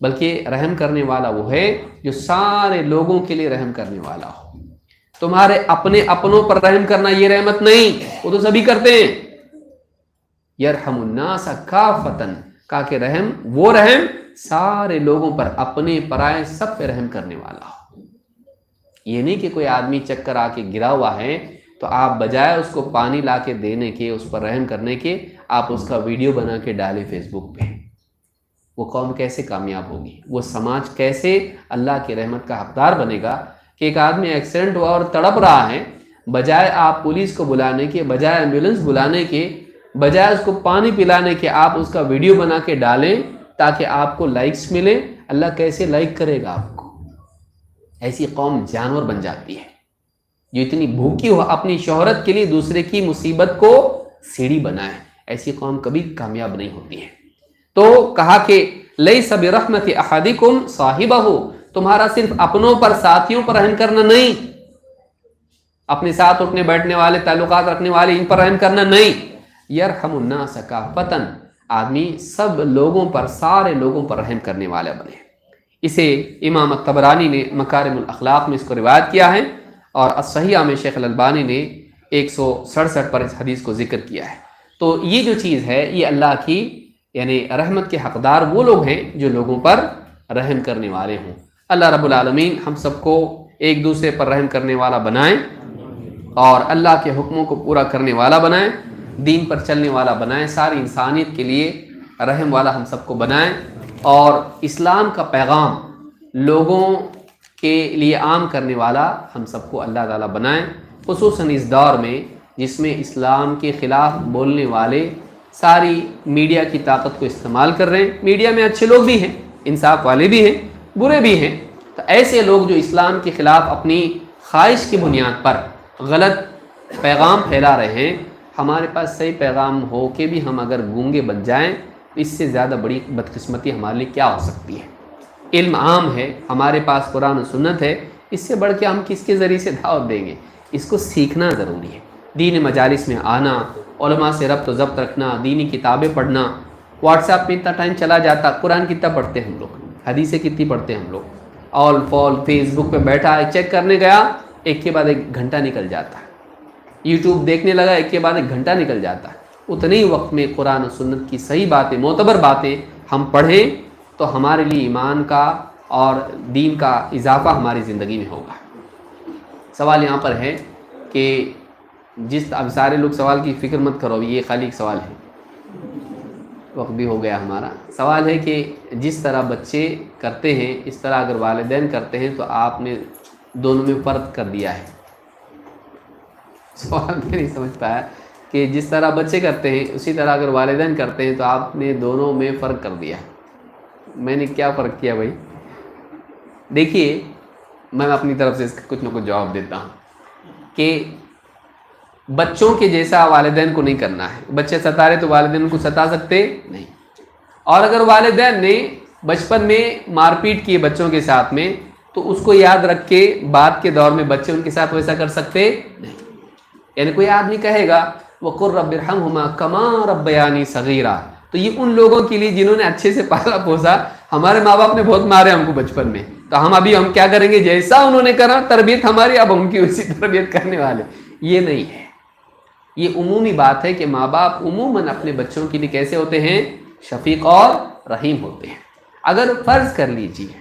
بلکہ رحم کرنے والا وہ ہے جو سارے لوگوں کے لیے رحم کرنے والا ہو. تمہارے اپنے اپنوں پر رحم کرنا یہ رحمت نہیں، وہ تو سبھی کرتے ہیں. یرحم الناس کافۃ، کہا کہ رحم وہ رحم سارے لوگوں پر، اپنے پرائے سب پہ رحم کرنے والا ہو. یہ نہیں کہ کوئی آدمی چکر آ کے گرا ہوا ہے تو آپ بجائے اس کو پانی لا کے دینے کے، اس پر رحم کرنے کے، آپ اس کا ویڈیو بنا کے ڈالیں فیس بک پہ. وہ قوم کیسے کامیاب ہوگی، وہ سماج کیسے اللہ کی رحمت کا حقدار بنے گا. کہ ایک آدمی ایکسیڈنٹ ہوا اور تڑپ رہا ہے، بجائے آپ پولیس کو بلانے کے، بجائے ایمبولینس بلانے کے، بجائے اس کو پانی پلانے کے، آپ اس کا ویڈیو بنا کے ڈالیں تاکہ آپ کو لائکس ملے۔ اللہ کیسے لائک کرے گا آپ کو؟ ایسی قوم جانور بن جاتی ہے جو اتنی بھوکی ہو اپنی شہرت کے لیے دوسرے کی مصیبت کو سیڑھی بنائے۔ ایسی قوم کبھی کامیاب نہیں ہوتی ہے۔ تو کہا کہ لیس برحمت احدکم صاحبہ، تمہارا صرف اپنوں پر، ساتھیوں پر رحم کرنا نہیں، اپنے ساتھ اٹھنے بیٹھنے والے، تعلقات رکھنے والے، ان پر رحم کرنا نہیں، یرحم الناس کافۃ، آدمی سب لوگوں پر، سارے لوگوں پر رحم کرنے والا بنے۔ اسے امام الطبرانی نے مکارم الاخلاق میں اس کو روایت کیا ہے، اور الصحیحہ میں شیخ الالبانی نے 167 پر اس حدیث کو ذکر کیا ہے۔ تو یہ جو چیز ہے یہ اللہ کی یعنی رحمت کے حقدار وہ لوگ ہیں جو لوگوں پر رحم کرنے والے ہوں۔ اللہ رب العالمین ہم سب کو ایک دوسرے پر رحم کرنے والا بنائیں، اور اللہ کے حکموں کو پورا کرنے والا بنائیں، دین پر چلنے والا بنائیں، ساری انسانیت کے لیے رحم والا ہم سب کو بنائیں، اور اسلام کا پیغام لوگوں کے لیے عام کرنے والا ہم سب کو اللہ تعالیٰ بنائیں، خصوصاً اس دور میں جس میں اسلام کے خلاف بولنے والے ساری میڈیا کی طاقت کو استعمال کر رہے ہیں۔ میڈیا میں اچھے لوگ بھی ہیں، انصاف والے بھی ہیں، برے بھی ہیں، تو ایسے لوگ جو اسلام کے خلاف اپنی خواہش کی بنیاد پر غلط پیغام پھیلا رہے ہیں، ہمارے پاس صحیح پیغام ہو کے بھی ہم اگر گونگے بن جائیں تو اس سے زیادہ بڑی بدقسمتی ہمارے لیے کیا ہو سکتی ہے۔ علم عام ہے، ہمارے پاس قرآن و سنت ہے، اس سے بڑھ کے ہم کس کے ذریعے سے دعوت دیں گے؟ اس کو سیکھنا ضروری ہے، دین مجالس میں آنا، علماء سے ربط و ضبط رکھنا، دینی کتابیں پڑھنا۔ واٹس ایپ پہ اتنا ٹائم چلا جاتا، قرآن کتنا پڑھتے ہیں ہم لوگ، حدیثیں کتنی پڑھتے ہیں ہم لوگ، آل فال فیس بک پہ بیٹھا ہے، چیک کرنے گیا، ایک کے بعد ایک گھنٹہ نکل جاتا ہے، یوٹیوب دیکھنے لگا، ایک کے بعد ایک گھنٹہ نکل جاتا ہے۔ اتنے ہی وقت میں قرآن و سنت کی صحیح باتیں، معتبر باتیں ہم پڑھیں تو ہمارے لیے ایمان کا اور دین کا اضافہ ہماری زندگی میں ہوگا۔ سوال یہاں پر ہے کہ اب سارے لوگ سوال کی فکر مت کرو، یہ خالی ایک سوال ہے، وقت بھی ہو گیا ہمارا۔ سوال ہے کہ جس طرح بچے کرتے ہیں اس طرح اگر والدین کرتے ہیں تو آپ نے دونوں میں فرق کر دیا ہے۔ سوال میں نہیں سمجھ پایا کہ جس طرح بچے کرتے ہیں اسی طرح اگر والدین کرتے ہیں تو آپ نے دونوں میں فرق کر دیا۔ میں نے کیا فرق کیا بھائی؟ دیکھیے میں اپنی طرف سے اس کا کچھ نہ کچھ جواب دیتا ہوں کہ بچوں کے جیسا والدین کو نہیں کرنا ہے۔ بچے ستا رہے تو والدین کو ستا سکتے نہیں، اور اگر والدین نے بچپن میں مار پیٹ کی بچوں کے ساتھ میں تو اس کو یاد رکھ کے بعد کے دور میں بچے ان کے ساتھ ویسا کر سکتے نہیں۔ یعنی کوئی آدمی کہے گا وَقُلْ رَبِّ ارْحَمْهُمَا كَمَا رَبَّيَانِي صَغِيرًا، تو یہ ان لوگوں کے لیے جنہوں نے اچھے سے پالا پوسا۔ ہمارے ماں باپ نے بہت مارے ہم کو بچپن میں، تو ہم کیا کریں گے؟ جیسا انہوں نے کرا تربیت ہماری، اب ہم کی اسی تربیت کرنے والے۔ یہ نہیں ہے، یہ عمومی بات ہے کہ ماں باپ عموماً اپنے بچوں کے لیے کیسے ہوتے ہیں؟ شفیق اور رحیم ہوتے ہیں۔ اگر فرض کر لیجیے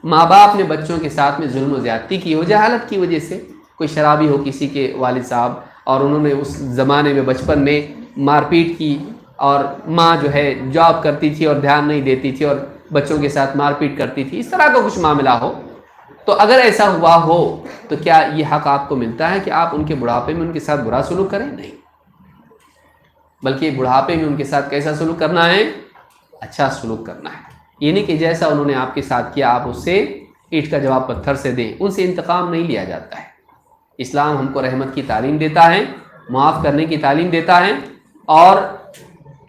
ماں باپ نے بچوں کے ساتھ میں ظلم و زیادتی کی ہو، جہالت کی وجہ سے، کوئی شرابی ہو کسی کے والد صاحب اور انہوں نے اس زمانے میں بچپن میں مار پیٹ کی، اور ماں جو ہے جاب کرتی تھی اور دھیان نہیں دیتی تھی اور بچوں کے ساتھ مار پیٹ کرتی تھی، اس طرح کا کچھ معاملہ ہو، تو اگر ایسا ہوا ہو تو کیا یہ حق آپ کو ملتا ہے کہ آپ ان کے بڑھاپے میں ان کے ساتھ برا سلوک کریں؟ نہیں، بلکہ بڑھاپے میں ان کے ساتھ کیسا سلوک کرنا ہے؟ اچھا سلوک کرنا ہے۔ یہ نہیں کہ جیسا انہوں نے آپ کے ساتھ کیا آپ اس سے اینٹ کا جواب پتھر سے دیں، ان سے انتقام نہیں لیا جاتا ہے۔ اسلام ہم کو رحمت کی تعلیم دیتا ہے، معاف کرنے کی تعلیم دیتا ہے۔ اور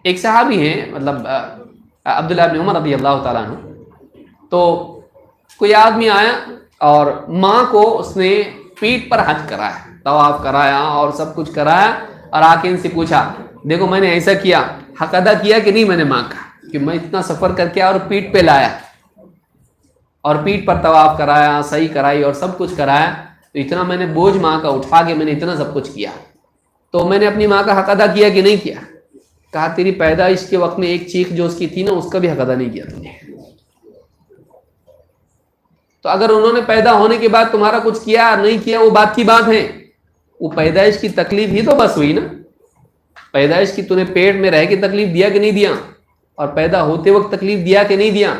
ایک صحابی ہیں مطلب عبداللہ بن عمر رضی اللہ تعالیٰ عنہ، تو کوئی آدمی آیا اور ماں کو اس نے پیٹ پر حج کرایا، طواف کرایا اور سب کچھ کرایا، اور آ کے ان سے پوچھا دیکھو میں نے ایسا کیا، حق ادا کیا کہ نہیں میں نے ماں کا، کہ میں اتنا سفر کر کے اور پیٹ پہ لایا اور پیٹ پر طواف کرایا، صحیح کرائی اور سب کچھ کرایا، تو اتنا میں نے بوجھ ماں کا اٹھا کے میں نے اتنا سب کچھ کیا، تو میں نے اپنی ماں کا حق ادا کیا کہ نہیں کیا؟ کہا تیری پیدائش کے وقت میں ایک چیخ جو اس کی تھی نا اس کا بھی حق ادا نہیں کیا تم نے۔ تو اگر انہوں نے پیدا ہونے کے بعد تمہارا کچھ کیا نہیں کیا وہ بات کی بات ہے، وہ پیدائش کی تکلیف ہی تو بس ہوئی نا۔ پیدائش کی تو نے پیٹ میں رہ کے تکلیف دیا کہ نہیں دیا، اور پیدا ہوتے وقت تکلیف دیا کہ نہیں دیا،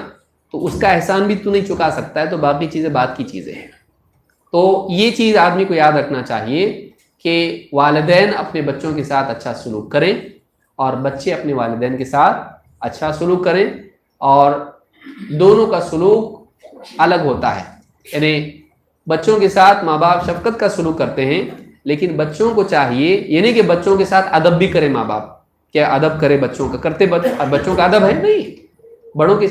تو اس کا احسان بھی تو نہیں چکا سکتا ہے، تو باقی چیزیں بات کی چیزیں ہیں۔ تو یہ چیز آدمی کو یاد رکھنا چاہیے کہ والدین اپنے بچوں کے ساتھ اچھا سلوک کریں اور بچے اپنے والدین کے ساتھ اچھا سلوک کریں، اور دونوں کا سلوک الگ ہوتا ہے. یعنی بچوں کے ساتھ ماں باپ شفقت کا سلوک کرتے ہیں، لیکن بچوں کو چاہیے یہ نہیں کہ بچوں کے ساتھ ادب بھی کرے. ماں باپ کیا ادب کرے بچوں کا؟ کرتے بچوں کا ادب ہے نہیں. بڑوں کے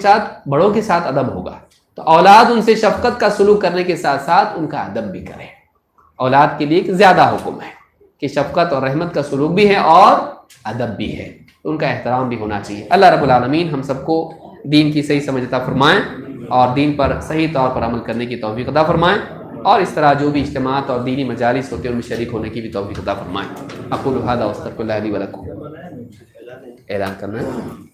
ساتھ ادب ہوگا. تو اولاد ان سے شفقت کا سلوک کرنے کے ساتھ ساتھ ان کا ادب بھی کرے. اولاد کے لیے ایک زیادہ حکم ہے کہ شفقت اور رحمت کا سلوک بھی ہے اور ادب بھی ہے، ان کا احترام بھی ہونا چاہیے. اللہ رب العالمین ہم سب کو دین کی صحیح سمجھ عطا فرمائیں اور دین پر صحیح طور پر عمل کرنے کی توفیق عطا فرمائیں، اور اس طرح جو بھی اجتماعات اور دینی مجالس ہوتے ہیں ان میں شریک ہونے کی بھی توفیق عطا فرمائیں. اقول ھذا واستغفر اللہ لی ولکم. اعلان کرنا ہے.